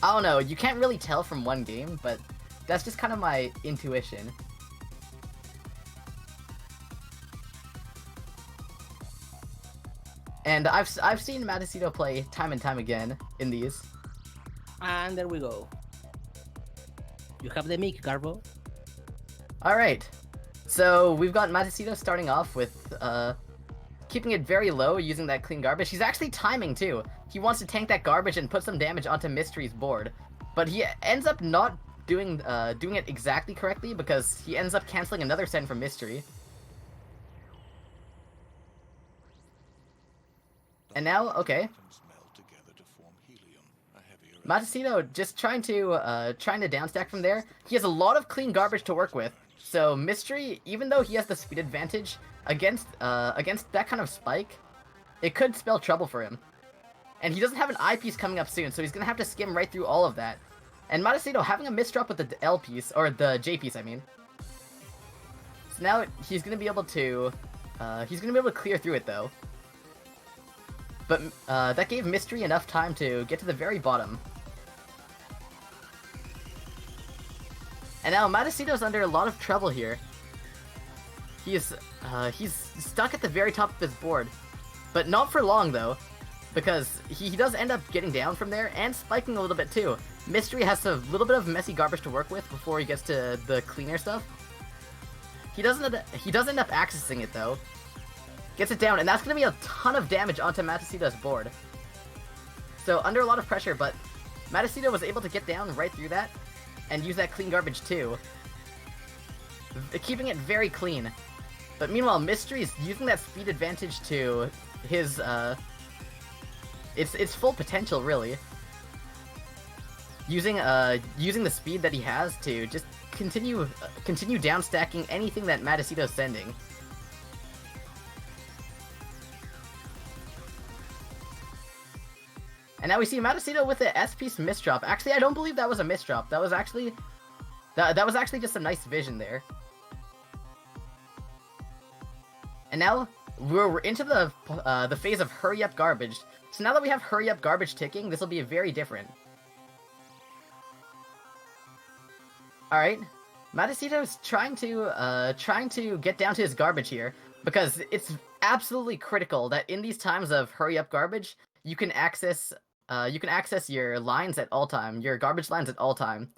I don't know, you can't really tell from one game, but that's just kind of my intuition. And I've seen Matecito play time and time again in these. And there we go. You have the mic, Garbo. Alright, so we've got Matecito starting off with keeping it very low using that clean garbage. He's actually timing too. He wants to tank that garbage and put some damage onto Mystery's board. But he ends up not doing it exactly correctly because he ends up canceling another send from Mystery. And now, okay. Atoms melt together to form helium, a Matsushita just trying to downstack from there. He has a lot of clean garbage to work with. So Mystery, even though he has the speed advantage against that kind of spike, it could spell trouble for him. And he doesn't have an I piece coming up soon, so he's gonna have to skim right through all of that. And Matsushita having a misdrop with the L piece, or the J piece, I mean. So now he's gonna be able to clear through it though. But that gave Mystery enough time to get to the very bottom. And now Matsushita's under a lot of trouble here. He's stuck at the very top of his board. But not for long though, because he does end up getting down from there and spiking a little bit too. Mystery has a little bit of messy garbage to work with before he gets to the cleaner stuff. He does end up accessing it though. Gets it down, and that's going to be a ton of damage onto Matsushita's board. So under a lot of pressure, but Matsushita was able to get down right through that and use that clean garbage too, keeping it very clean. But meanwhile, Mystery's using that speed advantage to his its full potential really. Using the speed that he has to just continue downstacking anything that Matsushita's sending. And now we see Matsushita with the S-piece misdrop. Actually, I don't believe that was a misdrop. That was actually just a nice vision there. And now we're into the phase of hurry up garbage. So now that we have hurry up garbage ticking, this will be very different. All right, Matsushita is trying to get down to his garbage here because it's absolutely critical that in these times of hurry up garbage, you can access your lines at all time, your garbage lines at all time.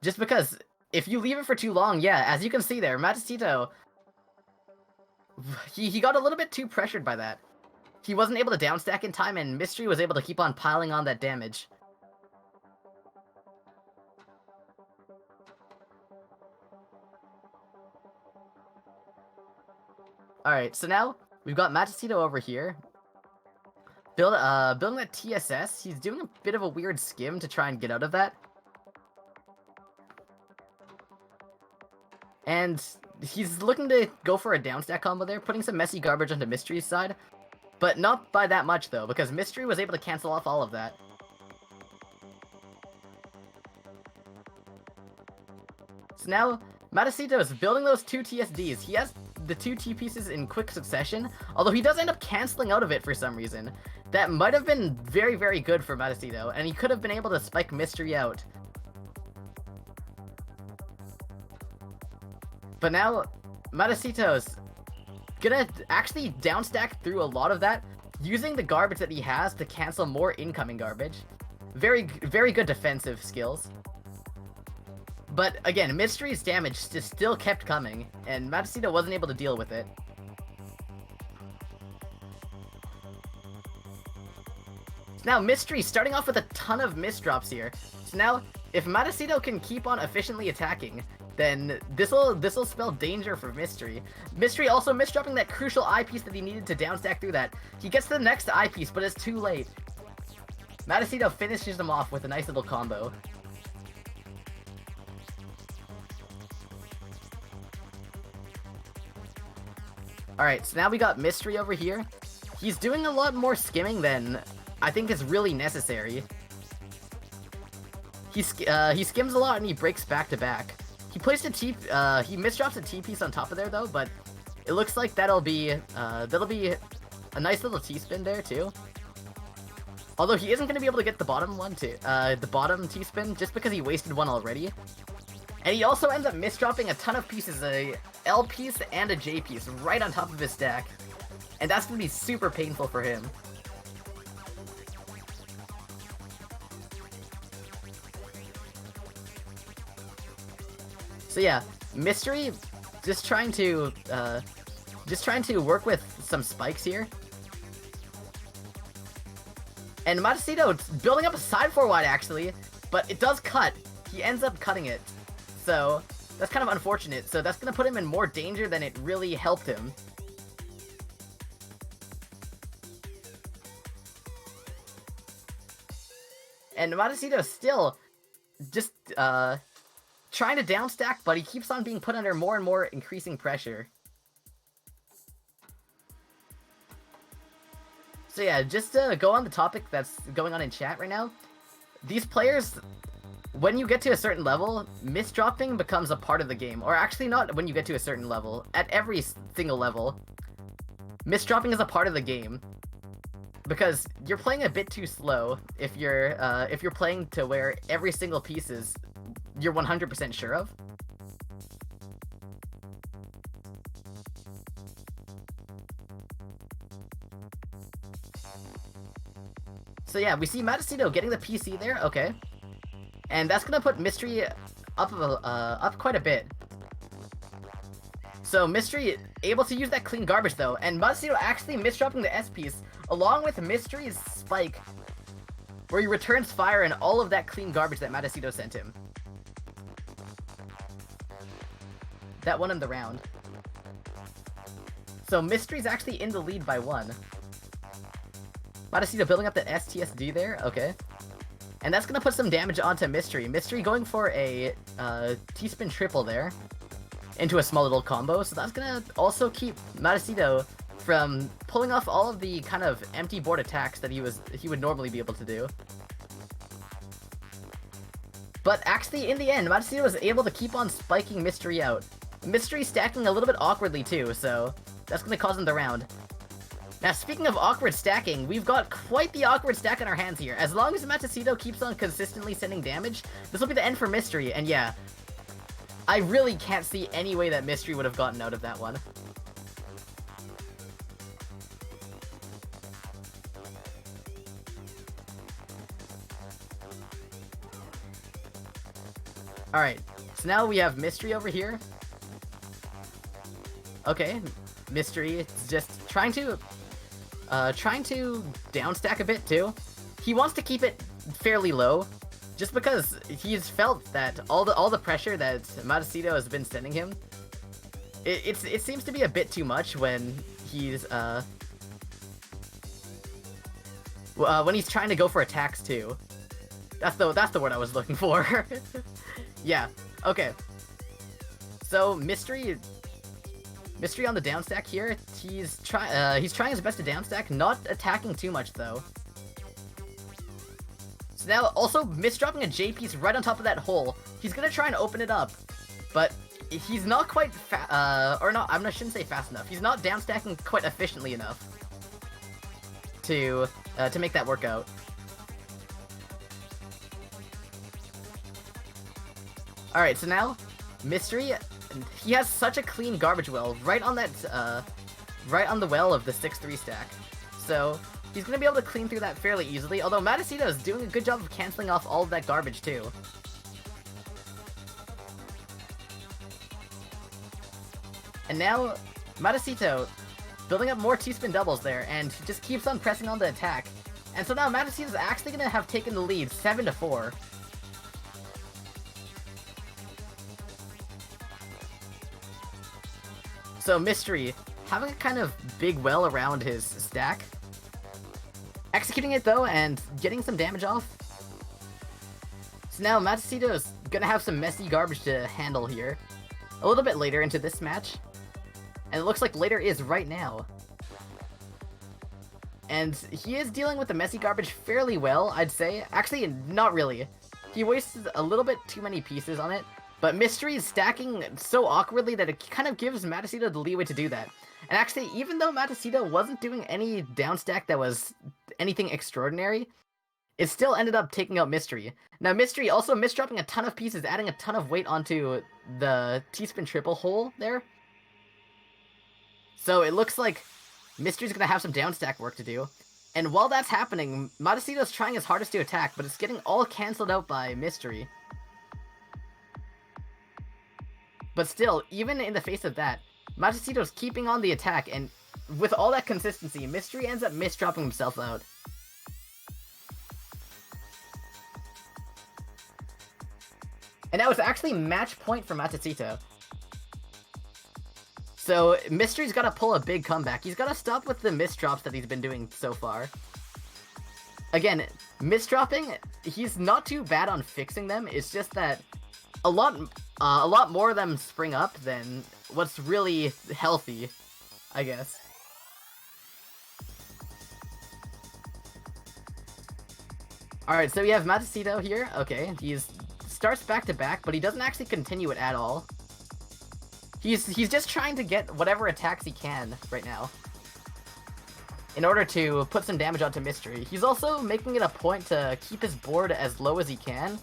Just because if you leave it for too long, yeah, as you can see there, Matsushita, he got a little bit too pressured by that. He wasn't able to downstack in time, and Mystery was able to keep on piling on that damage. Alright, so now we've got Matsushita over here. Building that TSS, he's doing a bit of a weird skim to try and get out of that. And he's looking to go for a downstack combo there, putting some messy garbage onto Mystery's side. But not by that much though, because Mystery was able to cancel off all of that. So now, Matsushita is building those two TSDs. He has the two T-pieces in quick succession, although he does end up canceling out of it for some reason. That might have been very, very good for Matsushita, and he could have been able to spike Mystery out. But now, Matsushita's gonna actually downstack through a lot of that, using the garbage that he has to cancel more incoming garbage. Very, very good defensive skills. But again, Mystery's damage just still kept coming, and Matsushita wasn't able to deal with it. Now, Mystery starting off with a ton of misdrops here. So now, if Matsushita can keep on efficiently attacking, then this'll spell danger for Mystery. Mystery also misdropping that crucial eyepiece that he needed to downstack through that. He gets the next eyepiece, but it's too late. Matsushita finishes him off with a nice little combo. Alright, so now we got Mystery over here. He's doing a lot more skimming than I think is really necessary. He skims a lot and he breaks back to back. He placed a he misdrops a T-piece on top of there though, but it looks like that'll be a nice little T-spin there too. Although he isn't going to be able to get the bottom one too, the bottom T-spin, just because he wasted one already. And he also ends up misdropping a ton of pieces, a L piece and a J piece, right on top of his stack. And that's going to be super painful for him. So yeah, Mystery just trying to work with some spikes here. And Matsushita building up a side 4 wide actually, but it does cut. He ends up cutting it. So that's kind of unfortunate. So that's going to put him in more danger than it really helped him. and Matasudo still just trying to downstack, but he keeps on being put under more and more increasing pressure. So yeah, just to go on the topic that's going on in chat right now, these players, when you get to a certain level, misdropping becomes a part of the game. Or actually not when you get to a certain level, at every single level, misdropping is a part of the game. Because you're playing a bit too slow if you're playing to where every single piece is you're 100% sure of. So yeah, we see Matasudo getting the PC there, okay. And that's gonna put Mystery up quite a bit. So Mystery able to use that clean garbage though, and Matasudo actually misdropping the S piece, along with Mystery's spike, where he returns fire and all of that clean garbage that Matasudo sent him. That won him the round. So Mystery's actually in the lead by 1. Matasudo building up that STSD there, okay. And that's gonna put some damage onto Mystery. Mystery going for a T-spin triple there into a small little combo, so that's gonna also keep Matasudo from pulling off all of the kind of empty board attacks that he would normally be able to do. But actually, in the end, Matasudo was able to keep on spiking Mystery out. Mystery stacking a little bit awkwardly too, so that's gonna cause him the round. Now, speaking of awkward stacking, we've got quite the awkward stack on our hands here. As long as Matasudo keeps on consistently sending damage, this will be the end for Mystery, and yeah, I really can't see any way that Mystery would have gotten out of that one. Alright, so now we have Mystery over here. Okay, Mystery is just trying to downstack a bit too. He wants to keep it fairly low, just because he's felt that all the pressure that Matasudo has been sending him, it seems to be a bit too much when he's trying to go for attacks too. That's the word I was looking for. Yeah. Okay. So Mystery on the downstack here. He's trying his best to downstack, not attacking too much though. So now also misdropping a J piece right on top of that hole. He's gonna try and open it up, but he's not quite I shouldn't say fast enough. He's not downstacking quite efficiently enough to make that work out. All right, so now Mystery, he has such a clean garbage well right on that right on the well of the 6-3 stack. So he's gonna be able to clean through that fairly easily, although Matasudo is doing a good job of canceling off all of that garbage too. And now Matasudo building up more T-spin doubles there, and just keeps on pressing on the attack. And so now Matasudo is actually gonna have taken the lead 7-4. So Mystery having a kind of big well around his stack, executing it though and getting some damage off. So now Matasudo is gonna have some messy garbage to handle here a little bit later into this match, and it looks like later is right now. And he is dealing with the messy garbage fairly well, I'd say. Actually, not really. He wasted a little bit too many pieces on it. But Mystery is stacking so awkwardly that it kind of gives Matasudo the leeway to do that. And actually, even though Matasudo wasn't doing any downstack that was anything extraordinary, it still ended up taking out Mystery. Now Mystery also misdropping a ton of pieces, adding a ton of weight onto the T-spin triple hole there. So it looks like Mystery's gonna have some downstack work to do. And while that's happening, Matasudo's trying his hardest to attack, but it's getting all cancelled out by Mystery. But still, even in the face of that, Matasudo's keeping on the attack, and with all that consistency, Mystery ends up misdropping himself out. And that was actually match point for Matasudo. So Mystery's gotta pull a big comeback. He's gotta stop with the misdrops that he's been doing so far. Again, misdropping, he's not too bad on fixing them. It's just that a lot more of them spring up than what's really healthy, I guess. Alright, so we have Matsushita here. Okay, he's starts back to back, but he doesn't actually continue it at all. He's just trying to get whatever attacks he can right now in order to put some damage onto Mystery. He's also making it a point to keep his board as low as he can,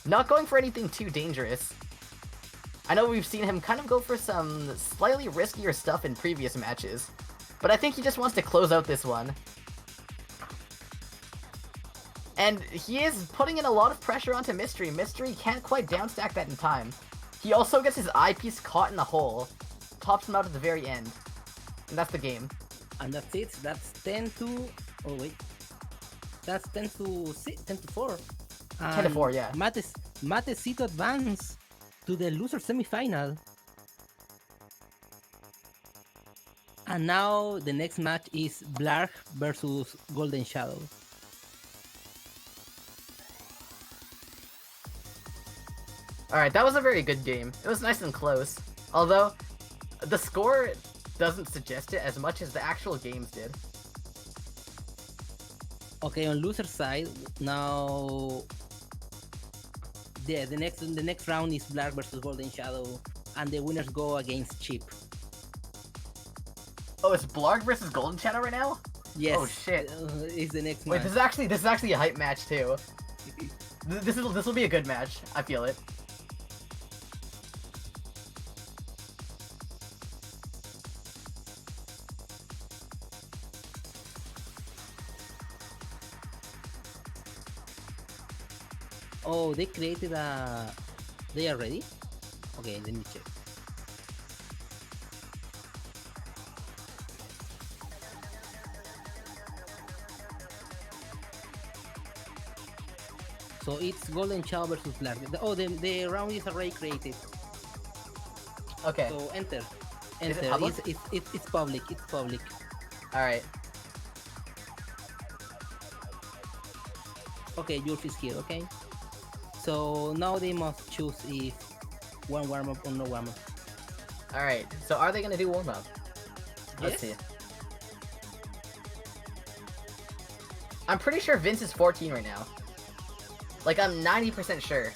not going for anything too dangerous. I know we've seen him kind of go for some slightly riskier stuff in previous matches, but I think he just wants to close out this one. And he is putting in a lot of pressure onto Mystery. Mystery can't quite downstack that in time. He also gets his eyepiece caught in the hole, tops him out at the very end, and that's the game. And that's it. That's 10 to... Oh, wait. That's 10 to 4. 10 to 4, yeah. Matecito advance to the loser semifinal. And now the next match is Blarg versus Golden Shadow. Alright, that was a very good game. It was nice and close. Although, the score doesn't suggest it as much as the actual games did. Okay, on loser side, now... Yeah, the next round is Blarg versus Golden Shadow, and the winners go against Chip. Oh, it's Blarg versus Golden Shadow right now? Yes. Oh shit. Is the next Wait, match. this is actually a hype match too. This will be a good match. I feel it. Oh, they created a... They are ready? Okay, let me check. So it's Golden Shadow versus Blarg. Oh, the round is already created. Okay. So enter. Is it Enter. public? It's public. It's public. Alright. Okay, yours is here, okay? So now they must choose if one warm-up or no warm-up. Alright. So are they gonna do warm up? Let's see. I'm pretty sure Vince is 14 right now. Like, I'm 90% sure.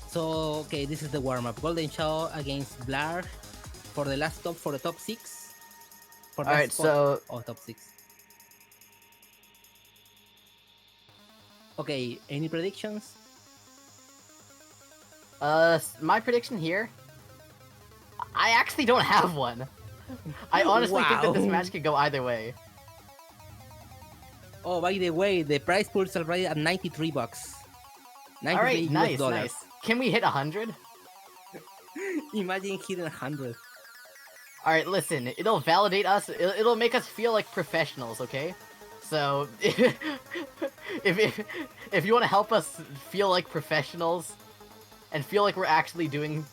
So, okay, this is the warm-up. Golden Shadow against Blarg for the last top, for the top 6. For the Alright, last spot so... of top 6. Okay, any predictions? My prediction here... I actually don't have one. I honestly think that this Wow. match could go either way. Oh, by the way, the prize pool is already at $93. 93 Alright, US nice, dollars. nice. Can we hit 100? Imagine hitting 100. Alright, listen, it'll validate us, it'll make us feel like professionals, okay? So, if you want to help us feel like professionals, and feel like we're actually doing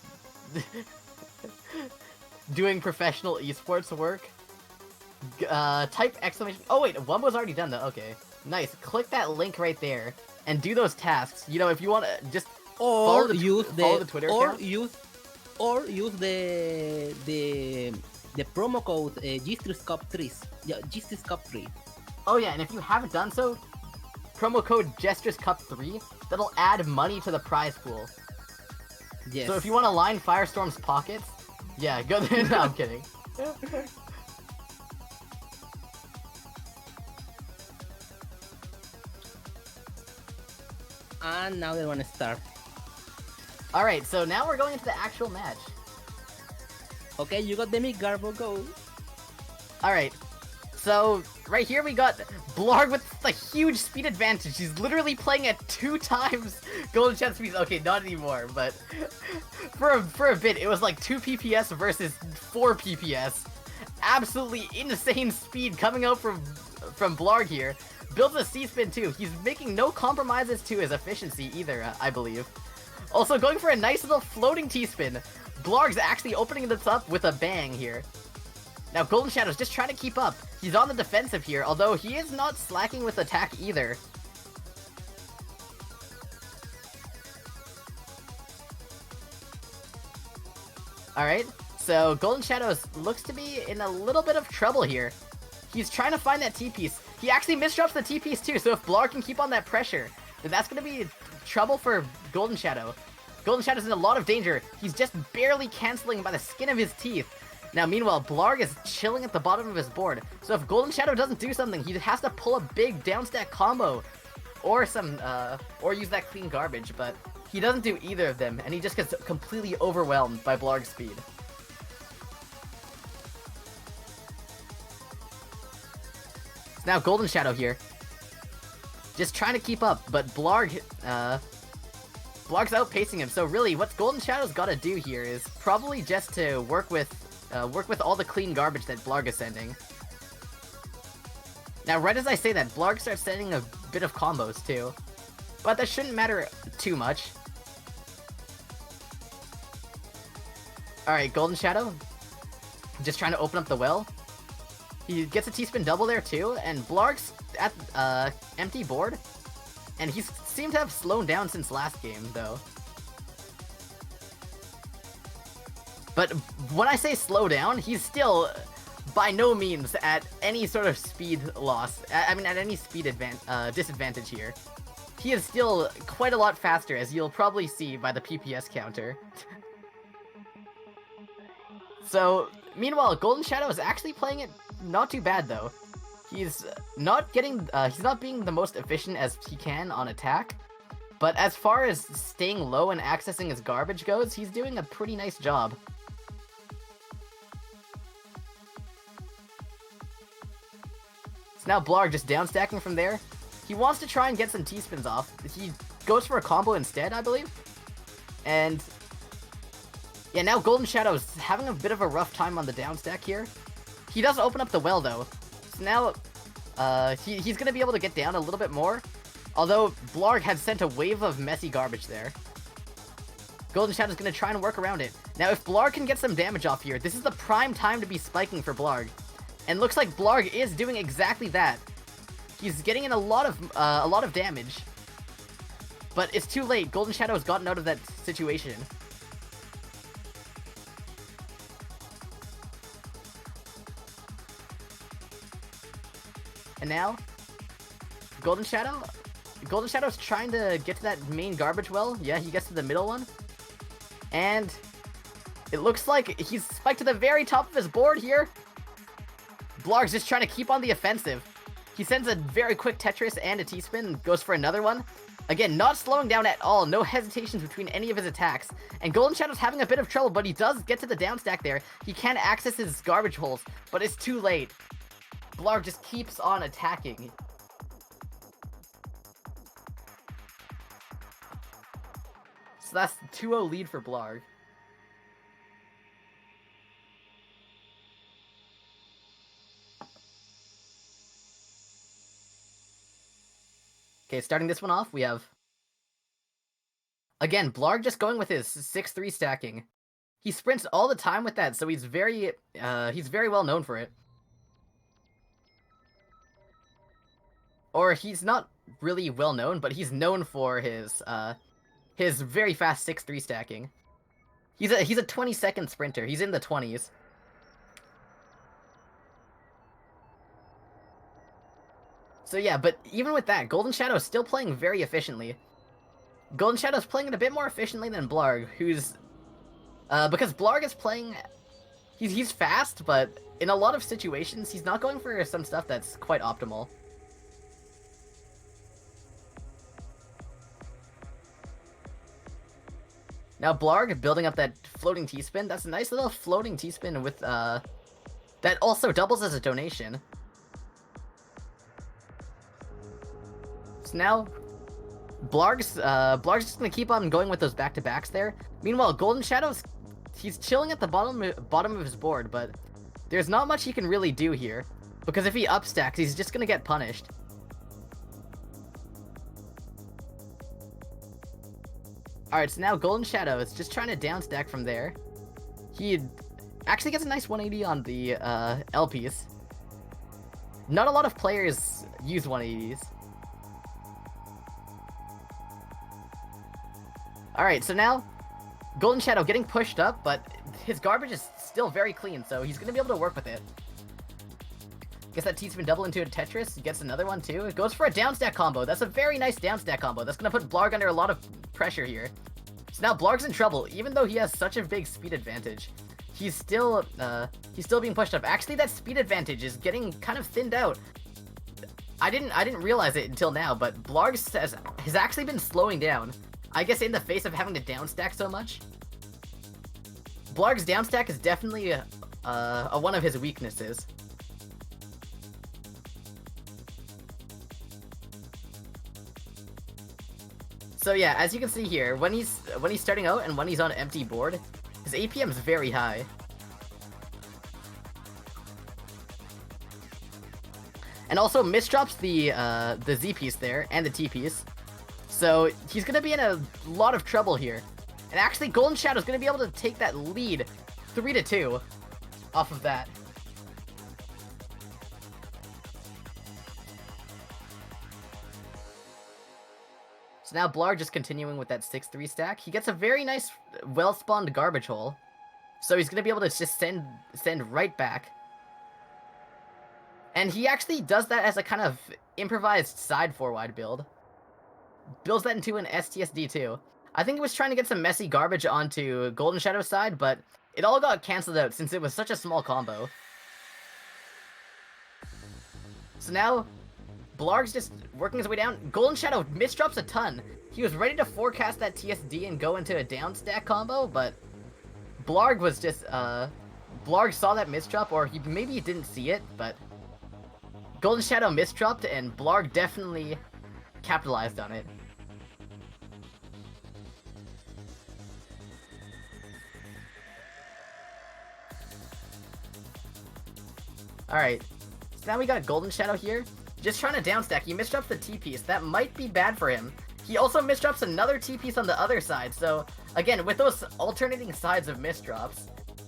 professional esports work, type exclamation... Oh wait, one was already done though, okay. Nice, click that link right there, and do those tasks. You know, if you want to just Or follow the Twitter account. use the promo code Jstris Cup 3. Yeah, Jstris Cup 3. Oh yeah, and if you haven't done so, promo code Jstris Cup 3, that'll add money to the prize pool. Yes. So if you want to line Firestorm's pockets, yeah, go there. No, I'm kidding. And now they want to start. Alright, so now we're going into the actual match. Okay, you got the mic, Garbo, go. Alright, so right here we got Blarg with a huge speed advantage. He's literally playing at 2 times Golden Shadow speed. Okay, not anymore, but for a bit it was like 2 PPS versus 4 PPS. Absolutely insane speed coming out from Blarg here. Builds a C-spin too. He's making no compromises to his efficiency either, I believe. Also going for a nice little floating T-spin. Blarg's actually opening this up with a bang here. Now Golden Shadow's just trying to keep up. He's on the defensive here, although he is not slacking with attack either. Alright, so Golden Shadows looks to be in a little bit of trouble here. He's trying to find that T-piece. He actually misdrops the T-piece too, so if Blarg can keep on that pressure, then that's going to be trouble for Golden Shadow. Golden Shadow's in a lot of danger. He's just barely canceling by the skin of his teeth. Now, meanwhile, Blarg is chilling at the bottom of his board. So if Golden Shadow doesn't do something, he has to pull a big downstack combo. Or or use that clean garbage, but he doesn't do either of them, and he just gets completely overwhelmed by Blarg's speed. So now Golden Shadow here. Just trying to keep up, but Blarg's outpacing him, so really, what Golden Shadow's gotta do here is probably just to work with all the clean garbage that Blarg is sending. Now, right as I say that, Blarg starts sending a bit of combos, too. But that shouldn't matter too much. Alright, Golden Shadow. Just trying to open up the well. He gets a T-spin double there, too, and Blarg's at, empty board. And he seemed to have slowed down since last game, though. But when I say slow down, he's still by no means at any sort of speed loss. I mean, at any speed disadvantage here. He is still quite a lot faster, as you'll probably see by the PPS counter. So, meanwhile, Golden Shadow is actually playing it not too bad, though. He's not being the most efficient as he can on attack, but as far as staying low and accessing his garbage goes, he's doing a pretty nice job. So now Blarg just downstacking from there. He wants to try and get some T-spins off. He goes for a combo instead, I believe. And yeah, now Golden Shadow's having a bit of a rough time on the downstack here. He does open up the well, though. So now, he's going to be able to get down a little bit more. Although, Blarg had sent a wave of messy garbage there. Golden Shadow's going to try and work around it. Now, if Blarg can get some damage off here, this is the prime time to be spiking for Blarg. And looks like Blarg is doing exactly that. He's getting in a lot of damage. But it's too late. Golden Shadow has gotten out of that situation. And now, Golden Shadow's trying to get to that main garbage well. Yeah, he gets to the middle one. And it looks like he's spiked to the very top of his board here. Blarg's just trying to keep on the offensive. He sends a very quick Tetris and a T-spin and goes for another one. Again, not slowing down at all. No hesitations between any of his attacks. And Golden Shadow's having a bit of trouble, but he does get to the downstack there. He can access his garbage holes, but it's too late. Blarg just keeps on attacking. So that's 2-0 lead for Blarg. Okay, starting this one off, we have... Again, Blarg just going with his 6-3 stacking. He sprints all the time with that, so he's very well known for it. Or he's not really well known, but he's known for his very fast 6-3 stacking. He's a 20-second sprinter. He's in the 20s. So yeah, but even with that, Golden Shadow is still playing very efficiently. Golden Shadow's playing it a bit more efficiently than Blarg, who's... because Blarg is playing... He's fast, but in a lot of situations, he's not going for some stuff that's quite optimal. Now Blarg building up that floating T-spin. That's a nice little floating T-spin with, that also doubles as a donation. So now, Blarg's just gonna keep on going with those back-to-backs there. Meanwhile, Golden Shadow's, he's chilling at the bottom of his board, but there's not much he can really do here. Because if he upstacks, he's just gonna get punished. Alright, so now Golden Shadow is just trying to down stack from there. He actually gets a nice 180 on the LPs. Not a lot of players use 180s. Alright, so now Golden Shadow getting pushed up, but his garbage is still very clean, so he's going to be able to work with it. Gets that T-spin double into a Tetris, he gets another one too. It goes for a down stack combo. That's a very nice down stack combo. That's going to put Blarg under a lot of pressure here. So now Blarg's in trouble, even though he has such a big speed advantage. He's still being pushed up. Actually, that speed advantage is getting kind of thinned out. I didn't realize it until now, but Blarg has actually been slowing down. I guess in the face of having to down stack so much. Blarg's down stack is definitely one of his weaknesses. So yeah, as you can see here, when he's starting out and when he's on empty board, his APM is very high. And also misdrops the Z piece there and the T piece. So he's gonna be in a lot of trouble here. And actually Golden Shadow's gonna be able to take that lead 3-2 off of that. So now Blarg just continuing with that 6-3 stack. He gets a very nice, well-spawned garbage hole. So he's going to be able to just send right back. And he actually does that as a kind of improvised side 4-wide build. Builds that into an STSD too. I think he was trying to get some messy garbage onto Golden Shadow's side, but it all got cancelled out since it was such a small combo. So now Blarg's just working his way down. Golden Shadow misdrops a ton. He was ready to forecast that TSD and go into a down stack combo, but Blarg was just, Blarg saw that misdrop, or maybe he didn't see it, but Golden Shadow misdropped, and Blarg definitely capitalized on it. Alright, so now we got a Golden Shadow here. Just trying to down stack. He misdrops the T-piece. That might be bad for him. He also misdrops another T-piece on the other side. So, again, with those alternating sides of misdrops,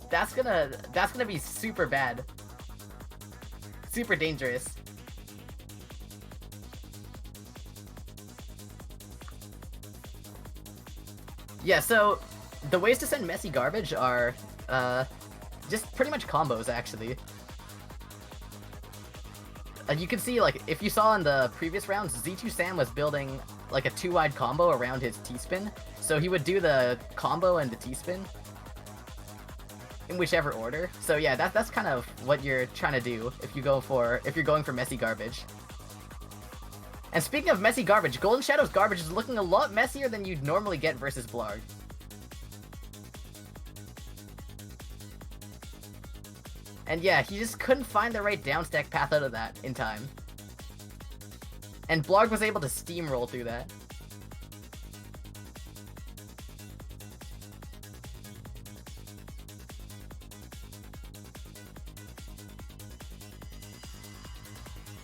that's gonna be super bad. Super dangerous. Yeah, so the ways to send messy garbage are just pretty much combos, actually. You can see, like, if you saw in the previous rounds, Z2 Sam was building, like, a 2-wide combo around his T-spin. So he would do the combo and the T-spin in whichever order. So yeah, that's kind of what you're trying to do if you're going for messy garbage. And speaking of messy garbage, Golden Shadow's garbage is looking a lot messier than you'd normally get versus Blarg. And yeah, he just couldn't find the right downstack path out of that in time. And Blarg was able to steamroll through that.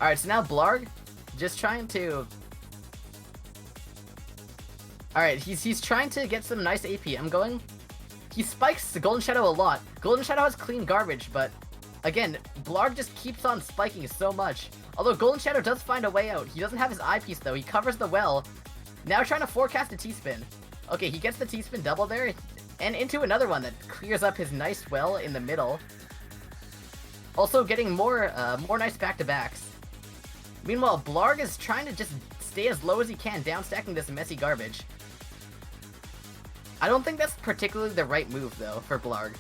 Alright, so now Blarg just trying to... Alright, he's trying to get some nice APM going. He spikes the Golden Shadow a lot. Golden Shadow has clean garbage, but again, Blarg just keeps on spiking so much. Although Golden Shadow does find a way out. He doesn't have his eyepiece though. He covers the well. Now trying to forecast a T-spin. Okay, he gets the T-spin double there, and into another one that clears up his nice well in the middle. Also getting more nice back-to-backs. Meanwhile, Blarg is trying to just stay as low as he can, down stacking this messy garbage. I don't think that's particularly the right move though for Blarg.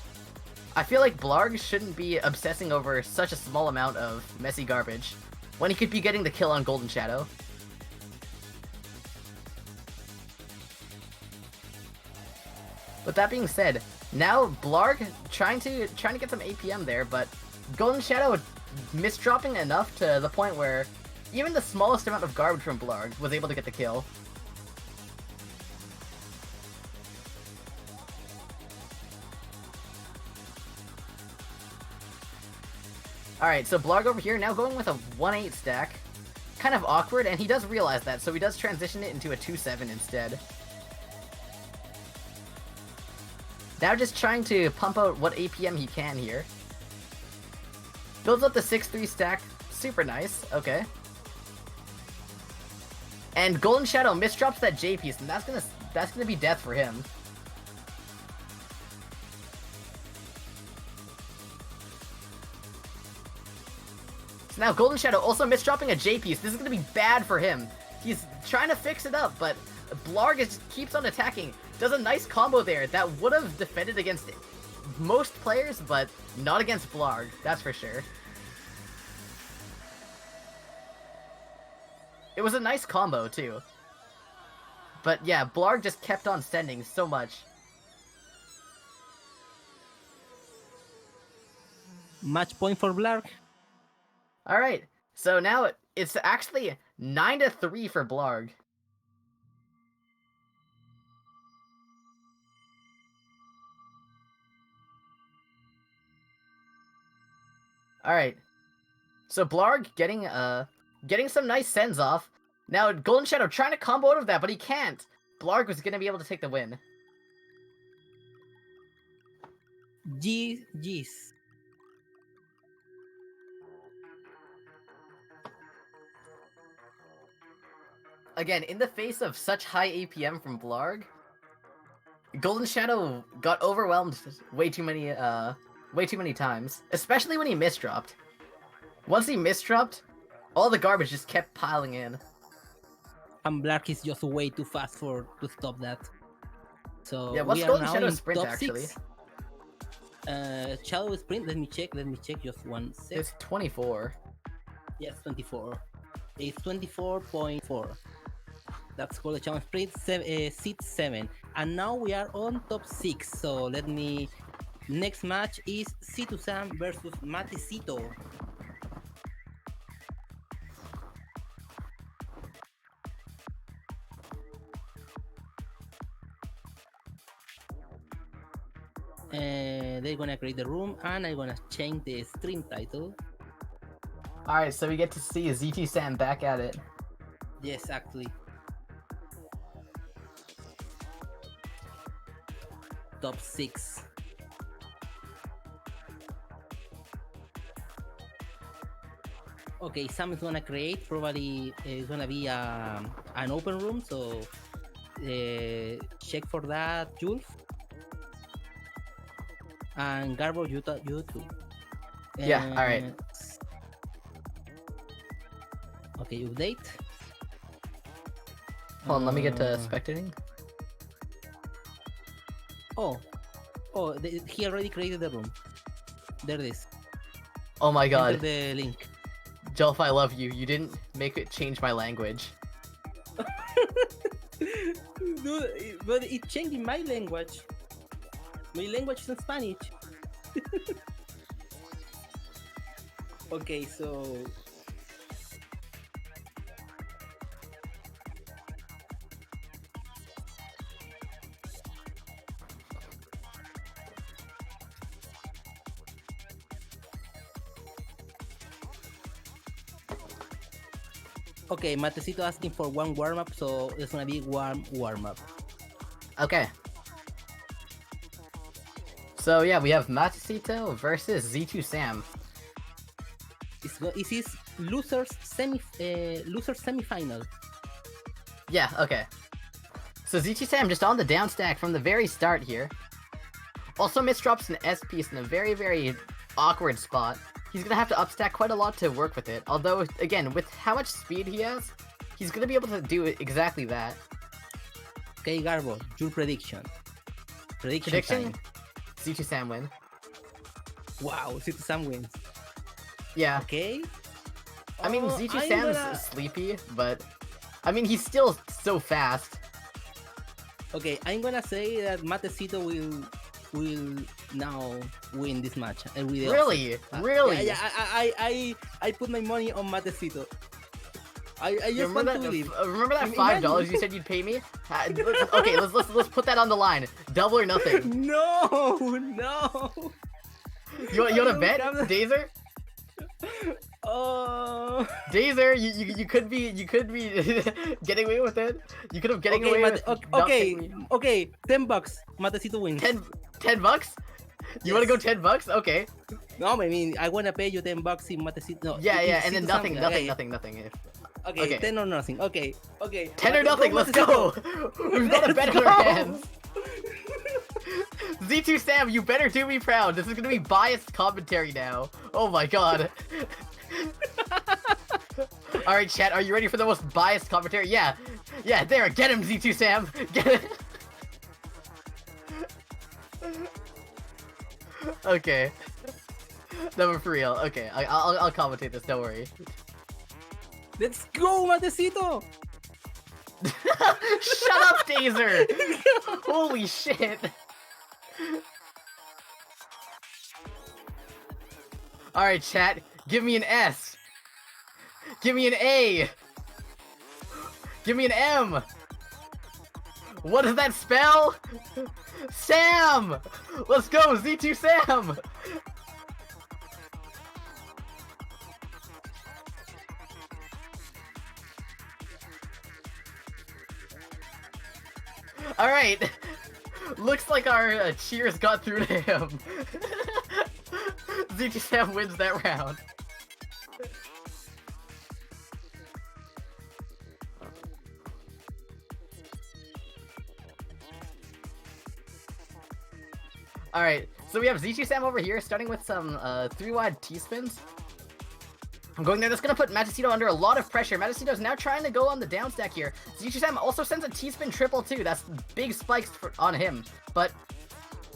I feel like Blarg shouldn't be obsessing over such a small amount of messy garbage when he could be getting the kill on Golden Shadow. With that being said, now Blarg trying to get some APM there, but Golden Shadow misdropping enough to the point where even the smallest amount of garbage from Blarg was able to get the kill. Alright, so Blarg over here now going with a 1-8 stack. Kind of awkward, and he does realize that, so he does transition it into a 2-7 instead. Now just trying to pump out what APM he can here. Builds up the 6-3 stack. Super nice. Okay. And Golden Shadow misdrops that J piece, and that's gonna be death for him. So now Golden Shadow also misdropping a J piece. This is gonna be bad for him. He's trying to fix it up, but Blarg keeps on attacking. Does a nice combo there that would have defended against most players, but not against Blarg. That's for sure. It was a nice combo, too. But yeah, Blarg just kept on sending so much. Match point for Blarg. Alright, so now it's actually 9-3 for Blarg. Alright. So Blarg getting some nice sends off. Now Golden Shadow trying to combo out of that, but he can't. Blarg was gonna be able to take the win. GG's. Again, in the face of such high APM from Blarg, Golden Shadow got overwhelmed way too many times. Especially when he misdropped. Once he misdropped, all the garbage just kept piling in. And Blarg is just way too fast to stop that. So Yeah, what's we are Golden now Shadow's in sprint top actually? 6. Shadow sprint. Let me check just 1 sec. It's 24. Yes, 24. It's 24.4. That's called the challenge sprint. Seat 7. And now we are on top 6. So let me. Next match is C2 Sam versus Matecito. They're gonna create the room, and I'm gonna change the stream title. Alright, so we get to see ZT Sam back at it. Yes, actually. Top 6. Okay, Sam is gonna create. Probably it's gonna be an open room, so check for that, Jules. And Garbo, you too. Yeah, alright. Okay, update. Hold on, let me get to spectating. Oh, he already created the room. There it is. Oh my god. Enter the link. Jelf, I love you. You didn't make it change my language. Dude, but it changed in my language. My language is in Spanish. Okay, so okay, Matecito asking for one warm up, so it's gonna be warm up. Okay. So yeah, we have Matecito versus Z2 Sam. This is losers semifinal. Yeah, okay. So Z2 Sam just on the down stack from the very start here. Also misdrops an S piece in a very, very awkward spot. He's gonna have to upstack quite a lot to work with it. Although, again, with how much speed he has, he's gonna be able to do exactly that. Okay, Garbo, your prediction. Prediction? Time. Z2 Sam win. Wow, Z2 Sam wins. Yeah. Okay. I mean, Z2 Sam's sleepy, but I mean, he's still so fast. Okay, I'm gonna say that Matecito will now win this match. Really? Really? Yeah, I put my money on Matecito. I just want to believe. Remember that $5 you said you'd pay me? Okay, let's put that on the line. Double or nothing. No. You want to bet, Dazer? Oh. Dazer, you could be getting away with it. You could have getting Okay, away Mate, with okay, not okay, taking me. okay, $10. Matecito wins. 10 bucks? You want to go Yes. 10 bucks? Okay. No, I mean, I wanna pay you $10 in Matecito. No, Yeah, if yeah, and then Cito nothing, Sam- nothing, okay, nothing. Okay, Okay. 10 or nothing. Okay, okay. 10 or Mate- nothing, let's go! Matecito. We've got a bet in Let's our go. hands! Z2 Sam, you better do me proud. This is gonna be biased commentary now. Oh my god. Alright, chat, are you ready for the most biased commentary? Yeah. Yeah, there, get him, Z2 Sam! Get it! Okay. No, but for real. Okay, I'll commentate this, don't worry. Let's go, Matecito. Shut up, Dazer! Holy shit! Alright, chat, give me an S! Give me an A! Give me an M! What does that spell? Sam! Let's go, Z2 Sam! Alright! Looks like our cheers got through to him. Z2 Sam wins that round. Alright, so we have Z2 Sam over here, starting with some 3-wide T-spins. I'm going there, that's gonna put Matecito under a lot of pressure. Matecito's now trying to go on the down stack here. Z2 Sam also sends a T-spin triple too, that's big spikes on him. But,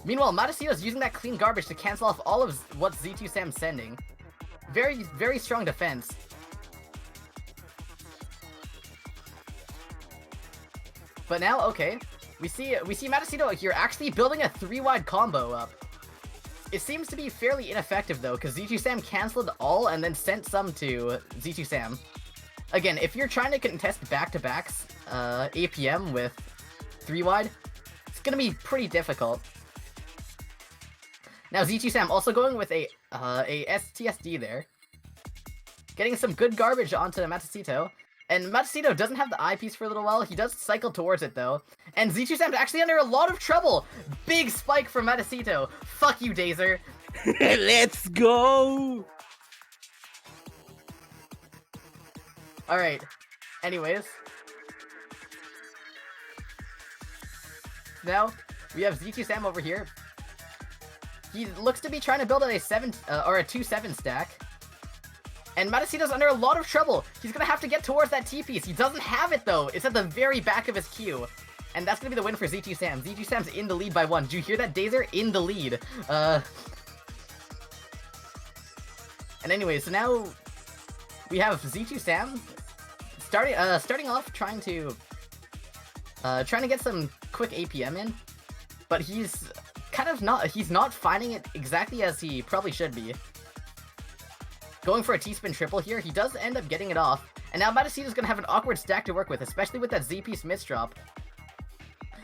meanwhile, Matecito's using that clean garbage to cancel off all of what Z2 Sam's sending. Very, very strong defense. But now, okay, we see Matecito here actually building a 3-wide combo up. It seems to be fairly ineffective though, because Z2 Sam cancelled all and then sent some to Z2 Sam. Again, if you're trying to contest back-to-backs, APM with 3-wide, it's gonna be pretty difficult. Now Z2 Sam also going with a STSD there. Getting some good garbage onto Matecito. And Matecito doesn't have the eyepiece for a little while. He does cycle towards it, though. And Z2 Sam's actually under a lot of trouble. Big spike from Matecito. Fuck you, Dazer. Let's go. Alright. Anyways. Now, we have Z2 Sam over here. He looks to be trying to build a 2-7 stack. And Matecito's under a lot of trouble. He's gonna have to get towards that T-piece. He doesn't have it, though. It's at the very back of his queue. And that's gonna be the win for Z2 Sam. Z2 Sam's in the lead by 1. Did you hear that, Dazer? In the lead. And anyway, so now we have Z2 Sam starting off trying to get some quick APM in. But he's kind of not finding it exactly as he probably should be. Going for a T-spin triple here, he does end up getting it off, and now Matecito's gonna have an awkward stack to work with, especially with that Z-piece misdrop.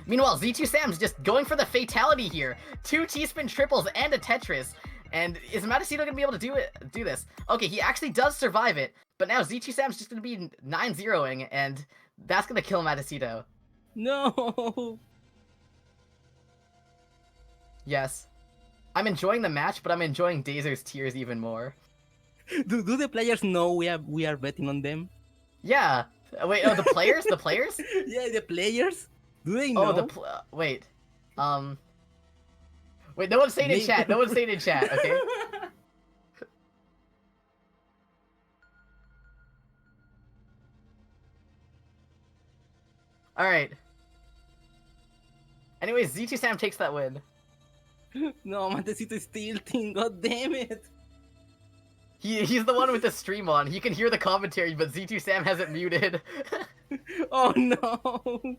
Meanwhile, Z2 Sam's just going for the fatality here. 2 T-spin triples and a Tetris, and is Matecito gonna be able to do this? Okay, he actually does survive it, but now Z2 Sam's just gonna be 9-0ing, and that's gonna kill Matecito. No. Yes. I'm enjoying the match, but I'm enjoying Dazer's tears even more. Do the players know we are betting on them? Yeah. Wait, oh, the players? The players? Yeah, the players. Do they know? Oh, wait. Wait, no one's saying in chat. No one's saying in chat, okay? Alright. Anyways, Z2 Sam takes that win. No, Matecito is tilting. God damn it. He's the one with the stream on. He can hear the commentary, but Z2 Sam has it muted. Oh no.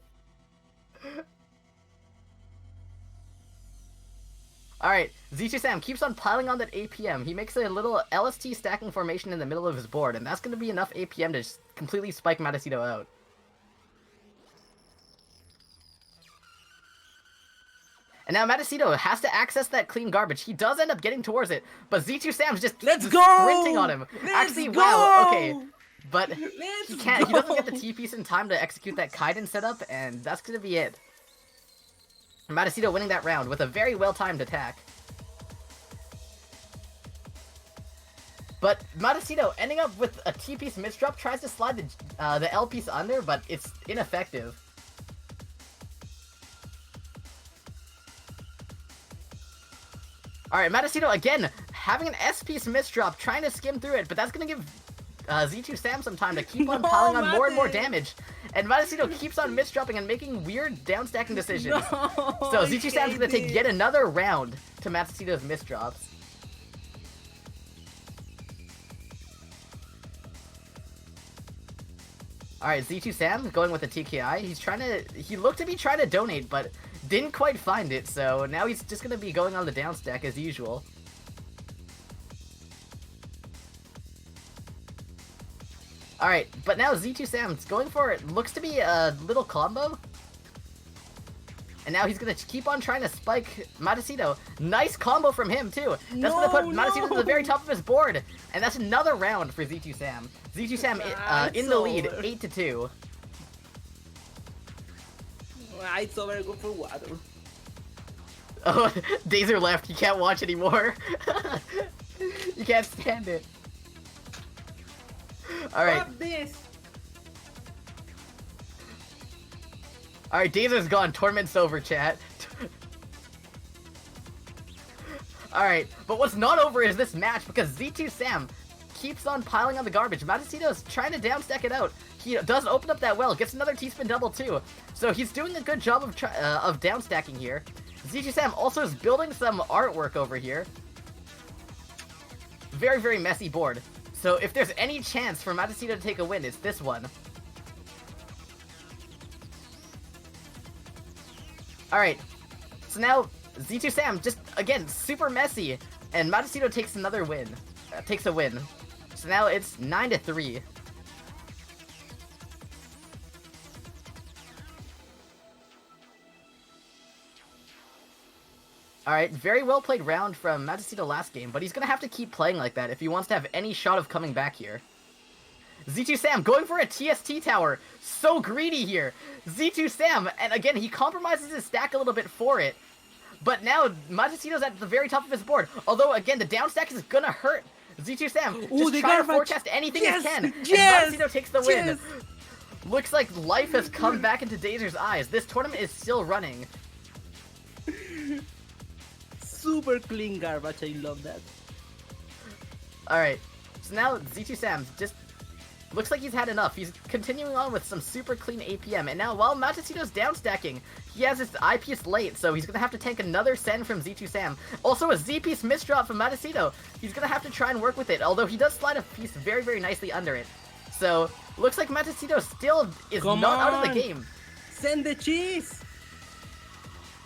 Alright, Z2 Sam keeps on piling on that APM. He makes a little LST stacking formation in the middle of his board, and that's going to be enough APM to just completely spike Matecito out. And now Matacito has to access that clean garbage. He does end up getting towards it, but Z2 Sam's just Let's go! sprinting on him. Let's Actually, go! wow, okay. But Let's he can't. He doesn't get the go! T-piece in time to execute that Kaiden setup, and that's gonna be it. Matacito winning that round with a very well-timed attack. But Matacito ending up with a T-piece misdrop, tries to slide the L-piece under, but it's ineffective. Alright, Matacito again, having an S-piece misdrop, trying to skim through it, but that's gonna give Z2 Sam some time to keep on piling on more and more damage. And Matacito keeps on misdropping and making weird downstacking decisions. So Z2 Sam's gonna take yet another round to Matacito's misdrops. Alright, Z2 Sam going with the TKI. He looked to be trying to donate, but didn't quite find it, so now he's just gonna be going on the downstack as usual. Alright, but now Z2 Sam's going for it. Looks to be a little combo. And now he's gonna keep on trying to spike Matacito. Nice combo from him, too. That's gonna put Matacito to the very top of his board. And that's another round for Z2 Sam. Z2 Sam in the lead, 8-2. It's over, go for water. Oh, Dazer left. You can't watch anymore. You can't stand it. Alright. Stop this! Alright, Dazer's gone. Torment's over, chat. Alright, but what's not over is this match because Z2 Sam keeps on piling on the garbage. Matacito's trying to downstack it out. He does open up that well, gets another T-spin double too. So he's doing a good job of downstacking here. Z2 Sam also is building some artwork over here. Very, very messy board. So if there's any chance for Matacito to take a win, it's this one. Alright, so now Z2 Sam just, again, super messy, and Matacito takes another win. Takes a win. So now it's 9-3. Alright, very well played round from Matacito last game, but he's gonna have to keep playing like that if he wants to have any shot of coming back here. Z2 Sam going for a TST tower. So greedy here. Z2 Sam, and again, he compromises his stack a little bit for it. But now, Matacito's at the very top of his board. Although, again, the down stack is gonna hurt Z2 Sam. Just try to forecast anything he can. Yes! And Matacito takes the win. Looks like life has come back into Dazer's eyes. This tournament is still running. Super clean garbage, I love that. Alright, so now Z2 Sam just looks like he's had enough. He's continuing on with some super clean APM, and now while Matacito's downstacking, he has his I-piece late, so he's gonna have to tank another send from Z2 Sam. Also a Z-piece misdrop from Matacito. He's gonna have to try and work with it, although he does slide a piece very, very nicely under it. So, looks like Matacito still is not out of the game. Send the cheese!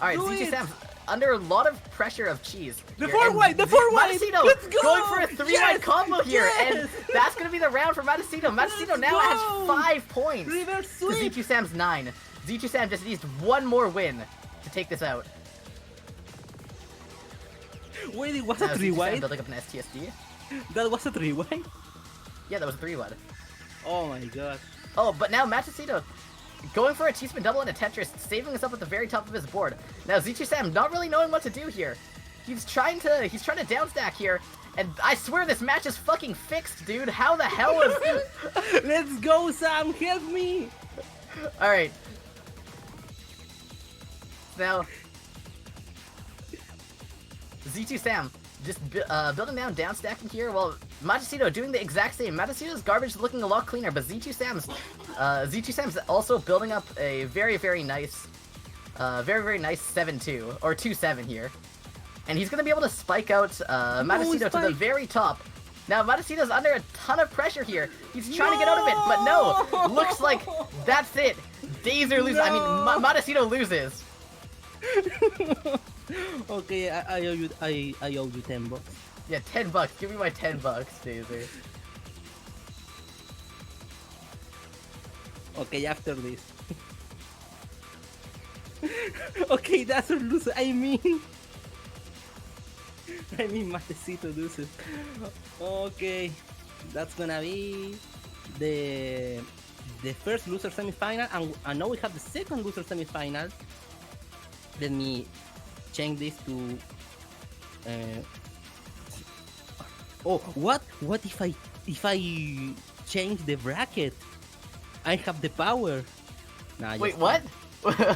Alright, Z2 Sam's under a lot of pressure of cheese. The 4-wide! The 4-wide! Matacito Let's go! going for a 3-wide combo here, Yes! and that's going to be the round for Matacito. Matacito now has 5 points Reverse to sweep! Z2 Sam's 9. Z2 Sam just needs one more win to take this out. Wait, it was a Now Z2 Sam 3-wide? building up an STSD. That was a 3-wide? Yeah, that was a 3-wide. Oh my god. Oh, but now Matacito going for a T-spin double and a Tetris, saving us up at the very top of his board. Now Z2 Sam not really knowing what to do here. He's trying to downstack here, and I swear this match is fucking fixed, dude. How the hell is... Let's go, Sam! Help me! Alright. Now, Z2 Sam just building down stacking here, while Matacito doing the exact same. Matacito's garbage is looking a lot cleaner, but Z2 Sam's also building up a very, very nice 7-2, or 2-7 here. And he's gonna be able to spike out Matacito to the very top. Now Matacito's under a ton of pressure here. He's trying to get out of it, but no! Looks like that's it. Dazer loses. I mean, Matacito loses. Okay, I owe you I owe you $10. Yeah, $10. Give me my $10, Dazer. Okay, after this. Okay, that's a loser. I mean, Matecito loses. Okay, that's gonna be the the first loser semifinal, and now we have the second loser semifinal. Let me change this to. Uh, oh, what? What if I change the bracket? I have the power. Nah, Wait, just what? kidding. Nah,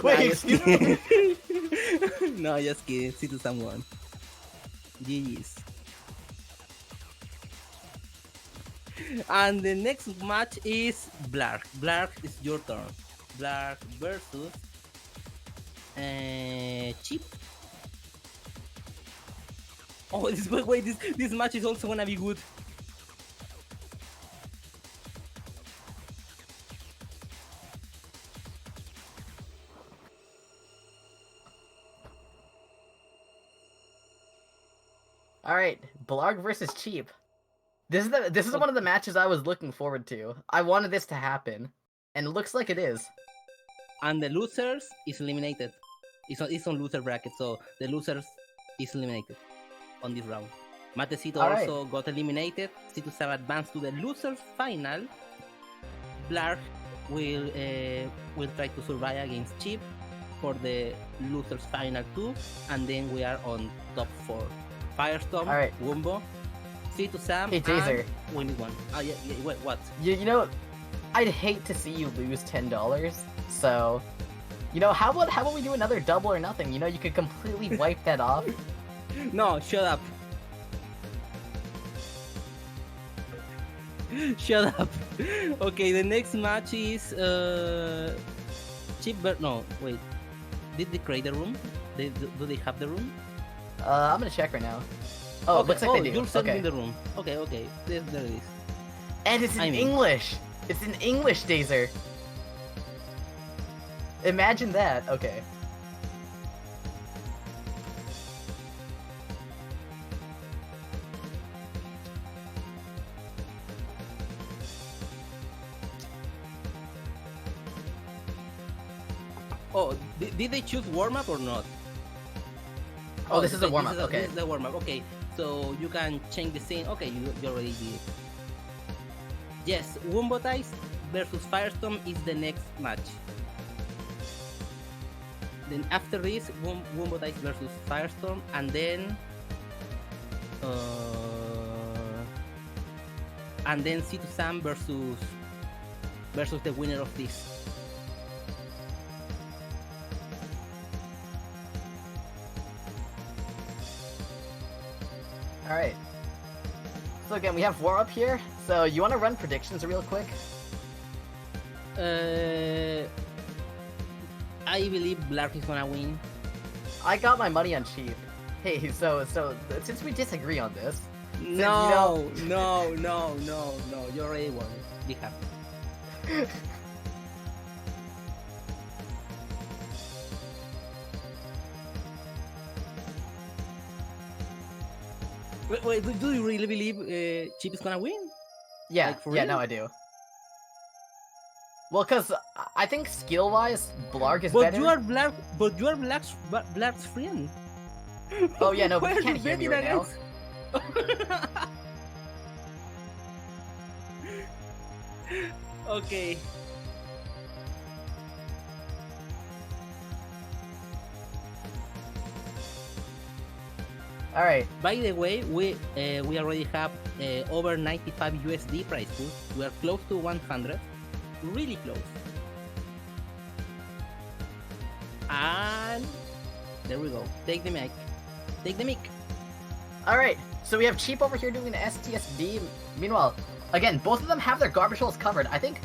wait, just excuse me. kidding. No, just kidding. See to someone. GG's. And the next match is Blark. Blark, it's your turn. Blark versus Chip. Oh, this match is also gonna be good. All right, Blarg versus Cheap. This is one of the matches I was looking forward to. I wanted this to happen, and it looks like it is. And the losers is eliminated. It's on loser bracket, so the losers is eliminated on this round. Matecito All right. also got eliminated. Citusab advanced to the losers final. Blark will try to survive against Chip for the losers final 2, and then we are on top 4. Firestorm, All right. Wumbo, Citusab, Hey, Taser. and Winnie one. Oh yeah, wait, what? You know, I'd hate to see you lose $10. So, how about we do another double or nothing? You could completely wipe that off. No, shut up. Shut up. Okay, the next match is Chip. No, wait. Did they create the room? Do they have the room? I'm gonna check right now. Oh, Okay. looks like they do. You're sending Okay. the room. Okay. There it is. And it's in I mean- English. It's in English, Dazer. Imagine that. Okay. Oh, did they choose warm up or not? Oh, this is a warm-up, okay. This is the warm up. Okay, so you can change the scene. Okay, you already did. Yes, Wumbo Dice versus Firestorm is the next match. Then after this, Wumbo Dice versus Firestorm, and then Situ Sam versus the winner of this. All right. So again, we have war up here. So you want to run predictions real quick? I believe Blark is gonna win. I got my money on Cheap. Hey, so since we disagree on this, No, no. You already won. Be happy. Wait, do you really believe Chip is gonna win? yeah, Like, for yeah, real? no, I do. Well, cause I think skill-wise, Blarg is But better. you are Blark's friend. Oh yeah, no, Why but are you can't hear me betting right now. against- Okay. All right. By the way, we already have over 95 USD price pool. We are close to 100, really close. And there we go. Take the mic. Take the mic. All right. So we have Cheap over here doing an STSD. Meanwhile, again, both of them have their garbage holes covered. I think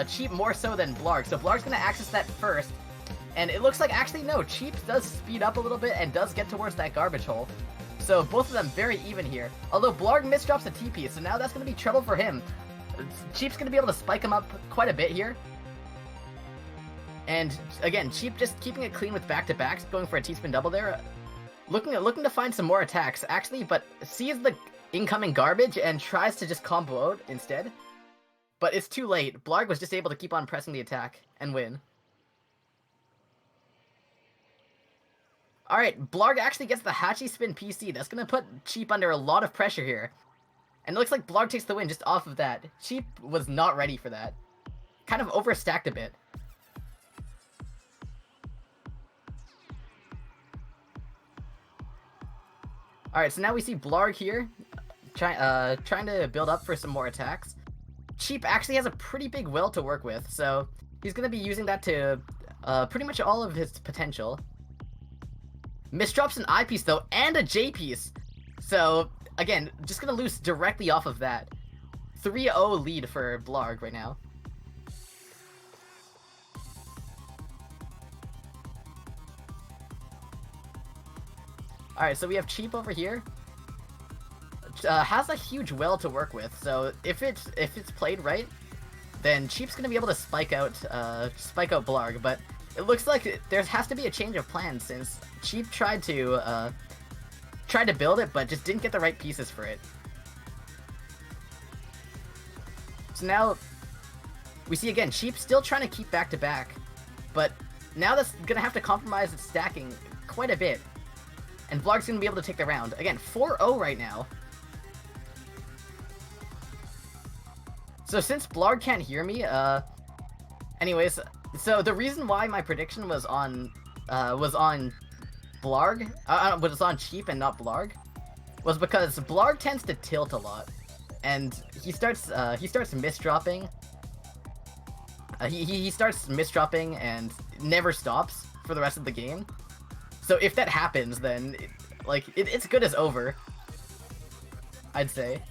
Cheap more so than Blarg. So Blarg's gonna access that first. And it looks like, actually, no, Cheap does speed up a little bit and does get towards that garbage hole. So both of them very even here. Although Blarg misdrops a TP, so now that's going to be trouble for him. Cheap's going to be able to spike him up quite a bit here. And again, Cheap just keeping it clean with back-to-backs, going for a T-spin double there. Looking to find some more attacks, actually, but sees the incoming garbage and tries to just combo out instead. But it's too late. Blarg was just able to keep on pressing the attack and win. Alright, Blarg actually gets the Hachi Spin PC. That's gonna put Cheap under a lot of pressure here. And it looks like Blarg takes the win just off of that. Cheap was not ready for that. Kind of overstacked a bit. Alright, so now we see Blarg here, trying to build up for some more attacks. Cheap actually has a pretty big will to work with, so he's going to be using that to pretty much all of his potential. Misdrops an I piece though, and a J piece. So, again, just going to lose directly off of that. 3-0 lead for Blarg right now. Alright, so we have Cheap over here. Has a huge well to work with, so if it's played right, then Cheap's gonna be able to spike out Blarg, but it looks like there has to be a change of plan since Cheap tried to build it, but just didn't get the right pieces for it. So now we see again Cheap still trying to keep back to back, but now that's gonna have to compromise its stacking quite a bit. And Blarg's gonna be able to take the round. Again, 4-0 right now. So since Blarg can't hear me, anyways, so the reason why my prediction was on Blarg, was on Cheap and not Blarg, was because Blarg tends to tilt a lot, and he starts misdropping. He starts misdropping and never stops for the rest of the game. So if that happens, then it's good as over, I'd say.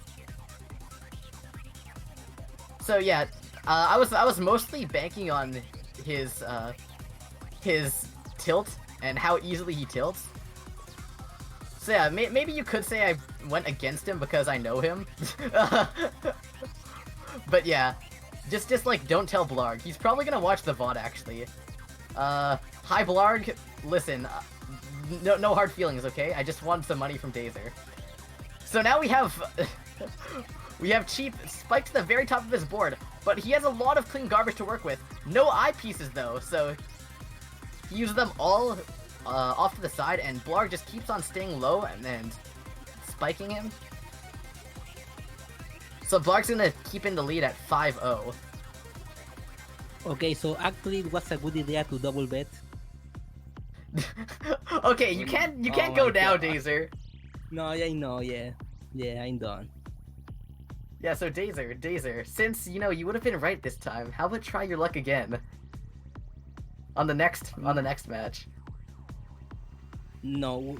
So yeah, I was mostly banking on his tilt and how easily he tilts. So yeah, maybe you could say I went against him because I know him. But yeah, just like don't tell Blarg. He's probably gonna watch the VOD actually. Hi Blarg, listen. No hard feelings, okay? I just wanted some money from Dazer. So now we have Cheap spiked to the very top of his board, but he has a lot of clean garbage to work with. No eyepieces though, so he uses them all off to the side, and Blarg just keeps on staying low and then spiking him. So Blarg's gonna keep in the lead at 5-0. Okay, so actually it was a good idea to double bet. Okay, you can't go now, Dazer. No, I know, yeah, I'm done. Yeah, so Dazer, since you would have been right this time, how about try your luck again on the next match? No,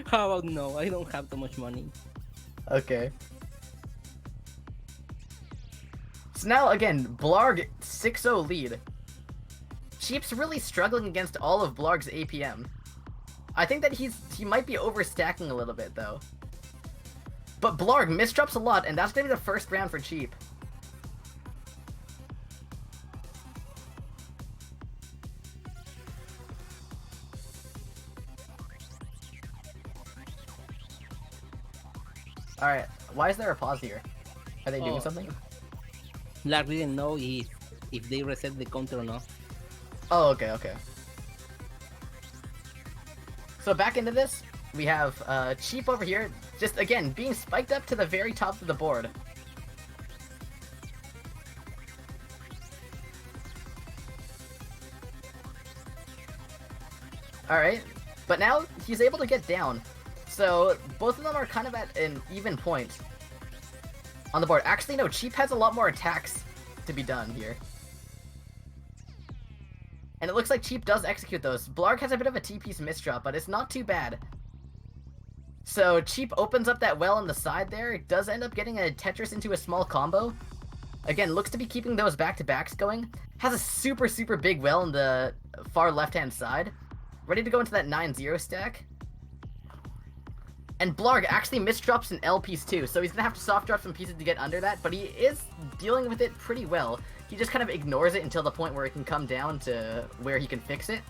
how about no? I don't have too much money. Okay. So now again, Blarg 6-0 lead. Cheap's really struggling against all of Blarg's APM. I think that he might be overstacking a little bit though. But Blarg misdrops a lot, and that's gonna be the first round for Cheap. Alright, why is there a pause here? Are they doing something? Lark didn't know if they reset the counter or not. Oh, okay. So back into this, we have Cheap over here, just again, being spiked up to the very top of the board. Alright, but now he's able to get down. So both of them are kind of at an even point on the board. Actually, no, Cheap has a lot more attacks to be done here. And it looks like Cheap does execute those. Blarg has a bit of a T-piece misdrop, but it's not too bad. So Cheap opens up that well on the side there. It does end up getting a Tetris into a small combo. Again, looks to be keeping those back-to-backs going. Has a super big well on the far left-hand side. Ready to go into that 9-0 stack. And Blarg actually misdrops an L piece too, so he's gonna have to soft drop some pieces to get under that, but he is dealing with it pretty well. He just kind of ignores it until the point where it can come down to where he can fix it.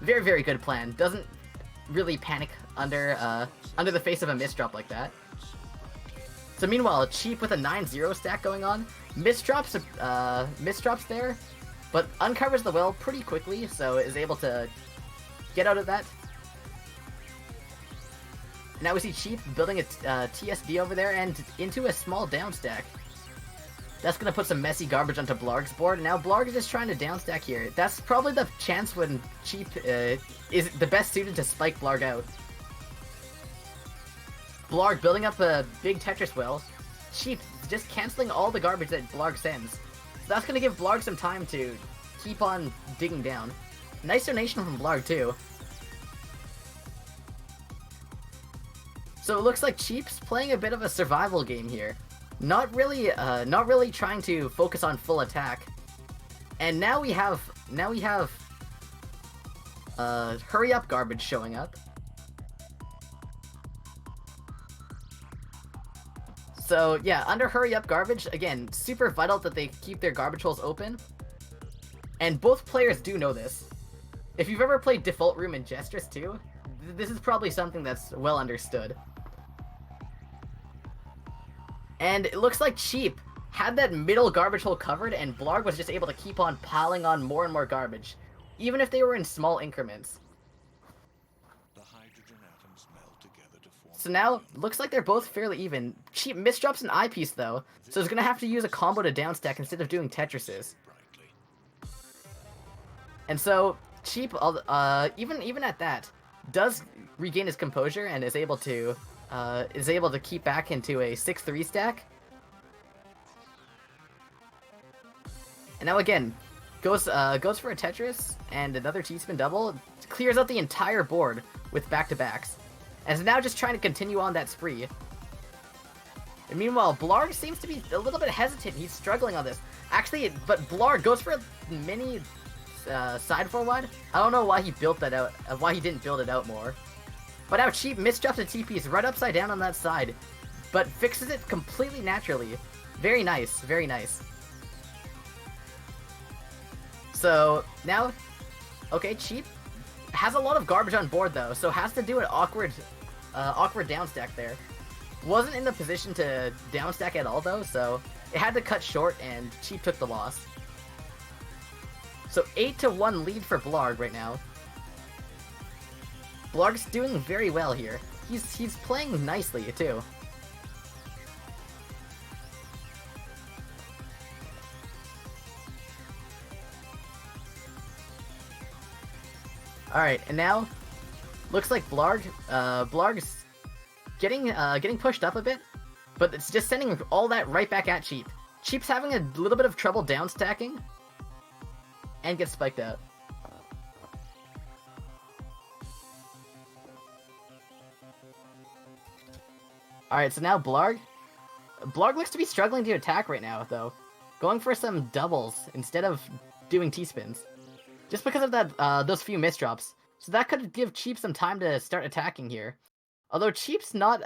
Very good plan. Doesn't really panic under the face of a misdrop like that. So meanwhile, Cheap with a 9-0 stack going on, misdrops there, but uncovers the well pretty quickly, so is able to get out of that. Now we see Cheap building a TSD over there and into a small down stack. That's gonna put some messy garbage onto Blarg's board. Now Blarg is just trying to down stack here. That's probably the chance when Cheap is the best suited to spike Blarg out. Blarg building up a big Tetris well. Cheap just canceling all the garbage that Blarg sends. So that's gonna give Blarg some time to keep on digging down. Nice donation from Blarg too. So it looks like Cheap's playing a bit of a survival game here. Not really trying to focus on full attack. And now we have hurry up garbage showing up. So yeah, under hurry up garbage, again, super vital that they keep their garbage holes open. And both players do know this. If you've ever played Default Room in Jstris too, this is probably something that's well understood. And it looks like Cheap had that middle garbage hole covered, and Blarg was just able to keep on piling on more and more garbage, even if they were in small increments. The hydrogen atoms meld together to form. So now, looks like they're both fairly even. Cheap misdrops an eyepiece though, so he's gonna have to use a combo to downstack instead of doing Tetrises. Brightly. And so, Cheap, even at that, does regain his composure and is able to keep back into a 6-3 stack. And now again, goes for a Tetris and another T-spin double, clears out the entire board with back-to-backs, and is now just trying to continue on that spree. And meanwhile, Blarg seems to be a little bit hesitant. He's struggling on this. Actually, but Blarg goes for a mini side forward. I don't know why he built that out, why he didn't build it out more. But now Cheap misdrops a TP's right upside down on that side, but fixes it completely naturally. Very nice, very nice. So now, okay, Cheap has a lot of garbage on board though, so has to do an awkward downstack there. Wasn't in the position to downstack at all though, so it had to cut short, and Cheap took the loss. So 8-1 lead for Blarg right now. Blarg's doing very well here. He's playing nicely too. All right, and now looks like Blarg's getting pushed up a bit, but it's just sending all that right back at Cheap. Cheap's having a little bit of trouble downstacking and gets spiked out. Alright, so now Blarg looks to be struggling to attack right now, though. Going for some doubles instead of doing T-spins. Just because of that, those few misdrops. So that could give Cheap some time to start attacking here. Although Cheap's not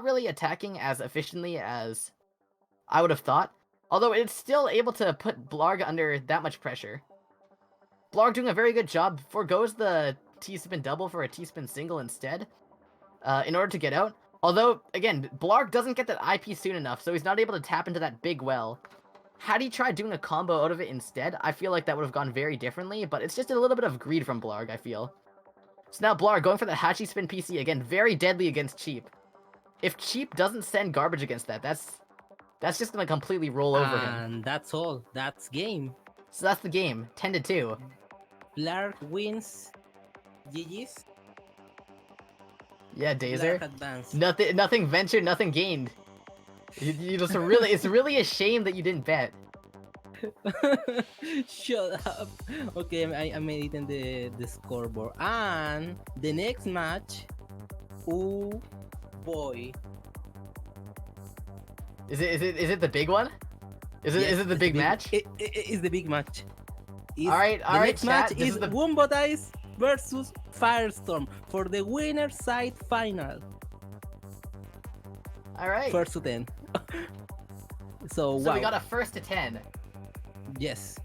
really attacking as efficiently as I would have thought. Although it's still able to put Blarg under that much pressure. Blarg doing a very good job, forgoes the T-spin double for a T-spin single instead, in order to get out. Although, again, Blarg doesn't get that IP soon enough, so he's not able to tap into that big well. Had he tried doing a combo out of it instead, I feel like that would have gone very differently, but it's just a little bit of greed from Blarg, I feel. So now Blarg going for the Hachi Spin PC, again, very deadly against Cheap. If Cheap doesn't send garbage against that, that's just gonna completely roll over him. And that's all. That's game. So that's the game, 10-2. Blarg wins. GG's. Yeah, Dazer. Blarg advanced. Nothing ventured, nothing gained. You just really, it's really a shame that you didn't bet. Shut up. Okay, I'm editing the scoreboard. And the next match. Oh boy. Is it the big one? Is it the big match? It is the big match. All right, the next chat, match this is is the- Wombo Dice versus Firestorm for the winner side final. All right. First to 10. So So wow. we got a first to 10. Yes.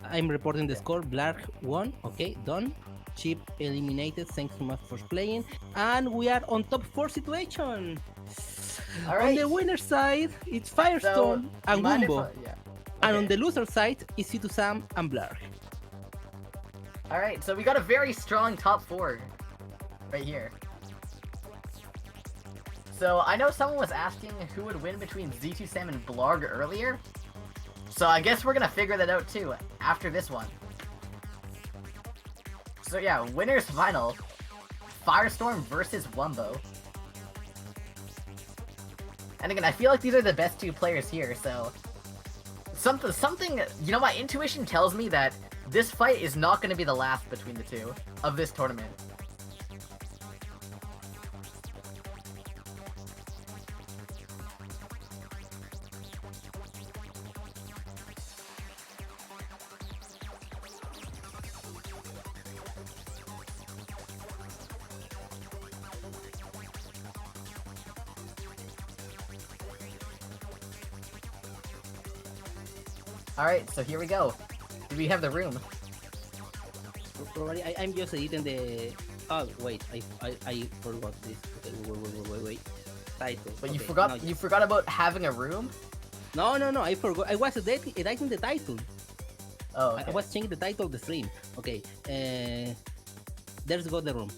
I'm reporting the score. Blarg won. Okay, done. Cheap eliminated. Thanks so much for playing. And we are on top 4 situation. All On right. the winner side, it's Firestorm and mind if Wumbo. yeah. And on Okay. the loser side, it's C2 Sam and Blarg. All right, so we got a very strong top 4 right here. So I know someone was asking who would win between Z2 Sam and Blarg earlier. So I guess we're gonna figure that out too after this one. So yeah, winners final. Firestorm versus Wumbo. And again, I feel like these are the best two players here, so... Something, you know, my intuition tells me that this fight is not gonna be the last between the two of this tournament. Alright, so here we go. Do we have the room? Probably I'm just editing the. Oh wait, I forgot this. Okay, wait. Title. But okay, you forgot about having a room? No, I forgot. I was editing the title. Oh, okay. I was changing the title of the stream. Okay, there's got the room.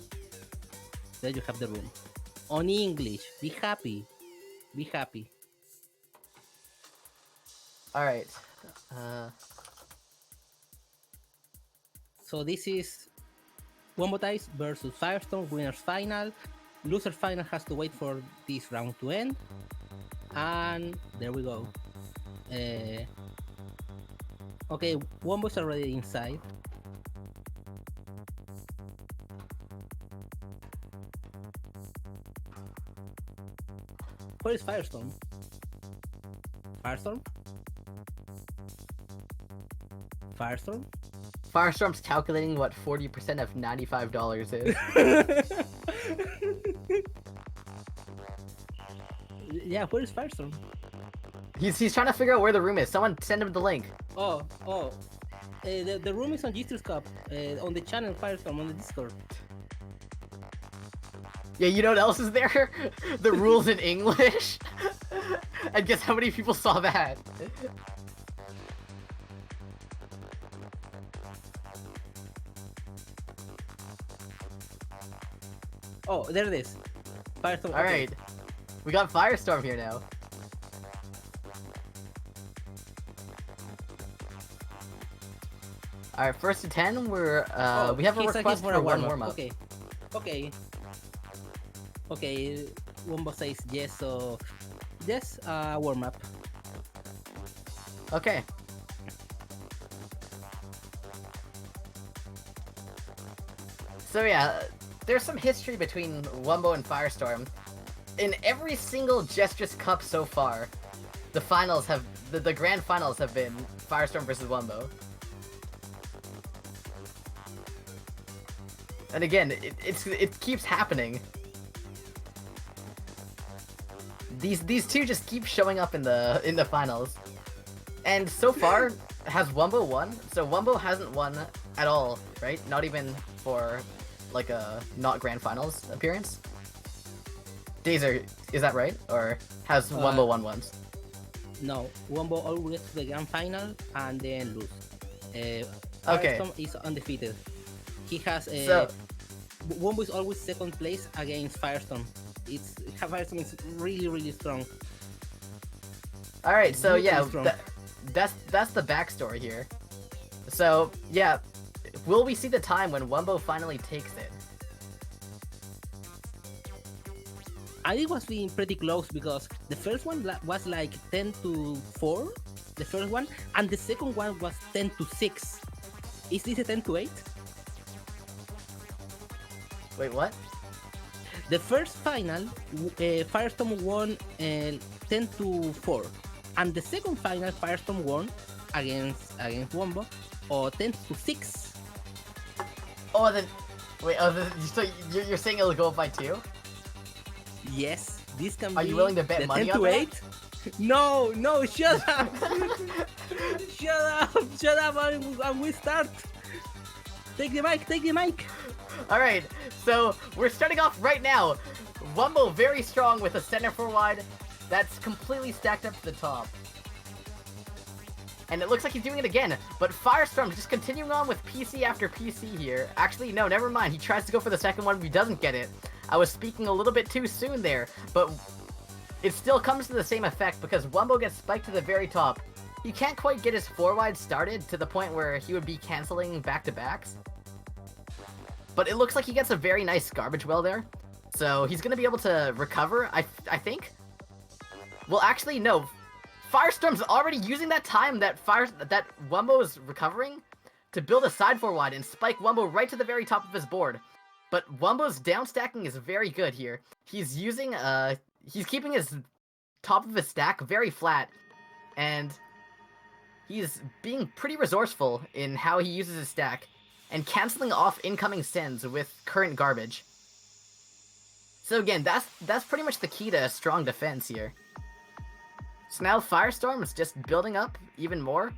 There you have the room. On English. Be happy. Be happy. Alright. So this is Wombo Dice versus Firestorm winners final. Loser final has to wait for this round to end. And there we go. Okay, Wombo's already inside. Where is Firestorm? Firestorm? Firestorm? Firestorm's calculating what 40% of $95 is. Yeah, where is Firestorm? He's trying to figure out where the room is. Someone send him the link. The room is on Jstris Cup, on the channel Firestorm on the Discord. Yeah, you know what else is there? The rules in English. And guess how many people saw that? Oh, there it is. Firestorm. Alright. We got Firestorm here now. Alright, first to 10, we have a he's request asking for one warm-up. warm-up. Okay, Wombo says yes, so yes, warm-up. Okay. So yeah, there's some history between Wumbo and Firestorm. In every single Jstris Cup so far, the finals have the grand finals have been Firestorm versus Wumbo. And again, it keeps happening. These two just keep showing up in the finals. And so far, has Wumbo won? So Wumbo hasn't won at all, right? Not even for like a not grand finals appearance. Dazer, is that right? Or has Wumbo won once? No, Wombo always gets to the grand final and then lose. Okay. Firestorm is undefeated. He has Wombo is always second place against Firestorm. Firestorm is really strong. All right, so Really yeah, strong. that's the backstory here. So yeah, will we see the time when Wumbo finally takes it? I think it was being pretty close because the first one was like 10-4, the first one, and the second one was 10-6. Is this a 10-8? Wait, what? The first final, Firestorm won 10-4, and the second final, Firestorm won against Wombo, or 10-6. Oh, then wait. So you're saying it'll go up by 2? Yes, this can be. Are you willing to bet the money 10 on to that? 8? No, shut up! shut up, and we start. Take the mic. All right, so we're starting off right now. Wumbo very strong with a center 4 wide that's completely stacked up to the top. And it looks like he's doing it again, but Firestorm just continuing on with PC after PC here. Actually, no, never mind. He tries to go for the second one, but he doesn't get it. I was speaking a little bit too soon there, but it still comes to the same effect because Wumbo gets spiked to the very top. He can't quite get his 4-wide started to the point where he would be canceling back-to-backs. But it looks like he gets a very nice garbage well there. So he's going to be able to recover, I think. Well, actually, no. Firestorm's already using that time that Wumbo is recovering to build a side 4-wide and spike Wumbo right to the very top of his board. But Wumbo's down stacking is very good here. He's using, he's keeping his top of his stack very flat. And he's being pretty resourceful in how he uses his stack and canceling off incoming sends with current garbage. So again, that's pretty much the key to strong defense here. So now Firestorm is just building up even more.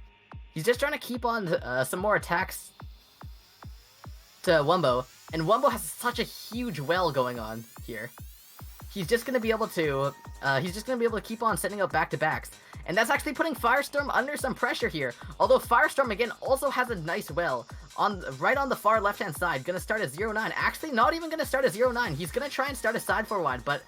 He's just trying to keep on some more attacks to Wumbo, and Wumbo has such a huge well going on here. He's just gonna be able to keep on setting up back-to-backs. And that's actually putting Firestorm under some pressure here. Although Firestorm, again, also has a nice well. Right on the far left-hand side, gonna start at 0-9. Actually, not even gonna start at 0-9. He's gonna try and start a side 4-wide, but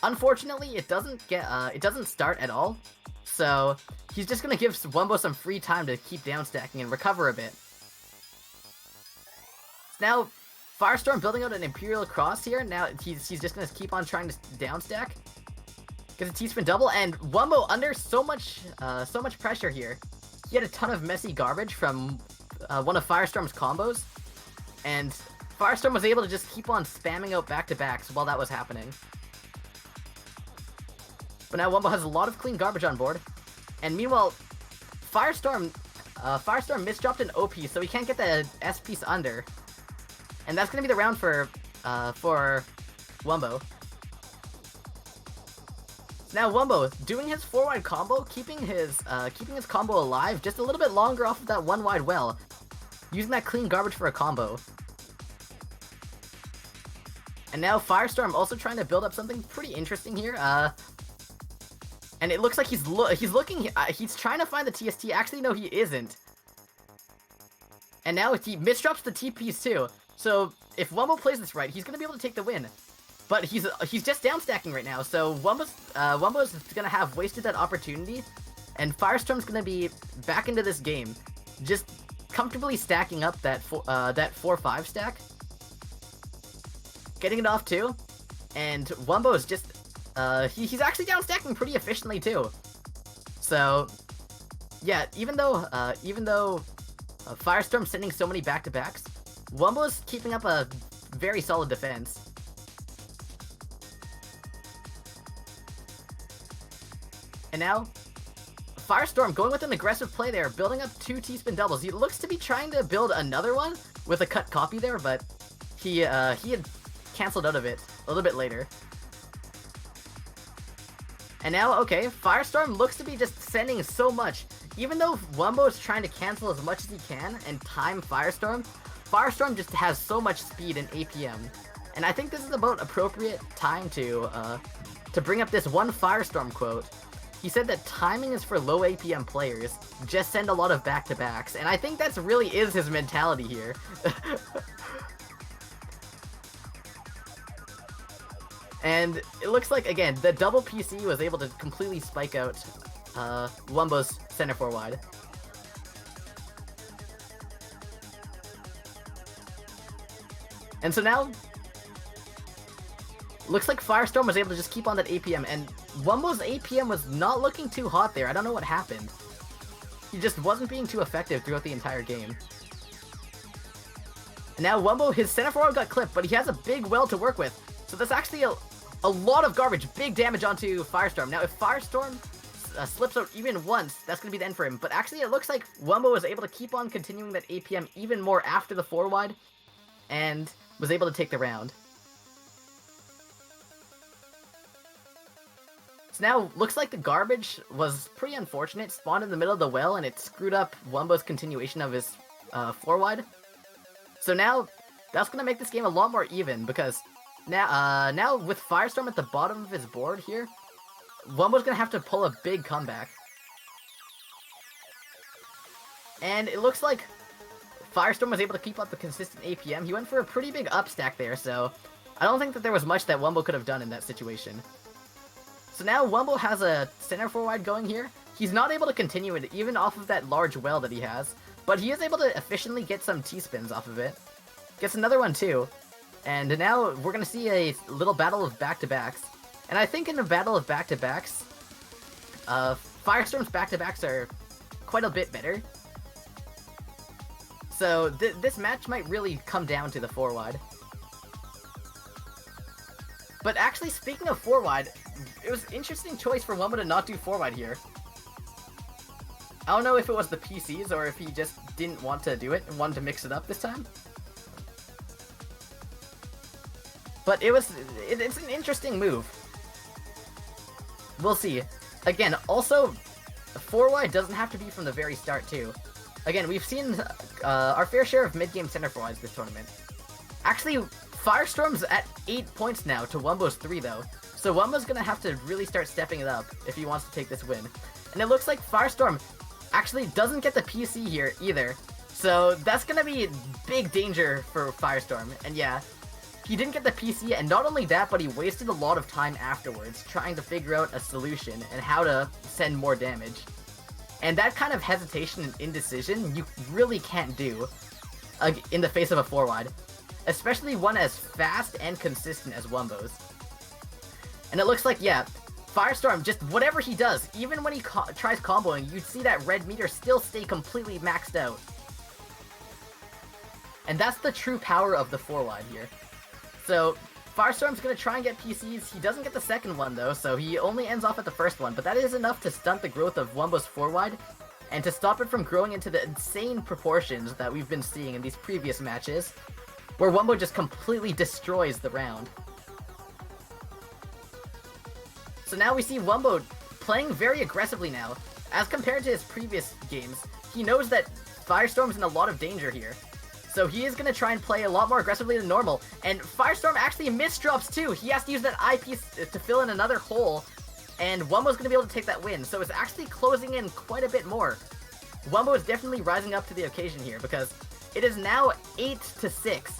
unfortunately, it doesn't start at all. So, he's just gonna give Wumbo some free time to keep down stacking and recover a bit. Now, Firestorm building out an Imperial Cross here. Now, he's just gonna keep on trying to down stack. Gets a T-spin double, and Wumbo under so much pressure here. He had a ton of messy garbage from one of Firestorm's combos, and Firestorm was able to just keep on spamming out back-to-backs while that was happening. But now Wumbo has a lot of clean garbage on board, and meanwhile, Firestorm misdropped an OP, so he can't get the S-piece under, and that's gonna be the round for Wumbo. Now Wumbo doing his 4-wide combo, keeping his combo alive just a little bit longer off of that 1-wide well, using that clean garbage for a combo. And now Firestorm also trying to build up something pretty interesting here. And it looks like he's trying to find the TST. Actually, no, he isn't. And now he misdrops the TPs too. So if Wumbo plays this right, he's gonna be able to take the win. But he's just down stacking right now, so Wumbo's gonna have wasted that opportunity, and Firestorm's gonna be back into this game, just comfortably stacking up that 4-5 stack, getting it off too, and Wumbo's just he's actually down stacking pretty efficiently too. So yeah, even though Firestorm's sending so many back-to-backs, Wumbo's keeping up a very solid defense. And now, Firestorm going with an aggressive play there, building up 2 T-spin doubles. He looks to be trying to build another one with a cut copy there, but he had canceled out of it a little bit later. And now, okay, Firestorm looks to be just sending so much. Even though Wumbo is trying to cancel as much as he can and time Firestorm, Firestorm just has so much speed in APM. And I think this is about appropriate time to bring up this one Firestorm quote. He said that timing is for low APM players, just send a lot of back-to-backs, and I think that's really is his mentality here. And it looks like, again, the double PC was able to completely spike out Wumbo's center 4-wide. And so now, looks like Firestorm was able to just keep on that APM, and Wumbo's APM was not looking too hot there. I don't know what happened. He just wasn't being too effective throughout the entire game. And now Wumbo, his center forward got clipped, but he has a big well to work with. So that's actually a lot of garbage, big damage onto Firestorm. Now if Firestorm slips out even once, that's going to be the end for him. But actually it looks like Wumbo was able to keep on continuing that APM even more after the 4-wide, and was able to take the round. So now, looks like the garbage was pretty unfortunate, spawned in the middle of the well, and it screwed up Wumbo's continuation of his 4-wide. So now, that's going to make this game a lot more even, because now with Firestorm at the bottom of his board here, Wumbo's going to have to pull a big comeback. And it looks like Firestorm was able to keep up the consistent APM. He went for a pretty big up stack there, so I don't think that there was much that Wumbo could have done in that situation. So now Wumbo has a center forward going here. He's not able to continue it even off of that large well that he has, but he is able to efficiently get some T-spins off of it. Gets another one too. And now we're going to see a little battle of back-to-backs. And I think in a battle of back-to-backs, Firestorm's back-to-backs are quite a bit better. So this match might really come down to the 4-wide. But actually, speaking of 4-wide, it was an interesting choice for Wumbo to not do 4-wide here. I don't know if it was the PCs or if he just didn't want to do it and wanted to mix it up this time. But it's an interesting move. We'll see. Again, also, 4-wide doesn't have to be from the very start too. Again, we've seen our fair share of mid-game center forwards this tournament. Actually, Firestorm's at 8 points now to Wumbo's 3 though. So Wumbo's gonna have to really start stepping it up if he wants to take this win. And it looks like Firestorm actually doesn't get the PC here either. So that's gonna be big danger for Firestorm. And yeah, he didn't get the PC, and not only that, but he wasted a lot of time afterwards trying to figure out a solution and how to send more damage. And that kind of hesitation and indecision you really can't do in the face of a 4-wide. Especially one as fast and consistent as Wumbo's. And it looks like, yeah, Firestorm, just whatever he does, even when he tries comboing, you'd see that red meter still stay completely maxed out. And that's the true power of the 4-wide here. So, Firestorm's gonna try and get PCs. He doesn't get the second one though, so he only ends off at the first one, but that is enough to stunt the growth of Wumbo's 4-wide, and to stop it from growing into the insane proportions that we've been seeing in these previous matches, where Wumbo just completely destroys the round. So now we see Wumbo playing very aggressively now. As compared to his previous games, he knows that Firestorm's in a lot of danger here. So he is going to try and play a lot more aggressively than normal. And Firestorm actually misdrops too. He has to use that eyepiece to fill in another hole. And Wumbo's going to be able to take that win. So it's actually closing in quite a bit more. Wumbo is definitely rising up to the occasion here, because it is now 8-6.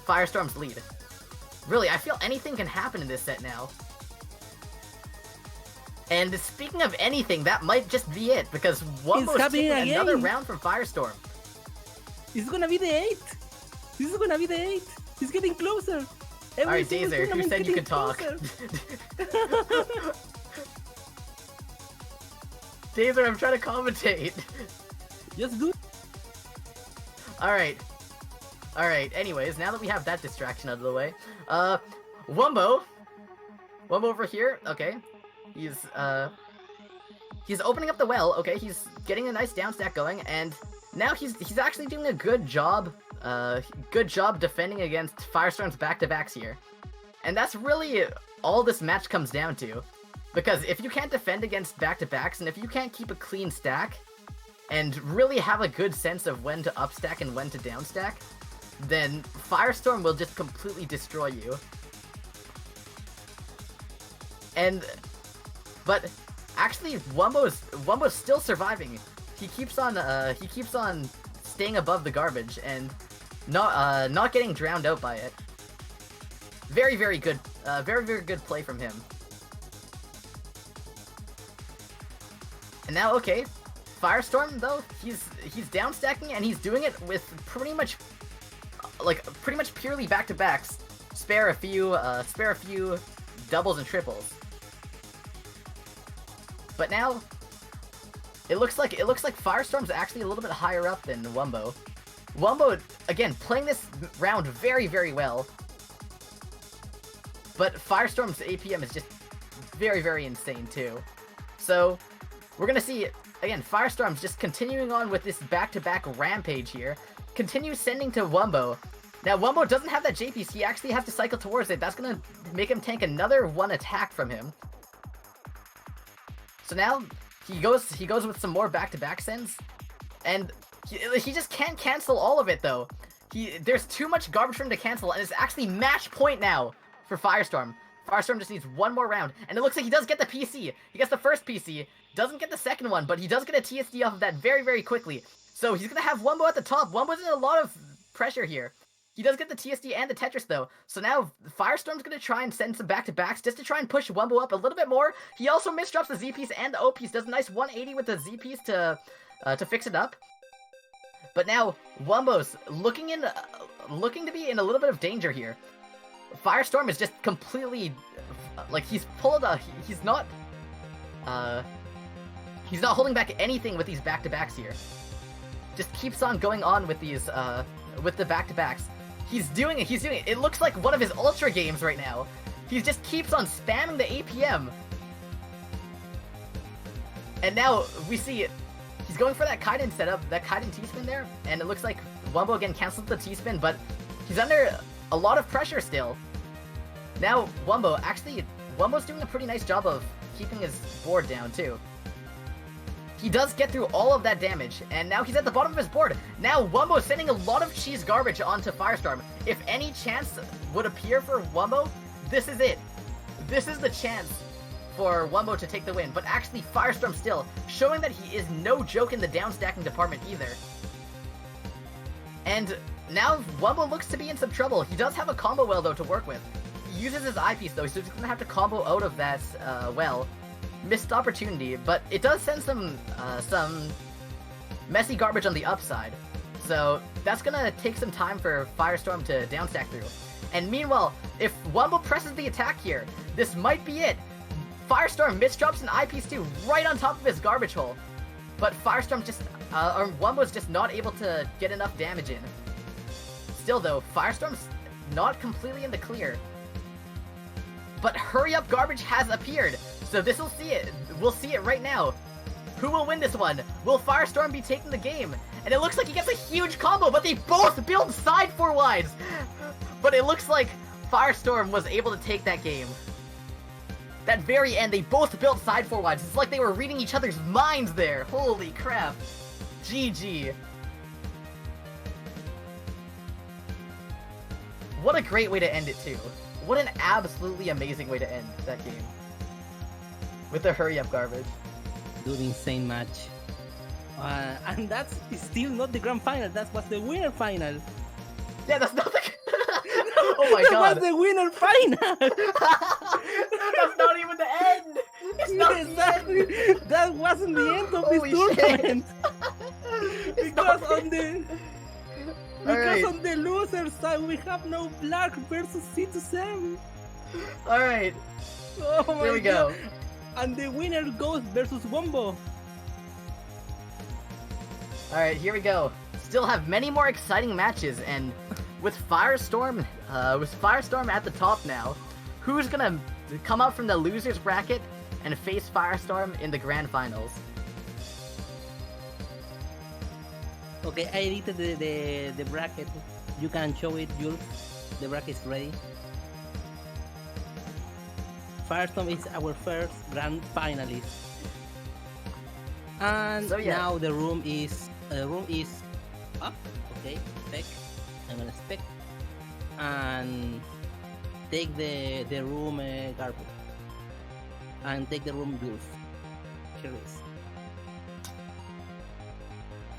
Firestorm's lead. Really, I feel anything can happen in this set now. And speaking of anything, that might just be it, because Wumbo's taking another round from Firestorm. It's gonna be the 8! This is gonna be the 8! He's getting closer! Alright, Dazer, who said you could talk? Dazer, I'm trying to commentate. Just do it. Alright. Alright, anyways, now that we have that distraction out of the way, Wumbo over here, okay. He's opening up the well, okay, he's getting a nice down stack going, and now he's actually doing a good job defending against Firestorm's back-to-backs here. And that's really all this match comes down to. Because if you can't defend against back-to-backs, and if you can't keep a clean stack, and really have a good sense of when to upstack and when to downstack, then Firestorm will just completely destroy you. But actually, Wumbo's still surviving. He keeps on staying above the garbage and not getting drowned out by it. Very, very good, very, very good play from him. And now, okay, Firestorm though, he's downstacking, and he's doing it with pretty much purely back-to-backs. Spare a few doubles and triples. But now, it looks like Firestorm's actually a little bit higher up than Wumbo. Wumbo, again, playing this round very, very well. But Firestorm's APM is just very, very insane too. So, we're gonna see, again, Firestorm's just continuing on with this back-to-back rampage here. Continues sending to Wumbo. Now, Wumbo doesn't have that J-piece, he actually has to cycle towards it. That's gonna make him tank another one attack from him. So now, he goes with some more back-to-back sends, and he just can't cancel all of it though. There's too much garbage for him to cancel, and it's actually match point now for Firestorm. Firestorm just needs one more round, and it looks like he does get the PC. He gets the first PC, doesn't get the second one, but he does get a TSD off of that very, very quickly. So he's gonna have Wumbo at the top. Wumbo's in a lot of pressure here. He does get the TSD and the Tetris though, so now Firestorm's gonna try and send some back-to-backs just to try and push Wumbo up a little bit more. He also misdrops the Z-piece and the O-piece, does a nice 180 with the Z-piece to fix it up. But now Wumbo's looking to be in a little bit of danger here. Firestorm is just completely like he's not holding back anything with these back-to-backs here. Just keeps on going on with these with the back-to-backs. He's doing it. It looks like one of his Ultra games right now. He just keeps on spamming the APM. And now we see he's going for that Kaiden setup, that Kaiden T-spin there, and it looks like Wumbo again cancels the T-spin, but he's under a lot of pressure still. Now Wumbo's doing a pretty nice job of keeping his board down too. He does get through all of that damage, and now he's at the bottom of his board. Now Wumbo's sending a lot of cheese garbage onto Firestorm. If any chance would appear for Wumbo, this is it. This is the chance for Wumbo to take the win. But actually, Firestorm still showing that he is no joke in the downstacking department either. And now Wumbo looks to be in some trouble. He does have a combo well though to work with. He uses his eyepiece though, so he's gonna have to combo out of that well. Missed opportunity, but it does send some messy garbage on the upside. So that's gonna take some time for Firestorm to downstack through. And meanwhile, if Wumbo presses the attack here, this might be it. Firestorm misdrops an eyepiece too, right on top of his garbage hole. But Firestorm or Wumbo's just not able to get enough damage in. Still though, Firestorm's not completely in the clear. But hurry up garbage has appeared. So we'll see it right now. Who will win this one? Will Firestorm be taking the game? And it looks like he gets a huge combo, but they both build side 4-wides. But it looks like Firestorm was able to take that game. That very end, they both built side 4-wides. It's like they were reading each other's minds there. Holy crap. GG. What a great way to end it too. What an absolutely amazing way to end that game. With the hurry up garbage. Dude, insane match. And that's still not the grand final. That was the winner final. Yeah, that's not the... Oh my god. That was the winner final. That's not even the end. It's not exactly. the end. That wasn't the end of Holy this tournament. Because on the loser side we have no Black versus C2Sam. Alright. Oh my Here we go. God. And the winner goes versus Wumbo. Alright, here we go. Still have many more exciting matches, and with Firestorm at the top now, who's gonna come out from the losers bracket and face Firestorm in the grand finals? Okay, I edited the bracket. You can show it, Jules. The bracket is ready. Firestorm is our first grand finalist. And So, yeah. now the room is up. Okay, spec. I'm gonna spec and take the room Garbo and take the room Jules. Here it is.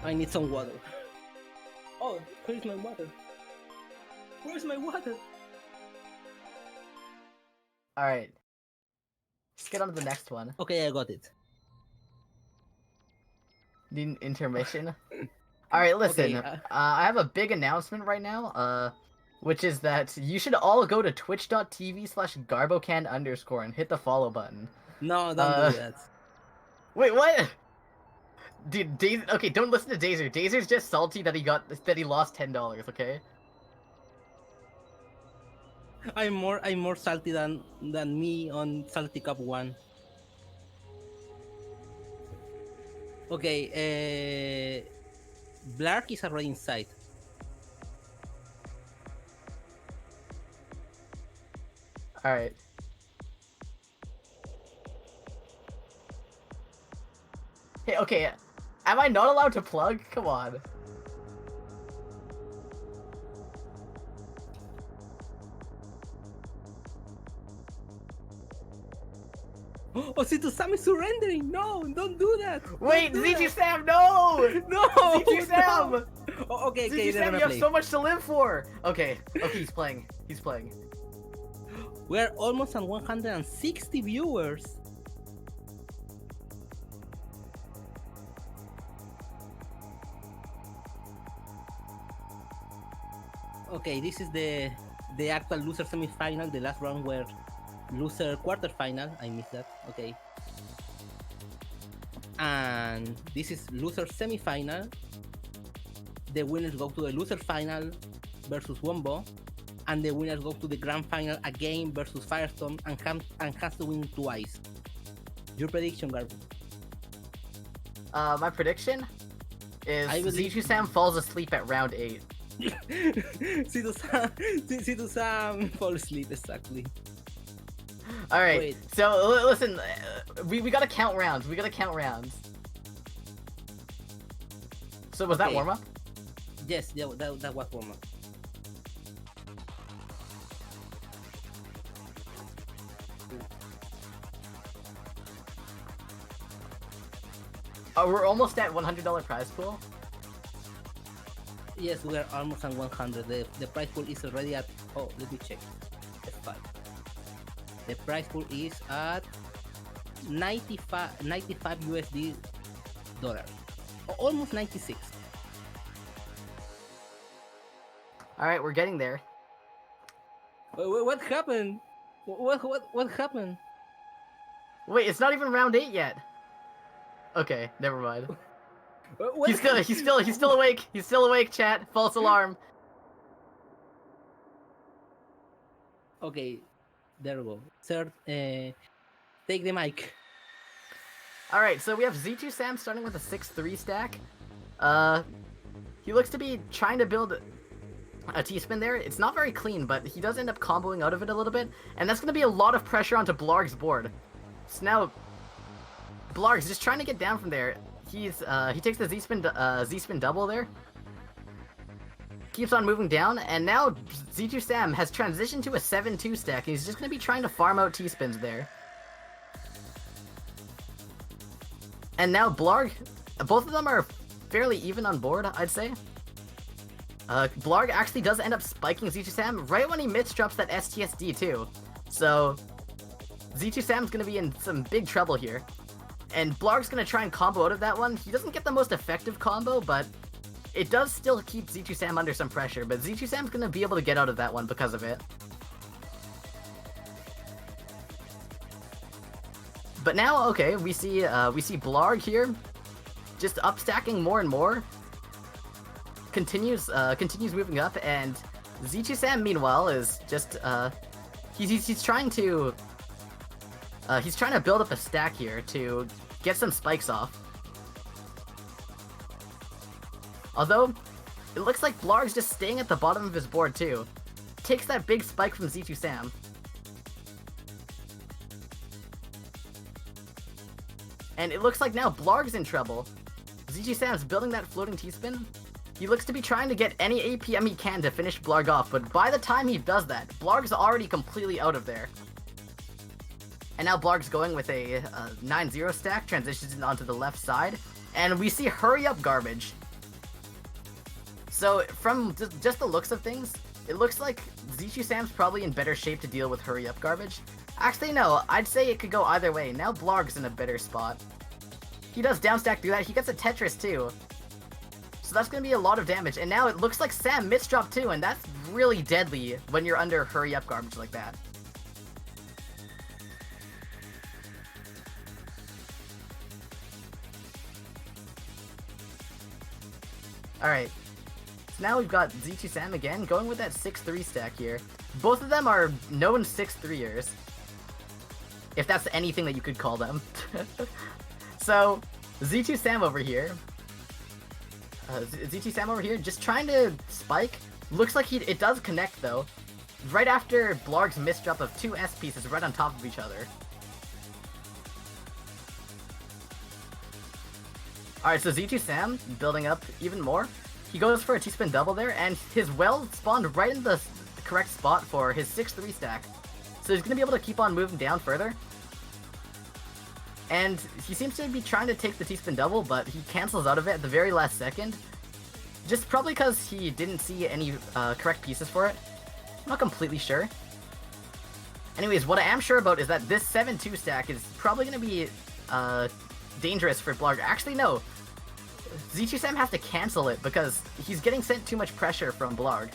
I need some water. Oh, where's my water? Where's my water? Alright. Let's get on to the next one. Okay, I got it. The intermission. Alright, listen. Okay, I have a big announcement right now, which is that you should all go to twitch.tv/garbocan_ and hit the follow button. No, don't do that. Wait, what? Dude, okay, don't listen to Dazer. Dazer's just salty that he lost $10, okay? I'm more salty than me on Salty Cup 1. Okay, Blark is already inside. Alright. Hey, okay, am I not allowed to plug? Come on. Oh, C2 Sam is surrendering. No, don't do that. Wait, Don't do Z2 that. Sam, no! No. Z2 Sam! No. Oh, okay, Z2 okay, they're Sam, gonna you have play. so much to live for! Okay, he's playing. He's playing. We're almost at 160 viewers. Okay, this is the actual loser semi-final, the last round where loser quarter-final. I missed that. Okay. And this is loser semi-final. The winners go to the loser final versus Wombo, and the winners go to the grand final again versus Firestone and has to win twice. Your prediction, Garbo? My prediction is I believe- Z2 Sam falls asleep at round 8. See Sam fall asleep, exactly. Alright, Wait. so listen, we gotta count rounds. We gotta count rounds. So was that Okay. warm up? Yes, yeah, that was warm up. We're almost at $100 prize pool. Yes, we are almost at 100. The prize pool is already at. Oh, let me check. F5. The prize pool is at 95 USD dollars. Almost 96. Alright, we're getting there. What happened? What happened? Wait, it's not even round 8 yet. Okay, never mind. What He's still awake. He's still awake, chat. False alarm. Okay, there we go. Sir, take the mic. Alright, so we have Z2 Sam starting with a 6-3 stack. He looks to be trying to build a T-spin there. It's not very clean, but he does end up comboing out of it a little bit, and that's going to be a lot of pressure onto Blarg's board. So now, Blarg's just trying to get down from there. He takes the Z-spin double there. Keeps on moving down, and now Z2 Sam has transitioned to a 7-2 stack, and he's just going to be trying to farm out T-spins there. And now Blarg, both of them are fairly even on board, I'd say. Blarg actually does end up spiking Z2 Sam right when he drops that STSD too. So Z2 Sam's gonna be in some big trouble here. And Blarg's gonna try and combo out of that one. He doesn't get the most effective combo, but it does still keep Z2 Sam under some pressure. But Z2 Sam's gonna be able to get out of that one because of it. But now, okay, we see Blarg here, just upstacking more and more. Continues moving up, and Z2 Sam meanwhile is just he's trying to build up a stack here to get some spikes off. Although it looks like Blarg's just staying at the bottom of his board too. Takes that big spike from Z2 Sam. And it looks like now Blarg's in trouble. Z2 Sam's building that floating T-spin. He looks to be trying to get any APM he can to finish Blarg off, but by the time he does that, Blarg's already completely out of there. And now Blarg's going with a 9-0 stack, transitions onto the left side, and we see hurry up garbage. So from just the looks of things, it looks like Z2 Sam's probably in better shape to deal with hurry up garbage. Actually no, I'd say it could go either way. Now Blarg's in a better spot. He does downstack through that, he gets a Tetris too. So that's going to be a lot of damage, and now it looks like Sam misdropped too, and that's really deadly when you're under hurry up garbage like that. Alright, so now we've got Z2 Sam again, going with that 6-3 stack here. Both of them are known 6-3ers, if that's anything that you could call them. So, Z2 Sam over here, Z2 Sam over here, just trying to spike. Looks like it does connect though. Right after Blarg's misdrop of 2 S pieces right on top of each other. Alright, so Z2 Sam building up even more. He goes for a T-spin double there, and his well spawned right in the correct spot for his 6-3 stack. So he's going to be able to keep on moving down further. And he seems to be trying to take the T-spin double, but he cancels out of it at the very last second. Just probably because he didn't see any correct pieces for it. I'm not completely sure. Anyways, what I am sure about is that this 7-2 stack is probably going to be dangerous for Blarg. Actually, no. Z2 Sam has to cancel it because he's getting sent too much pressure from Blarg.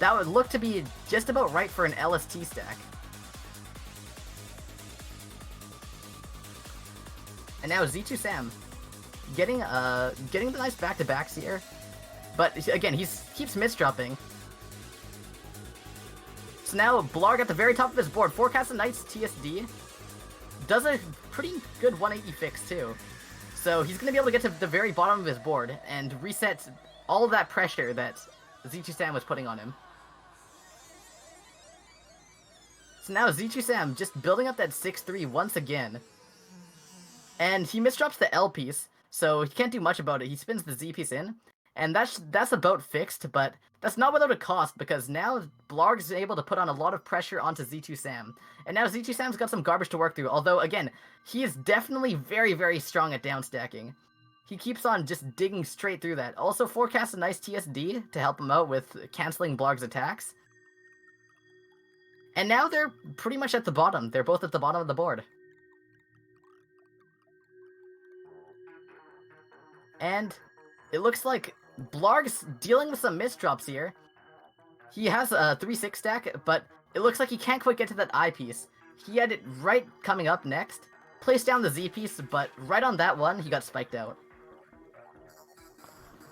That would look to be just about right for an LST stack. And now Z2 Sam getting the nice back-to-backs here. But again, he keeps misdropping. So now Blarg at the very top of his board forecasts a nice TSD. Does a pretty good 180 fix too. So he's going to be able to get to the very bottom of his board and reset all of that pressure that Z2 Sam was putting on him. So now Z2 Sam just building up that 6-3 once again. And he misdrops the L piece, so he can't do much about it. He spins the Z piece in, and that's about fixed, but that's not without a cost, because now Blarg is able to put on a lot of pressure onto Z2 Sam. And now Z2 Sam's got some garbage to work through, although, again, he is definitely very, very strong at downstacking. He keeps on just digging straight through that. Also forecasts a nice TSD to help him out with canceling Blarg's attacks. And now they're pretty much at the bottom. They're both at the bottom of the board. And it looks like Blarg's dealing with some misdrops here. He has a 3-6 stack, but it looks like he can't quite get to that I piece. He had it right coming up next. Placed down the Z piece, but right on that one, he got spiked out.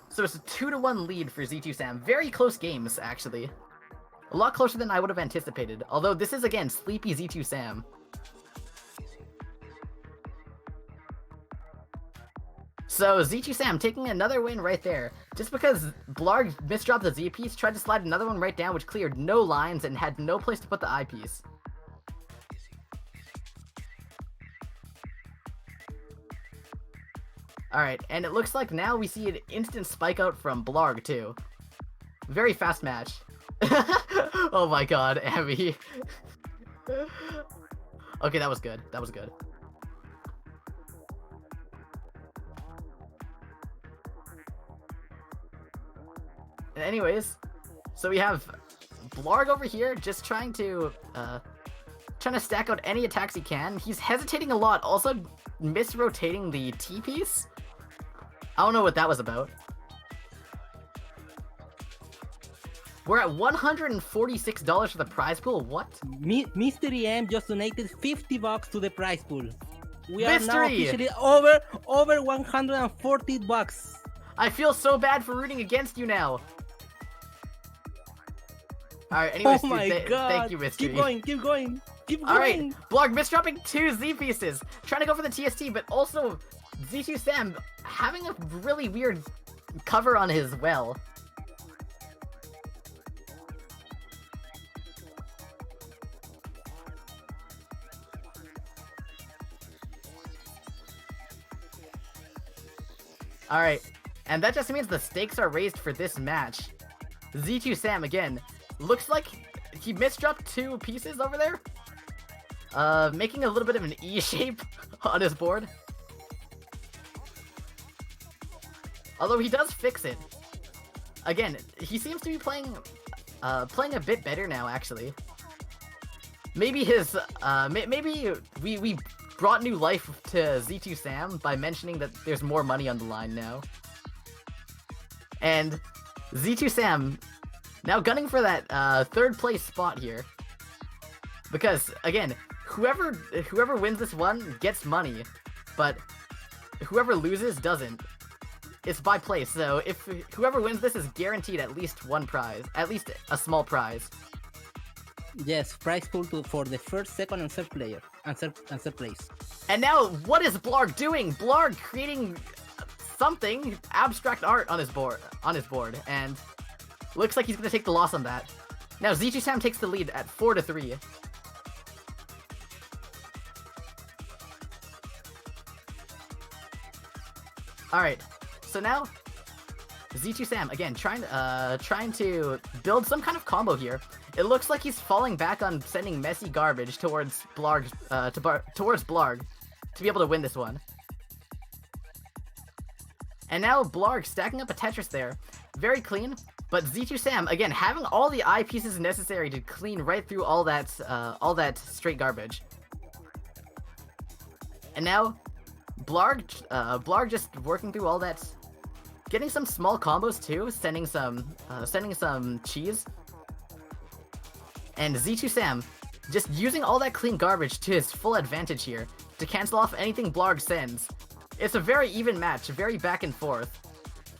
So it's a 2-1 lead for Z2 Sam. Very close games, actually. A lot closer than I would have anticipated. Although this is, again, sleepy Z2 Sam. So Z2 Sam taking another win right there. Just because Blarg misdropped the Z piece, tried to slide another one right down, which cleared no lines and had no place to put the I piece. Alright, and it looks like now we see an instant spike out from Blarg too. Very fast match. Oh my god, Abby. Okay, that was good. That was good. Anyways, so we have Blarg over here just trying to stack out any attacks he can. He's hesitating a lot, also misrotating the T piece. I don't know what that was about. We're at $146 for the prize pool. What? Mystery M just donated $50 to the prize pool. We are now Mystery! officially over $140. I feel so bad for rooting against you now. Alright, anyways, Oh my god! thank you, Mystery. Keep going, keep going, keep going! Alright, Blarg misdropping 2 Z pieces. Trying to go for the TST, but also Z2 Sam having a really weird cover on his well. Alright, and that just means the stakes are raised for this match. Z2 Sam, again, looks like he misdropped 2 pieces over there. Making a little bit of an E shape on his board. Although he does fix it. Again, he seems to be playing a bit better now, actually. Maybe his, maybe we brought new life to Z2 Sam by mentioning that there's more money on the line now. And Z2 Sam now gunning for that 3rd place spot here. Because, again, whoever wins this one gets money, but whoever loses doesn't. It's by place, so if whoever wins this is guaranteed at least one prize, at least a small prize. Yes, prize pool for the 1st, 2nd, and 3rd player, and third place. And now, what is Blarg doing? Blarg creating something, abstract art on his board, and looks like he's gonna take the loss on that. Now Z2 Sam takes the lead at 4-3. Alright, so now Z2 Sam again trying to build some kind of combo here. It looks like he's falling back on sending messy garbage towards Blarg to to be able to win this one. And now Blarg stacking up a Tetris there. Very clean, but Z2 Sam, again, having all the eye pieces necessary to clean right through all that straight garbage. And now, Blarg just working through all that, getting some small combos too, sending some cheese. And Z2 Sam, just using all that clean garbage to his full advantage here, to cancel off anything Blarg sends. It's a very even match, very back and forth.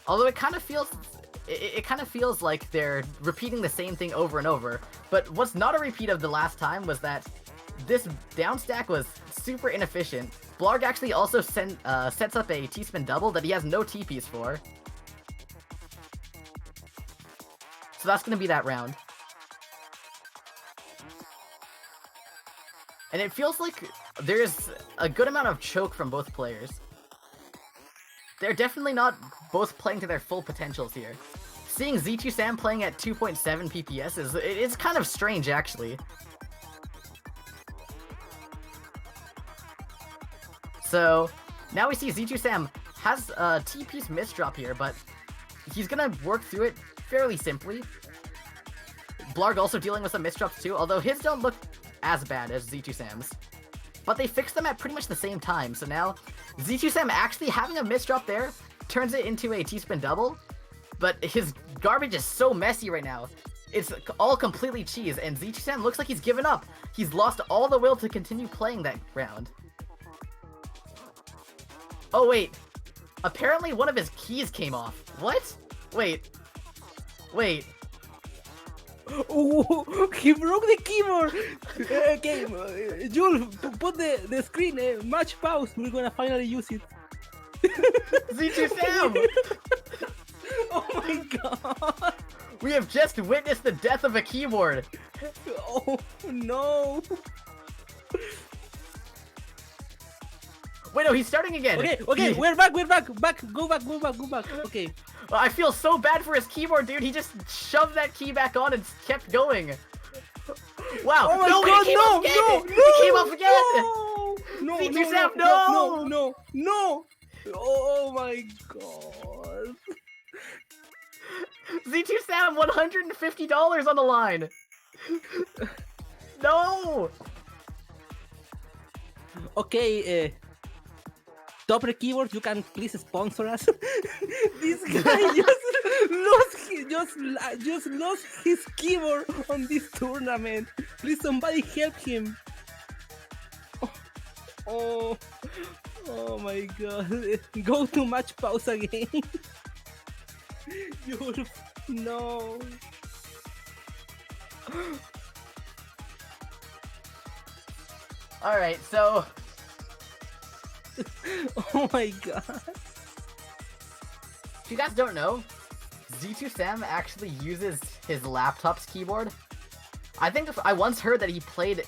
Although it kind of feels like they're repeating the same thing over and over. But what's not a repeat of the last time was that this down stack was super inefficient. Blarg actually also sets up a T-spin double that he has no T-piece for. So that's gonna be that round. And it feels like there's a good amount of choke from both players. They're definitely not both playing to their full potentials here. Seeing Z2 Sam playing at 2.7 PPS is kind of strange, actually. So, now we see Z2 Sam has a T-piece misdrop here, but he's gonna work through it fairly simply. Blarg also dealing with some misdrops too, although his don't look as bad as Z2 Sam's. But they fixed them at pretty much the same time, so now Z2 Sam actually having a misdrop there turns it into a T-spin double, but his garbage is so messy right now. It's all completely cheese, and Z2 Sam looks like he's given up. He's lost all the will to continue playing that round. Oh wait, apparently one of his keys came off. What? Wait. Oh, he broke the keyboard! Okay, Jules, put the screen, match pause, we're gonna finally use it. Z2 Sam! Oh my god! We have just witnessed the death of a keyboard! Oh no! Wait, no, he's starting again! Okay, we're back, go back, okay. I feel so bad for his keyboard, dude. He just shoved that key back on and kept going. Wow! Oh my no, god, he came off again! He came off again! No! Z2 Sam, no! No! Oh my god! Z2 Sam, $150 on the line! No! Okay, Topper Keyboard, you can please sponsor us. This guy just lost his keyboard on this tournament. Please, somebody help him. Oh my god! Go to match pause again. No. All right, so. Oh my god. If you guys don't know, Z2 Sam actually uses his laptop's keyboard. I once heard that he played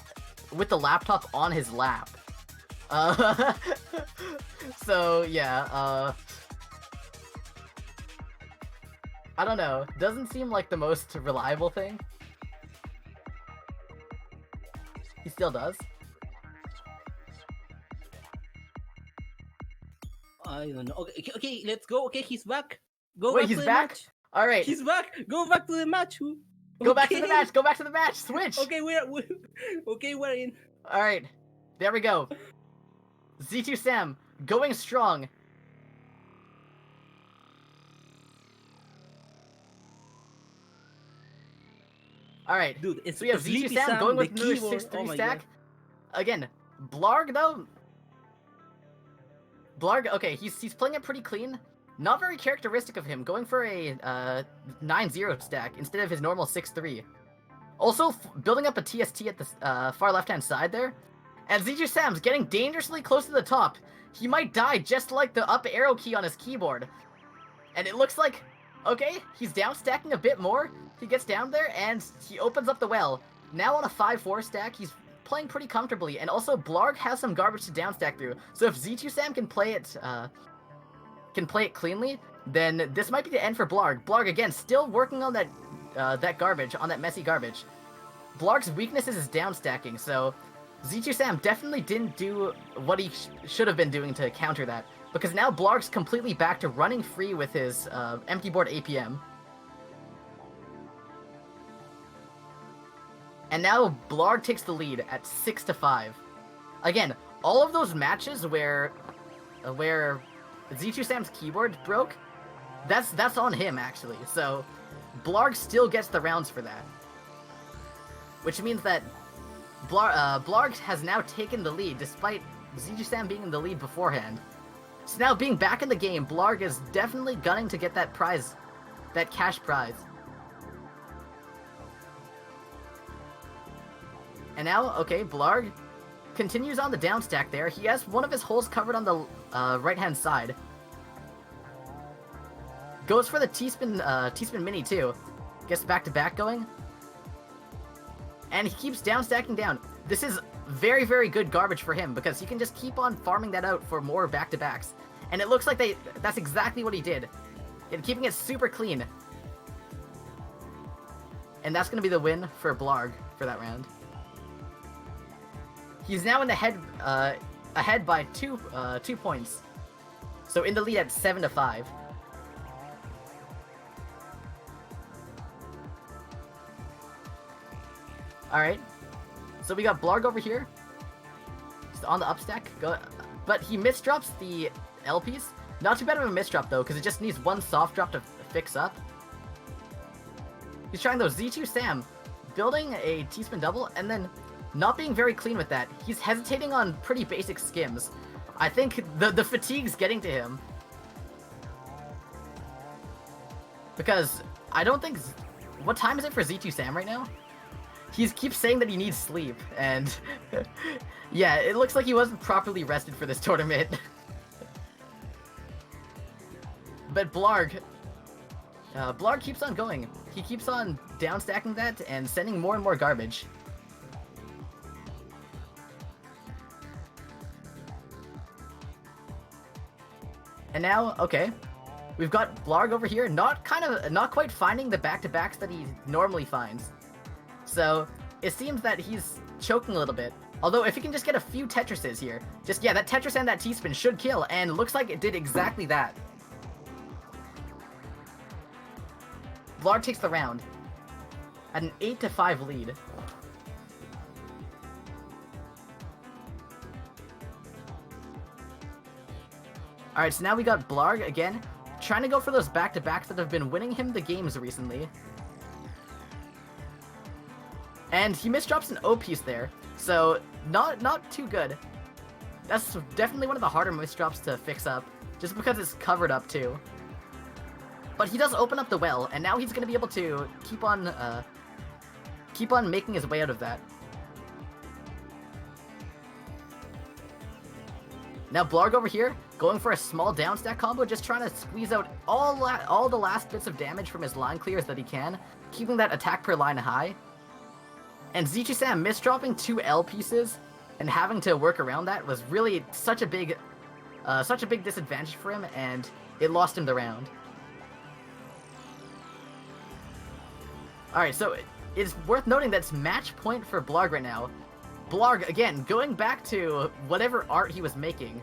with the laptop on his lap. So yeah, I don't know. Doesn't seem like the most reliable thing. He still does. I don't know. Okay, let's go. Okay, he's back. Go Wait, back he's to the back? match. All right. He's back. Go back to the match. Go back to the match. Go back to the match. Switch. Okay, we're in. All right. There we go. Z2 Sam going strong. All right. Dude, it's So we have Z2 Sleepy Sam going with the another keyboard. 6-3 Oh my stack. God. Again, Blarg though. Blarg, okay, he's playing it pretty clean. Not very characteristic of him, going for a 9-0 stack instead of his normal 6-3. Also, building up a TST at the far left-hand side there. And Z2 Sam's getting dangerously close to the top. He might die just like the up arrow key on his keyboard. And it looks like, okay, he's down stacking a bit more. He gets down there and he opens up the well. Now on a 5-4 stack, he's playing pretty comfortably. And also, Blarg has some garbage to down stack through. So if Z2 Sam can play it cleanly, then this might be the end for Blarg. Blarg, again, still working on that garbage, on that messy garbage. Blarg's weakness is his down stacking, so Z2 Sam definitely didn't do what he should have been doing to counter that, because now Blarg's completely back to running free with his empty board APM. And now Blarg takes the lead at 6-5. Again, all of those matches where Z2 Sam's keyboard broke, that's on him actually. So Blarg still gets the rounds for that, which means that Blarg has now taken the lead despite Z2 Sam being in the lead beforehand. So now being back in the game, Blarg is definitely gunning to get that prize, that cash prize. And now, okay, Blarg continues on the down stack there. He has one of his holes covered on the right-hand side. Goes for the T-spin mini too. Gets back-to-back going. And he keeps down stacking down. This is very, very good garbage for him because he can just keep on farming that out for more back-to-backs. And it looks like that's exactly what he did. And keeping it super clean. And that's going to be the win for Blarg for that round. He's now in the ahead by 2 points. So in the lead at 7-5. Alright. So we got Blarg over here. Just on the upstack. But he misdrops the LPs. Not too bad of a misdrop though, because it just needs one soft drop to fix up. He's trying those Z2 Sam, building a T-spin double, and then not being very clean with that. He's hesitating on pretty basic skims. I think the fatigue's getting to him. Because I don't think... What time is it for Z2 Sam right now? He keeps saying that he needs sleep, and... yeah, it looks like he wasn't properly rested for this tournament. But Blarg keeps on going. He keeps on down stacking that and sending more and more garbage. And now, okay, we've got Blarg over here, not quite finding the back-to-backs that he normally finds. So it seems that he's choking a little bit. Although if he can just get a few Tetrises here, that Tetris and that T-spin should kill, and looks like it did exactly that. Blarg takes the round at an 8-5 lead. Alright, so now we got Blarg again, trying to go for those back-to-backs that have been winning him the games recently. And he misdrops an O piece there, so not too good. That's definitely one of the harder misdrops to fix up, just because it's covered up too. But he does open up the well, and now he's going to be able to keep on making his way out of that. Now Blarg over here, going for a small down stack combo, just trying to squeeze out all the last bits of damage from his line clears that he can, keeping that attack per line high. And Z2 Sam misdropping 2 L pieces and having to work around that was really such a big disadvantage for him, and it lost him the round. Alright, so it's worth noting that it's match point for Blarg right now. Blarg, again, going back to whatever art he was making.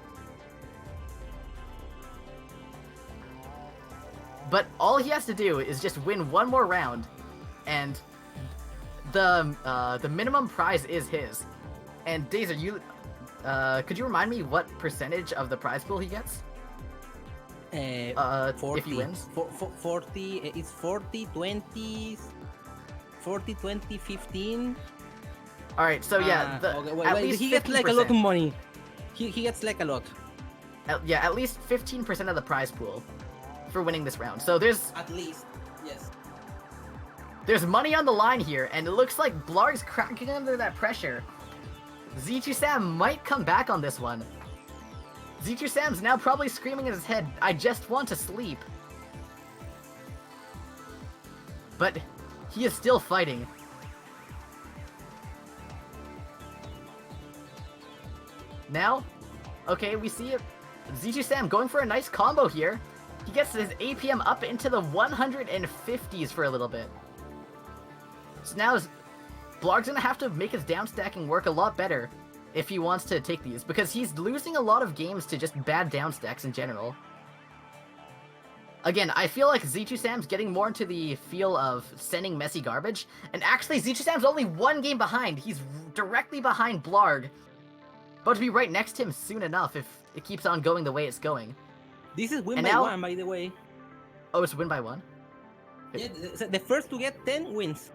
But all he has to do is just win one more round, and the minimum prize is his. And Dazer, could you remind me what percentage of the prize pool he gets? 40, if he wins? 40, it's 40, 20, 40, 20, 15. Alright, so yeah, okay, at least he gets like a lot of money. He gets like a lot. Yeah, at least 15% of the prize pool for winning this round. So there's... At least, yes. There's money on the line here, and it looks like Blarg's cracking under that pressure. Z2 Sam might come back on this one. Z2 Sam's now probably screaming in his head, "I just want to sleep." But he is still fighting. Now, okay, we see it. Z2 Sam going for a nice combo here. He gets his APM up into the 150s for a little bit. So now Blarg's gonna have to make his down stacking work a lot better. if he wants to take these, because he's losing a lot of games to just bad down stacks in general. Again, I feel like Z2Sam's getting more into the feel of sending messy garbage, and actually Z2Sam's only 1 game behind. He's directly behind Blarg, but to be right next to him soon enough if it keeps on going the way it's going. This is win And by now- 1, by the way. Oh, it's win by 1? Yeah, the first to get 10 wins.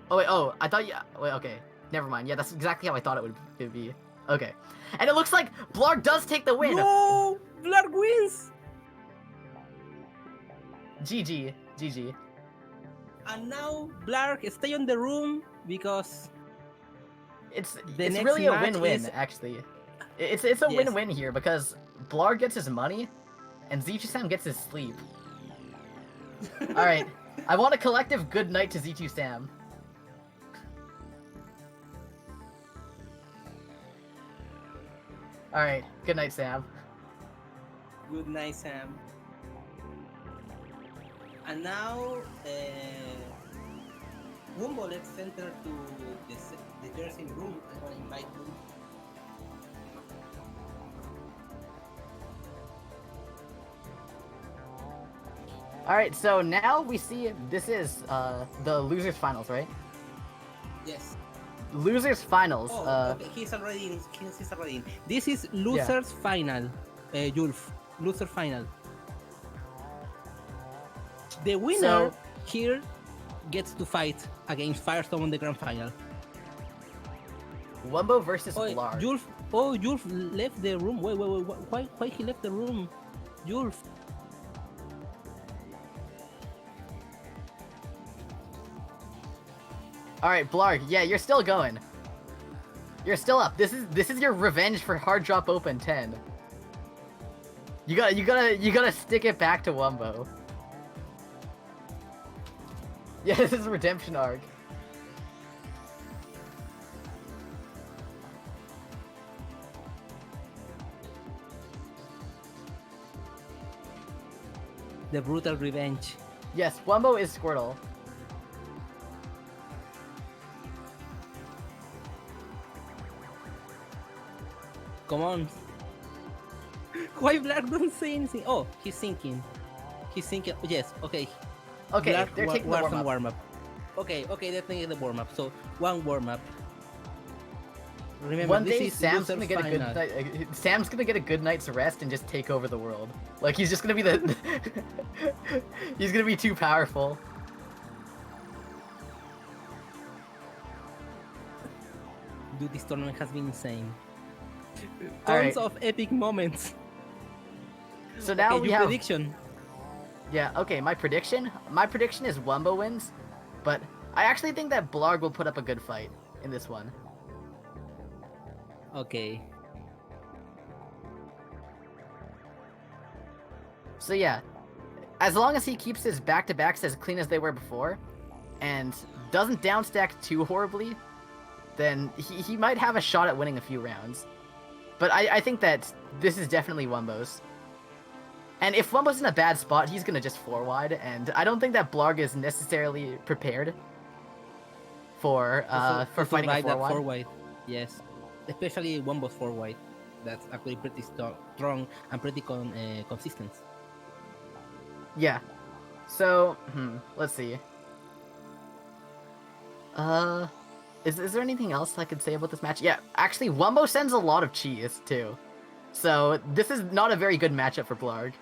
Oh, wait, I thought you... Wait, okay. Never mind. Yeah, that's exactly how I thought it would be. Okay. And it looks like Blarg does take the win! No! Blarg wins! GG. GG. And now Blarg stay on the room because It's next really a match win-win, is- actually. It's a Yes. win-win here, because Blarg gets his money, and Z2Sam gets his sleep. Alright, I want a collective good night to Z2Sam. Alright, good night, Sam. good night, Sam. And now, Wumbo, let's enter to the jersey room. I'm gonna invite you. Alright, so now we see this is the losers finals, right? Yes. Losers finals. Oh, okay. He's already in. He's already in. This is losers final, Julf. Loser final. The winner So- here gets to fight against Firestorm on the grand final. Wumbo versus Oh, Blarg. Julf. Oh, Julf left the room. Wait. Why he left the room? Julf. Alright, Blarg, yeah, you're still going. You're still up. This is your revenge for Hard Drop Open 10. You gotta stick it back to Wumbo. Yeah, this is a redemption arc. The brutal revenge. Yes, Wumbo is Squirtle. Come on. Why Black don't say anything? Oh, he's sinking. He's sinking. Yes, okay. Okay, Black they're taking the warm-up. warm up. Okay, let's take the warm up. So one warm up. Remember, One this day is Sam's loser gonna get a good final. night, Sam's gonna get a good night's rest and just take over the world. Like he's just gonna be the he's gonna be too powerful. Dude, this tournament has been insane. Alright. Tons of epic moments. So now Okay, we your have prediction. Yeah, okay, my prediction is Wumbo wins, but I actually think that Blarg will put up a good fight in this one. Okay. So yeah, as long as he keeps his back-to-backs as clean as they were before, and doesn't downstack too horribly, then he might have a shot at winning a few rounds. But I think that this is definitely Wumbo's. And if Wumbo's in a bad spot, he's gonna just 4-wide, and I don't think that Blarg is necessarily prepared for To fighting a survive that 4-wide. 4-wide. Yes. Especially Wombo's 4-wide. That's actually pretty strong and pretty consistent. Yeah. So, let's see. Is there anything else I could say about this match? Yeah, actually, Wumbo sends a lot of cheese, too. So, this is not a very good matchup for Blarg.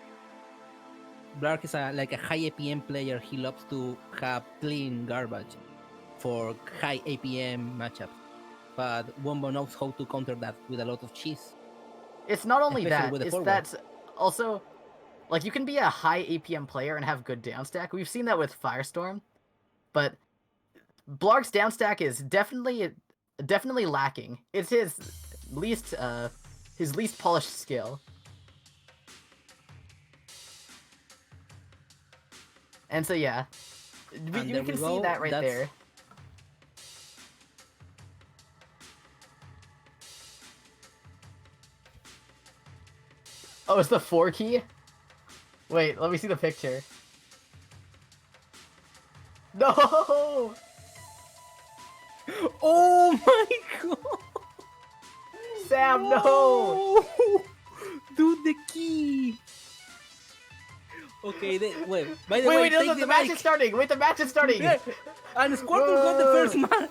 Blarg is like a high APM player. He loves to have clean garbage for high APM matchups. But Wombo knows how to counter that with a lot of cheese. It's not only Especially that, with the it's forward. that also, like, you can be a high APM player and have good downstack. We've seen that with Firestorm, but Blarg's downstack is definitely lacking. It's his least polished skill. And so yeah, And you there can we see go, that right that's- there. Oh, it's the 4 key? Wait, let me see the picture. No! Oh my god! Sam, no! Oh! Dude, the key! Okay, wait, by the way, Wait, take no, the the match mic. is starting! Wait, the match is starting! Yeah. And Squirtle got the first man.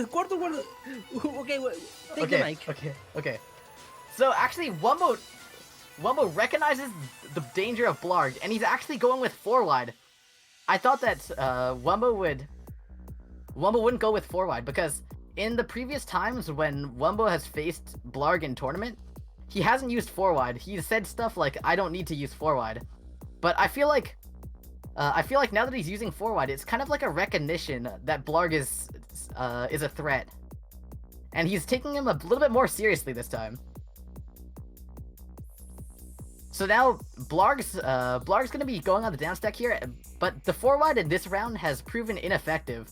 Squirtle was... Okay, wait, take the mic. Okay. So actually, Wumbo recognizes the danger of Blarg, and he's actually going with 4-wide. I thought that Wumbo wouldn't go with 4-wide, because in the previous times when Wumbo has faced Blarg in tournament, he hasn't used 4-wide. He's said stuff like, I don't need to use 4-wide. But I feel like now that he's using 4-wide, it's kind of like a recognition that Blarg is a threat. And he's taking him a little bit more seriously this time. So now Blarg's gonna be going on the down stack here, but the 4-wide in this round has proven ineffective.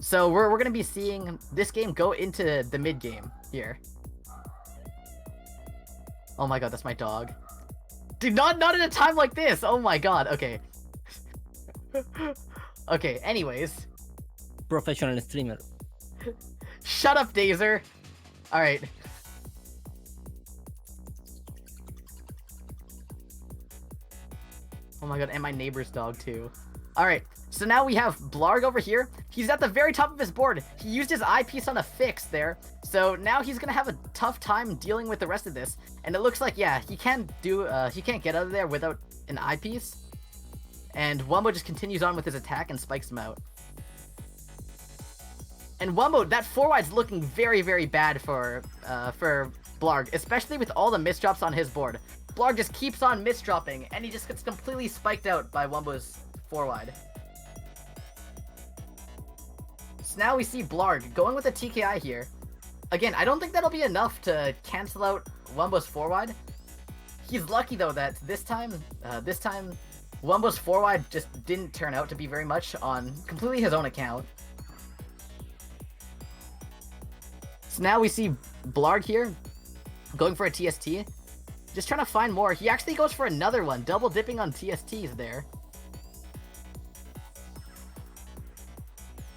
So we're gonna be seeing this game go into the mid game here. Oh my god, that's my dog. Dude, not at a time like this! Oh my god, okay. Okay, anyways. Professional streamer. Shut up, Dazer! Alright. Oh my god, and my neighbor's dog too. Alright, so now we have Blarg over here. He's at the very top of his board. He used his eyepiece on a fix there. So now he's gonna have a tough time dealing with the rest of this. And it looks like, yeah, he can't get out of there without an eyepiece. And Wumbo just continues on with his attack and spikes him out. And Wumbo, that 4-wide's looking very, very bad for Blarg, especially with all the misdrops on his board. Blarg just keeps on misdropping, and he just gets completely spiked out by Wumbo's 4-wide. So now we see Blarg going with a TKI here. Again, I don't think that'll be enough to cancel out Wumbo's 4-wide. He's lucky though that this time Wumbo's 4-wide just didn't turn out to be very much on completely his own account. So now we see Blarg here going for a TST. Just trying to find more. He actually goes for another one, double dipping on TSTs there.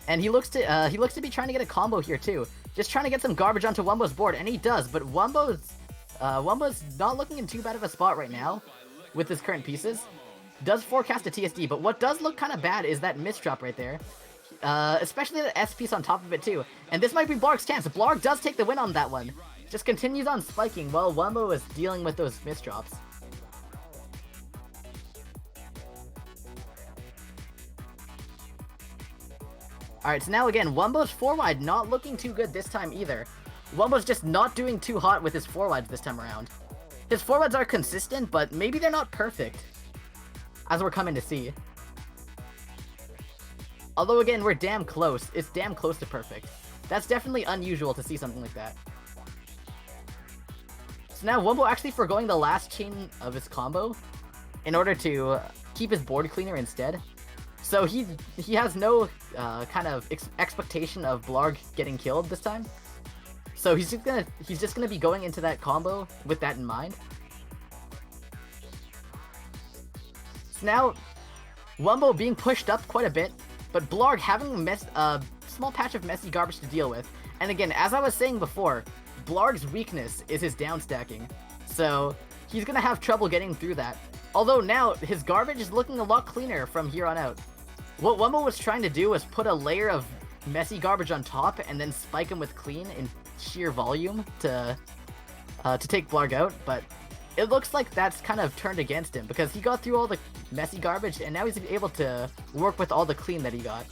And he looks to be trying to get a combo here too. Just trying to get some garbage onto Wumbo's board, and he does, but Wumbo's not looking in too bad of a spot right now with his current pieces. Does forecast a TSD, but what does look kind of bad is that misdrop right there. Especially the S piece on top of it too. And this might be Blarg's chance. Blarg does take the win on that one. Just continues on spiking while Wumbo is dealing with those misdrops. Alright, so now again, Wumbo's 4-wide not looking too good this time either. Wumbo's just not doing too hot with his 4-wides this time around. His 4-wides are consistent, but maybe they're not perfect, as we're coming to see. Although again, we're damn close. It's damn close to perfect. That's definitely unusual to see something like that. So now Wumbo actually forgoing the last chain of his combo in order to keep his board cleaner instead. So he has no kind of expectation of Blarg getting killed this time. So he's just gonna be going into that combo with that in mind. So now Wumbo being pushed up quite a bit, but Blarg having a small patch of messy garbage to deal with. And again, as I was saying before, Blarg's weakness is his down stacking. So he's gonna have trouble getting through that. Although now his garbage is looking a lot cleaner from here on out. What Wumbo was trying to do was put a layer of messy garbage on top and then spike him with clean in sheer volume to take Blarg out, but it looks like that's kind of turned against him because he got through all the messy garbage and now he's able to work with all the clean that he got.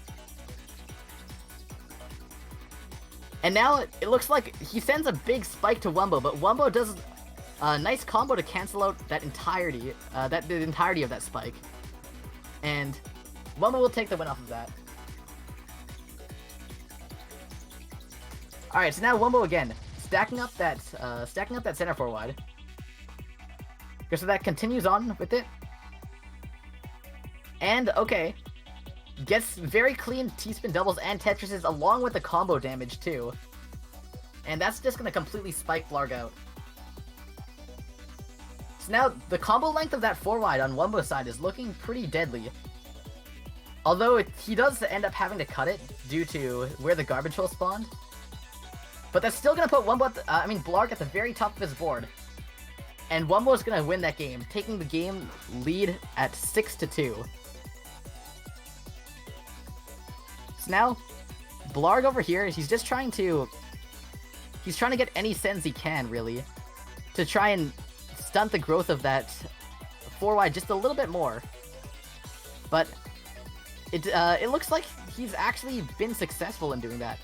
And now it looks like he sends a big spike to Wumbo, but Wumbo does a nice combo to cancel out that entirety, the entirety of that spike. And Wumbo will take the win off of that. Alright, so now Wumbo again, stacking up that center 4-wide. Okay, so that continues on with it. And, okay, gets very clean T-spin doubles and Tetrises along with the combo damage too. And that's just going to completely spike Blarg out. So now, the combo length of that 4-wide on Wumbo's side is looking pretty deadly. Although he does end up having to cut it due to where the garbage hole spawned. But that's still gonna put Blarg at the very top of his board. And Wumbo's gonna win that game, taking the game lead at 6-2. So now, Blarg over here, he's trying to get any sends he can, really, to try and stunt the growth of that 4-wide just a little bit more. But it looks like he's actually been successful in doing that.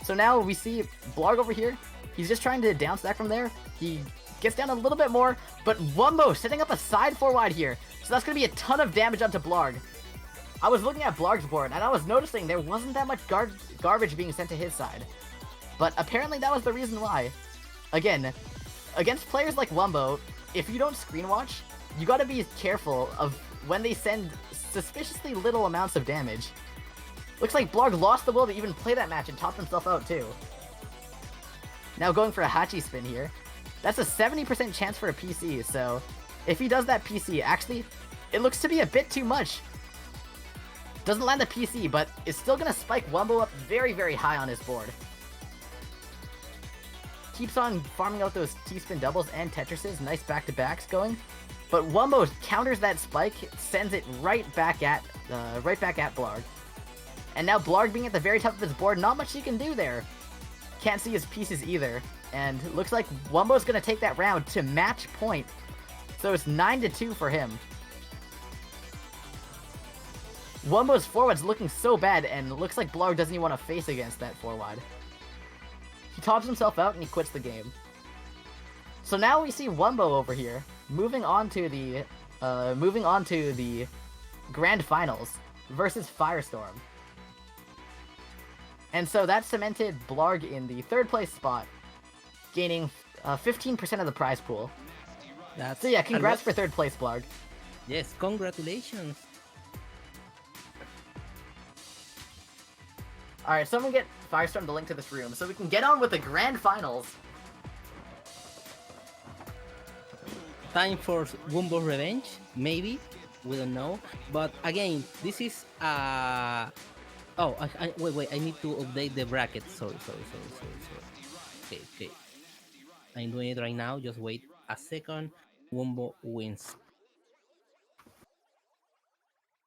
So now we see Blarg over here. He's just trying to downstack from there. He gets down a little bit more, but Wumbo setting up a side 4-wide here. So that's going to be a ton of damage onto Blarg. I was looking at Blarg's board, and I was noticing there wasn't that much garbage being sent to his side. But apparently that was the reason why. Again, against players like Wumbo, if you don't screen watch, you gotta be careful of when they send suspiciously little amounts of damage. Looks like Blarg lost the will to even play that match and topped himself out too. Now going for a Hachi spin here. That's a 70% chance for a PC, so if he does that PC, actually, it looks to be a bit too much. Doesn't land the PC, but is still gonna spike Wumbo up very, very high on his board. Keeps on farming out those T-spin doubles and Tetrises, nice back-to-backs going. But Wumbo counters that spike, sends it right back at Blarg. And now Blarg being at the very top of his board, not much he can do there. Can't see his pieces either. And looks like Wumbo's gonna take that round to match point. So it's 9-2 for him. Wumbo's 4-wide's looking so bad, and looks like Blarg doesn't even want to face against that 4-wide. He tops himself out and he quits the game. So now we see Wumbo over here, moving on to the Grand Finals versus Firestorm. And so that cemented Blarg in the 3rd place spot, gaining 15% of the prize pool. So yeah, congrats for 3rd place, Blarg. Yes, congratulations. Alright, someone get Firestorm the link to this room so we can get on with the Grand Finals. Time for Wumbo revenge, maybe. We don't know. But again, this is wait, I need to update the bracket. Sorry. Okay. I'm doing it right now. Just wait a second. Wumbo wins.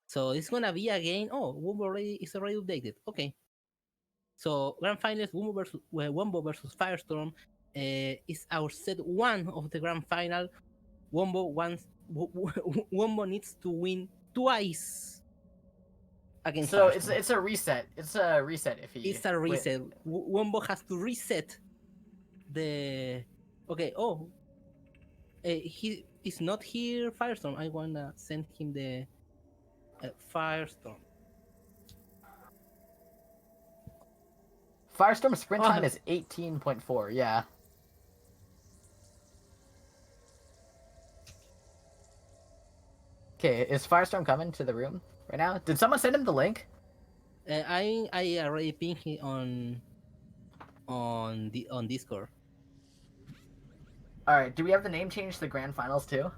So it's gonna be again. Oh, Wumbo is already updated. Okay. So Grand Finals Wumbo versus Firestorm is our set 1 of the Grand Final. Wumbo needs to win twice against So Firestorm. it's a reset. It's a reset if he... It's a reset. Wumbo has to reset the... Okay, he is not here, Firestorm. I wanna send him the Firestorm. Firestorm's sprint time is 18.4, yeah. Okay, is Firestorm coming to the room right now? Did someone send him the link? I already pinged him on Discord. Alright, do we have the name change to the Grand Finals too?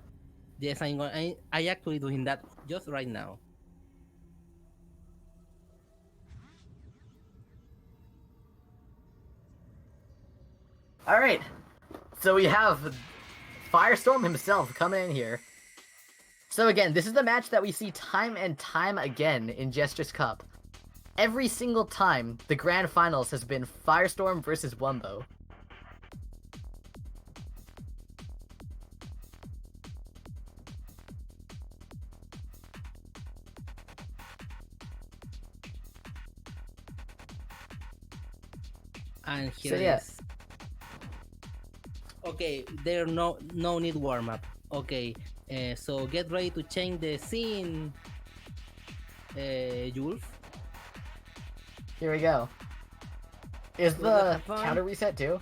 Yes, I actually doing that just right now. Alright, so we have Firestorm himself coming in here. So again, this is the match that we see time and time again in Jstris Cup. Every single time, the Grand Finals has been Firestorm versus Wumbo. And here So, yeah. it is. Okay, there no need warm up. Okay, so get ready to change the scene, Jules. Here we go. Is So the have fun. counter reset too?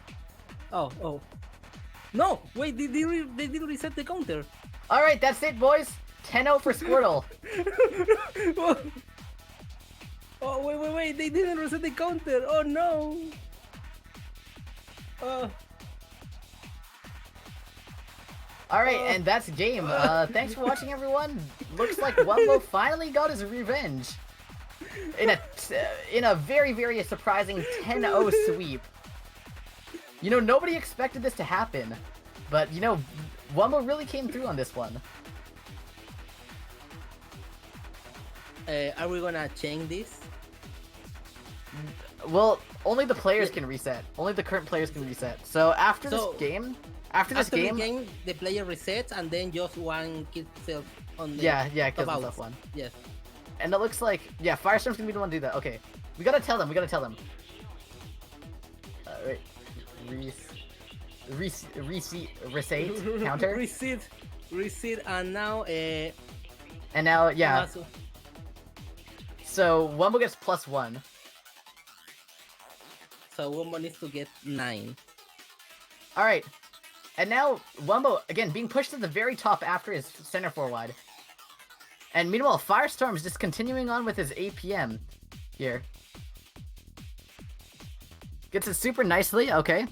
Oh. No, wait, they did reset the counter. Alright, that's it, boys! 10-0 for Squirtle. Oh, wait, they didn't reset the counter. Oh no. Alright, and that's game. Thanks for watching, everyone. Looks like Wumbo finally got his revenge. in a very, very surprising 10-0 sweep. You know, nobody expected this to happen, but you know, Wumbo really came through on this one. Are we gonna change this? Well, only the players can reset. Only the current players can reset. So after So, this game, after this After game, the game, the player resets and then just one kills himself on the yeah, top kills out. himself one. Yes. And it looks like, yeah, Firestorm's gonna be the one to do that. Okay, we gotta tell them. Wait, reset counter, Reset, and now and now yeah. Masu- So Wumbo gets +1. so Wumbo needs to get 9. All right, and now Wumbo again being pushed to the very top after his center forward. And meanwhile, Firestorm's just continuing on with his APM here. Gets it super nicely, okay.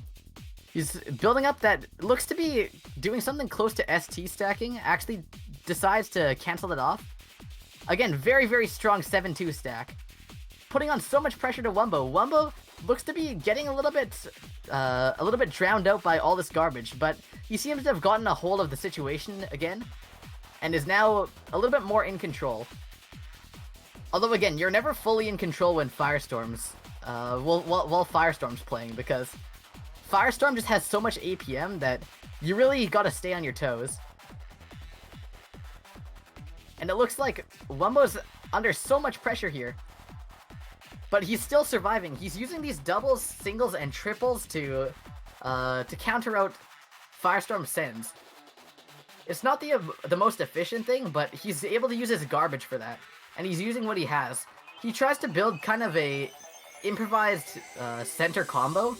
He's building up that looks to be doing something close to ST stacking, actually decides to cancel it off. Again, very, very strong 7-2 stack. Putting on so much pressure to Wumbo. Wumbo looks to be getting a little bit drowned out by all this garbage, but he seems to have gotten a hold of the situation again, and is now a little bit more in control. Although again, you're never fully in control when Firestorm's while Firestorm's playing, because Firestorm just has so much APM that you really gotta stay on your toes. And it looks like Wumbo's under so much pressure here, but he's still surviving. He's using these doubles, singles, and triples to counter out Firestorm sends. It's not the most efficient thing, but he's able to use his garbage for that, and he's using what he has. He tries to build kind of a improvised center combo.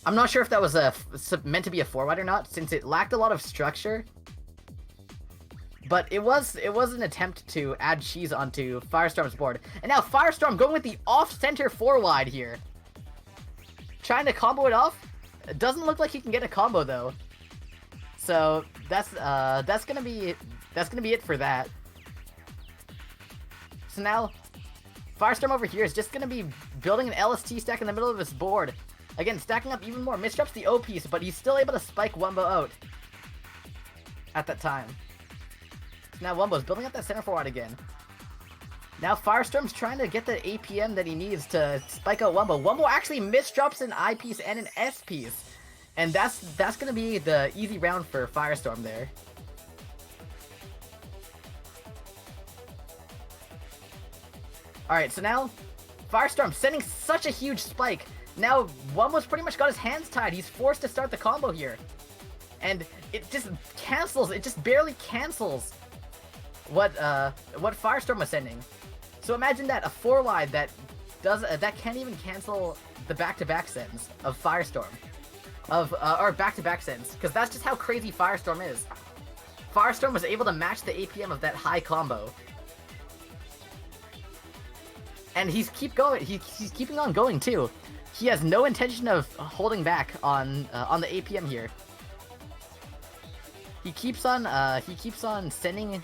I'm not sure if that was meant to be a forward or not, since it lacked a lot of structure. But it was an attempt to add cheese onto Firestorm's board. And now Firestorm going with the off-center forward here. Trying to combo it off. It doesn't look like he can get a combo though. So that's gonna be it for that. So now Firestorm over here is just gonna be building an LST stack in the middle of his board. Again, stacking up even more. Misdrops the O piece, but he's still able to spike Wumbo out at that time. So now Wumbo's building up that center forward again. Now Firestorm's trying to get the APM that he needs to spike out Wumbo. Wumbo actually misdrops an I piece and an S piece. And that's gonna be the easy round for Firestorm there. Alright, so now Firestorm sending such a huge spike. Now Wumbo's pretty much got his hands tied. He's forced to start the combo here. And it just cancels, it just barely cancels what Firestorm was sending. So imagine that, a 4-wide that can't even cancel the back-to-back sends of Firestorm. Or back-to-back sends, because that's just how crazy Firestorm is. Firestorm was able to match the APM of that high combo. And he's keeping on going too. He has no intention of holding back on the APM here. He keeps on sending,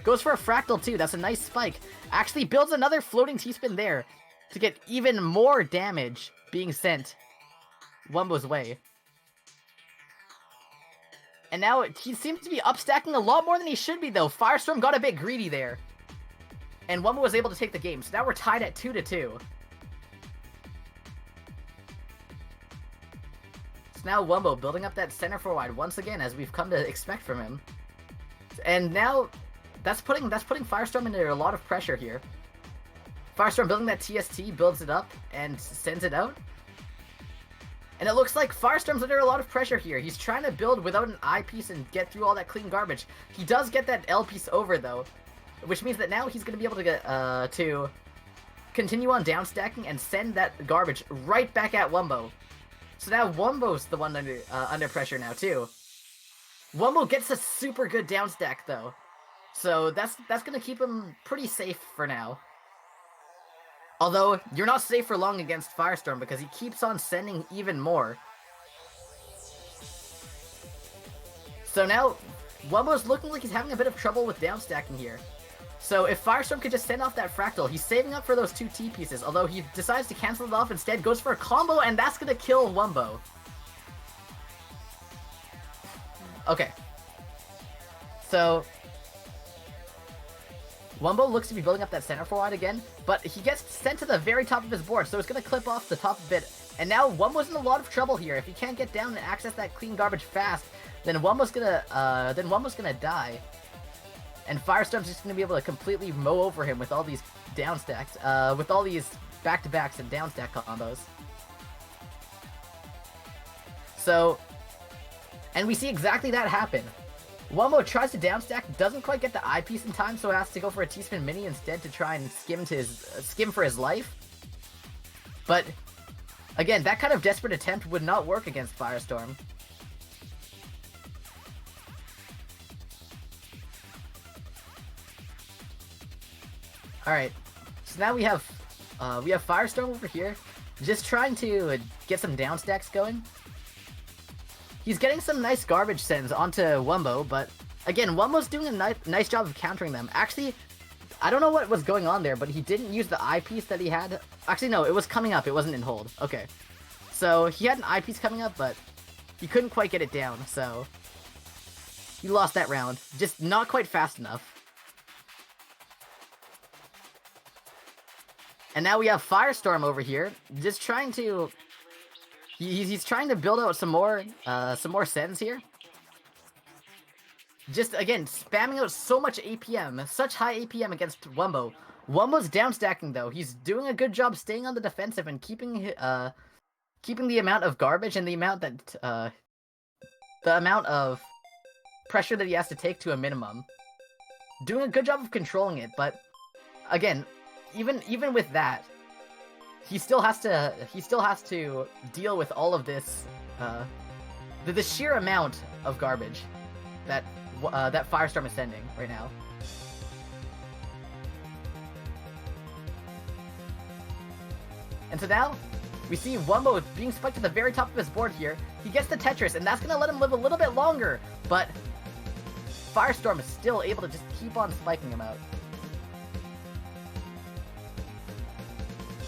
goes for a fractal too. That's a nice spike. Actually builds another floating T-spin there to get even more damage being sent Wumbo's way. And now he seems to be upstacking a lot more than he should be though. Firestorm got a bit greedy there. And Wumbo was able to take the game. So now we're tied at 2-2. So now Wumbo building up that center forward once again, as we've come to expect from him. And now that's putting Firestorm under a lot of pressure here. Firestorm building that TST, builds it up and sends it out. And it looks like Firestorm's under a lot of pressure here. He's trying to build without an I piece and get through all that clean garbage. He does get that L piece over though, which means that now he's going to be able to get to continue on down stacking and send that garbage right back at Wumbo. So now Wumbo's the one under pressure now too. Wumbo gets a super good down stack though, so that's going to keep him pretty safe for now. Although you're not safe for long against Firestorm because he keeps on sending even more. So now Wumbo's looking like he's having a bit of trouble with down stacking here. So if Firestorm could just send off that Fractal, he's saving up for those 2 T pieces, although he decides to cancel it off instead, goes for a combo, and that's gonna kill Wumbo. Okay. So Wumbo looks to be building up that center forward again, but he gets sent to the very top of his board, so it's gonna clip off the top a bit. And now Wumbo's in a lot of trouble here. If he can't get down and access that clean garbage fast, then Wumbo's gonna die. And Firestorm's just gonna be able to completely mow over him with all these down stacks, with all these back-to-backs and down stack combos. So, and we see exactly that happen. Wumbo tries to downstack, doesn't quite get the eyepiece in time, so has to go for a T-spin mini instead to try and skim for his life. But again, that kind of desperate attempt would not work against Firestorm. Alright, so now we have Firestorm over here, just trying to get some downstacks going. He's getting some nice garbage sends onto Wumbo, but again, Wumbo's doing a nice job of countering them. Actually, I don't know what was going on there, but he didn't use the eyepiece that he had. Actually, no, it was coming up, it wasn't in hold. Okay. So, he had an eyepiece coming up, but he couldn't quite get it down, so he lost that round. Just not quite fast enough. And now we have Firestorm over here, just trying to... He's trying to build out some more sends here. Just, again, spamming out so much APM, such high APM against Wumbo. Wumbo's downstacking, though. He's doing a good job staying on the defensive and keeping the amount of garbage and the amount of pressure that he has to take to a minimum. Doing a good job of controlling it, but, again, even with that, he still has to deal with all of this, the sheer amount of garbage that Firestorm is sending right now. And so now, we see Wumbo being spiked to the very top of his board here. He gets the Tetris, and that's gonna let him live a little bit longer, but Firestorm is still able to just keep on spiking him out.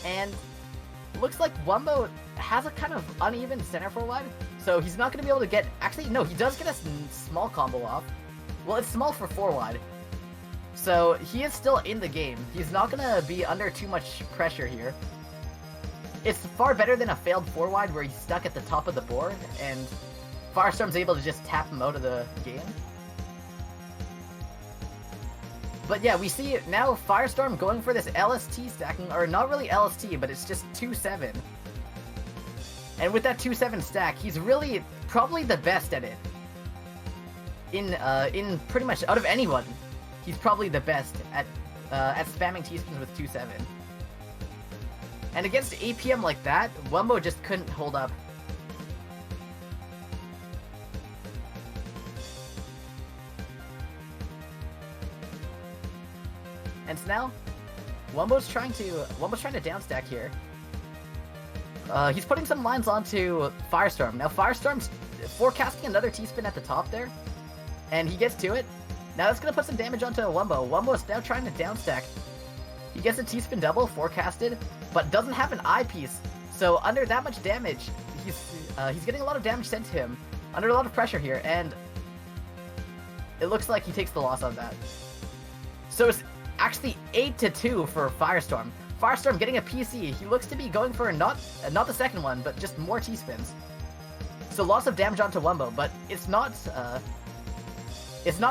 And looks like Wumbo has a kind of uneven center forward, so he's not going to be able to get... Actually, no, he does get a small combo off. Well, it's small for 4 wide. So he is still in the game. He's not going to be under too much pressure here. It's far better than a failed 4 wide where he's stuck at the top of the board, and Firestorm's able to just tap him out of the game. But yeah, we see now Firestorm going for this LST stacking, or not really LST, but it's just 2-7. And with that 2-7 stack, he's really probably the best at it. In pretty much out of anyone, he's probably the best at spamming T-spins with 2-7. And against APM like that, Wumbo just couldn't hold up. And so now, Wumbo's trying to downstack here. He's putting some lines onto Firestorm. Now Firestorm's forecasting another T-spin at the top there, and he gets to it. Now that's gonna put some damage onto Wumbo. Wumbo's now trying to downstack. He gets a T-spin double forecasted, but doesn't have an eyepiece. So under that much damage, he's getting a lot of damage sent to him, under a lot of pressure here, and it looks like he takes the loss on that. So it's actually 8-2 for Firestorm. Firestorm getting a PC. He looks to be going for not the second one, but just more T-spins. So lots of damage onto Wumbo, but it's not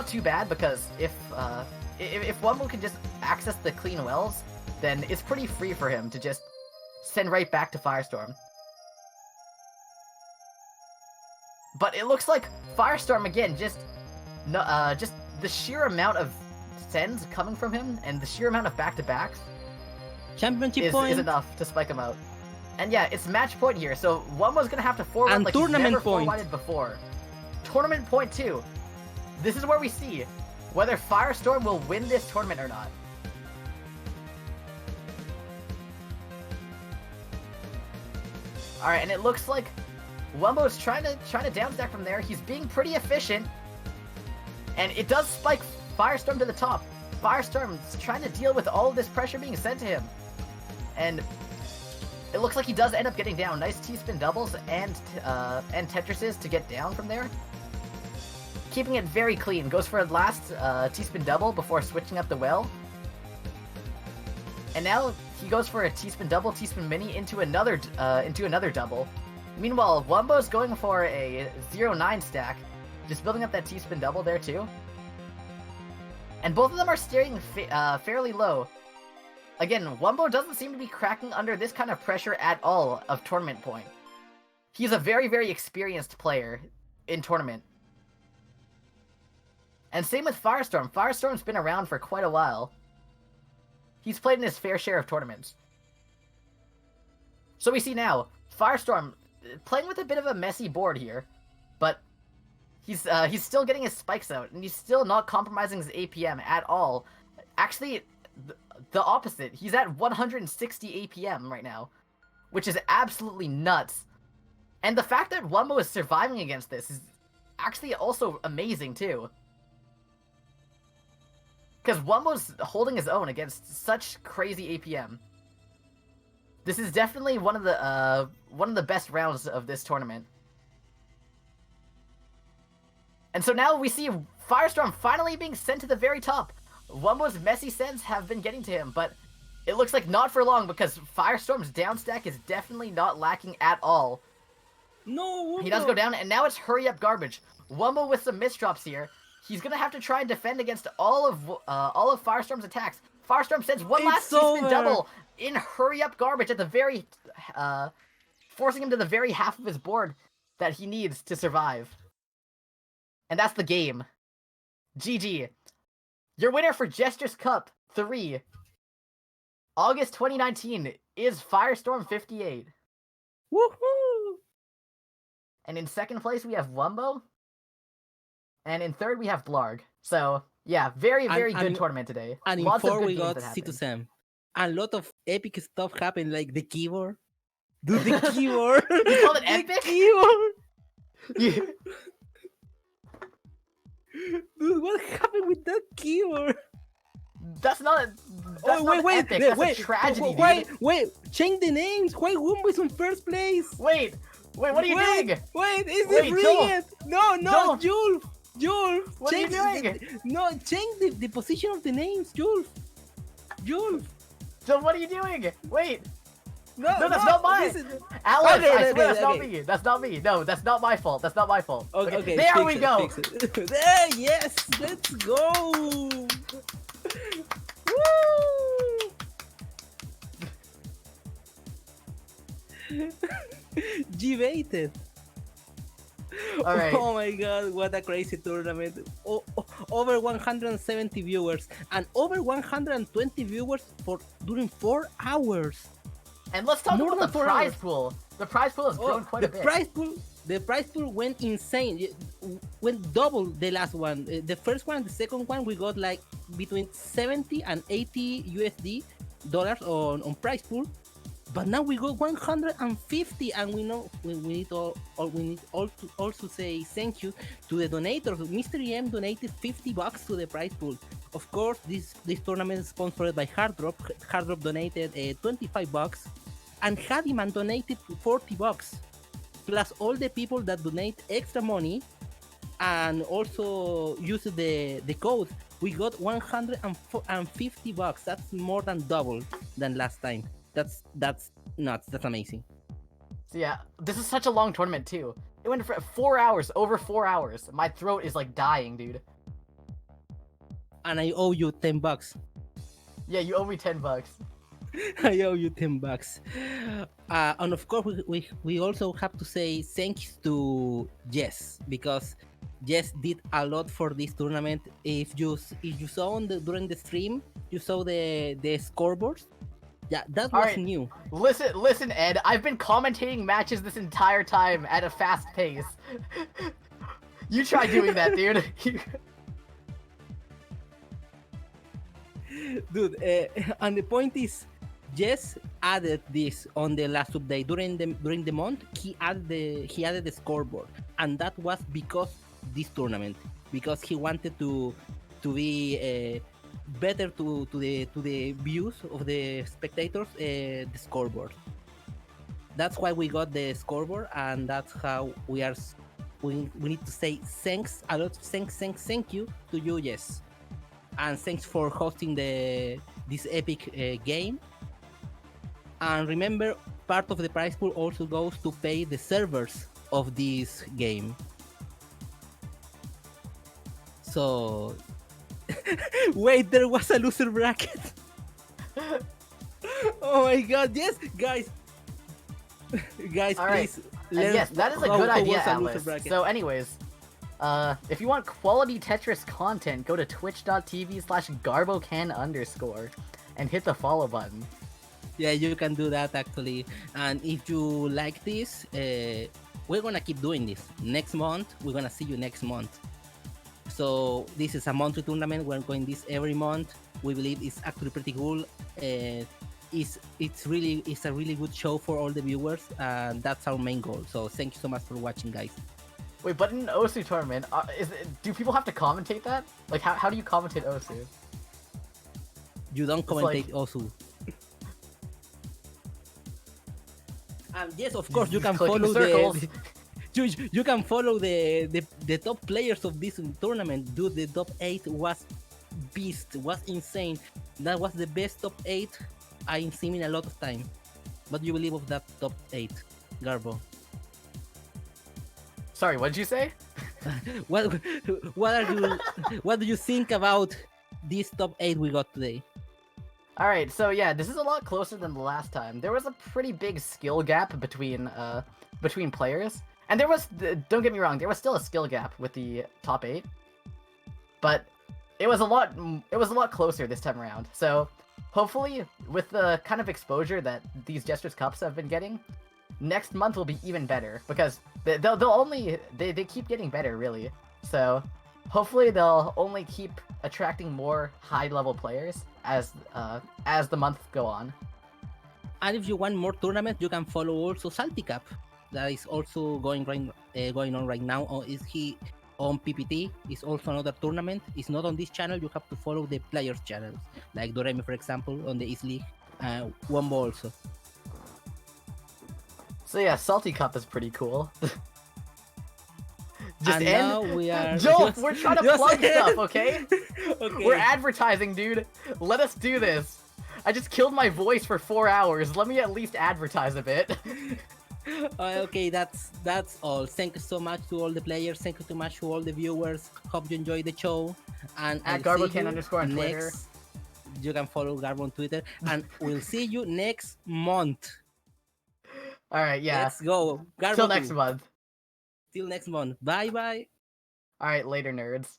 too bad, because if Wumbo can just access the clean wells, then it's pretty free for him to just send right back to Firestorm. But it looks like Firestorm again, just the sheer amount of sends coming from him and the sheer amount of back-to-backs Championship is enough to spike him out. And yeah, it's match point here, so Wumbo's gonna have to forward and like he's tournament never point. forwarded before. Tournament point too. This is where we see whether Firestorm will win this tournament or not. Alright, and it looks like Wumbo's trying to downstack from there. He's being pretty efficient. And it does spike Firestorm to the top. Firestorm's trying to deal with all of this pressure being sent to him. And it looks like he does end up getting down. Nice T-spin doubles and Tetrises to get down from there. Keeping it very clean. Goes for a last T-spin double before switching up the well. And now he goes for a T-spin double, T-spin mini into another double. Meanwhile, Wumbo's going for a 0-9 stack, just building up that T-spin double there too. And both of them are steering fairly low. Again, Wumbo doesn't seem to be cracking under this kind of pressure at all of tournament point. He's a very, very experienced player in tournament. And same with Firestorm. Firestorm's been around for quite a while. He's played in his fair share of tournaments. So we see now, Firestorm playing with a bit of a messy board here, but he's still getting his spikes out, and he's still not compromising his APM at all. Actually, the opposite. He's at 160 APM right now, which is absolutely nuts. And the fact that Wumbo is surviving against this is actually also amazing too. Because Wumbo's holding his own against such crazy APM. This is definitely one of the best rounds of this tournament. And so now we see Firestorm finally being sent to the very top. Wumbo's messy sends have been getting to him, but it looks like not for long because Firestorm's down stack is definitely not lacking at all. No, Wumbo. He does go down, and now it's hurry up garbage. Wumbo with some misdrops here. He's gonna have to try and defend against all of Firestorm's attacks. Firestorm sends one last T-spin double in hurry up garbage at the very, forcing him to the very half of his board that he needs to survive. And that's the game. GG. Your winner for Jstris Cup 3, August 2019, is Firestorm 58. Woohoo! And in second place we have Wumbo. And in third, we have Blarg. So, yeah, very, very good tournament today. And in Lots of fourth, good we games got that happened. C2Sam. A lot of epic stuff happened, like the keyboard. Dude, the keyboard. You call it The epic? keyboard. Dude, what happened with that keyboard? That's not epic. That's a tragedy, dude. Wait, change the names. Why Wumbo is in first place? Wait, what are you doing? Wait, is Wait, this brilliant? No, Joel. Julf. What are you doing? Change the position of the names, Julf. So what are you doing? Wait. No, That's not mine. Alex, Okay, I swear okay, that's not okay. me. That's not me. No, that's not my fault. That's not my fault. Okay, there we go. There, yes, let's go. Woo! G-baited. All right. Oh my god, what a crazy tournament. Over 170 viewers and over 120 viewers during 4 hours. And let's talk More about the than 4 prize hours. pool. The prize pool has grown quite a bit. The prize pool went insane. It went double the last one. The first one, the second one, we got like between 70 and 80 USD dollars on prize pool. But now we got 150, and we know we need to also say thank you to the donators. Mr. EM donated $50 to the prize pool. Of course, this tournament is sponsored by Hard Drop. Hard Drop donated $25, and Hadiman donated $40. Plus all the people that donate extra money and also use the code, we got $150. That's more than double than last time. That's nuts. That's amazing. So yeah, this is such a long tournament too. It went for 4 hours, over 4 hours. My throat is like dying, dude. And I owe you $10. Yeah, you owe me $10. I owe you $10. And of course, we also have to say thanks to Jess, because Jess did a lot for this tournament. If you saw during the stream, you saw the scoreboards. Yeah, that was new. Listen, Ed. I've been commentating matches this entire time at a fast pace. You try doing that, dude. Dude, and the point is, Jess added this on the last update during the month. He added the scoreboard, and that was because this tournament, because he wanted to be better to the views of the spectators the scoreboard. That's why we got the scoreboard, and that's how we need to say thanks a lot. Thank you to you, yes, and thanks for hosting this epic game. And remember, part of the prize pool also goes to pay the servers of this game. So, wait, there was a loser bracket. Oh my god, yes, guys. Guys, All right. please. And yes, that is a good idea, Atlas. So anyways, if you want quality Tetris content, go to twitch.tv/garbocan_ and hit the follow button. Yeah, you can do that actually. And if you like this, we're gonna keep doing this. Next month, we're gonna see you next month. So this is a monthly tournament. We're going this every month. We believe it's actually pretty cool. It's a really good show for all the viewers, and that's our main goal. So thank you so much for watching, guys. Wait, but in Osu tournament, do people have to commentate that? Like, how do you commentate Osu? You don't commentate like... Osu. Yes, of course, you can Clicking follow circles. you can follow the top players of this tournament. Dude, the top 8 was beast, was insane. That was the best top 8 I've seen in a lot of time. What do you believe of that top 8, Garbo? Sorry, what did you say? what do you think about this top 8 we got today? Alright, so yeah, this is a lot closer than the last time. There was a pretty big skill gap between players. And there was, don't get me wrong, there was still a skill gap with the top 8. But it was a lot closer this time around. So hopefully, with the kind of exposure that these Jstris Cups have been getting, next month will be even better, because they keep getting better, really. So hopefully they'll only keep attracting more high-level players as the months go on. And if you want more tournaments, you can follow also Salty Cup. That is also going on right now. Is he on PPT? Is also another tournament. It's not on this channel. You have to follow the players' channels, like Doremi, for example, on the East League. Wombo also. So yeah, Salty Cup is pretty cool. And now we are. Joel, we're trying to plug stuff, okay? Okay. We're advertising, dude. Let us do this. I just killed my voice for 4 hours. Let me at least advertise a bit. Okay, that's all. Thank you so much to all the players. Thank you so much to all the viewers. Hope you enjoyed the show. And At I'll see Garbocan you _ on Twitter. You can follow Garbo on Twitter, and we'll see you next month. All right, yeah. Let's go, Garbo. Till next month. Till next month. Bye bye. All right, later, nerds.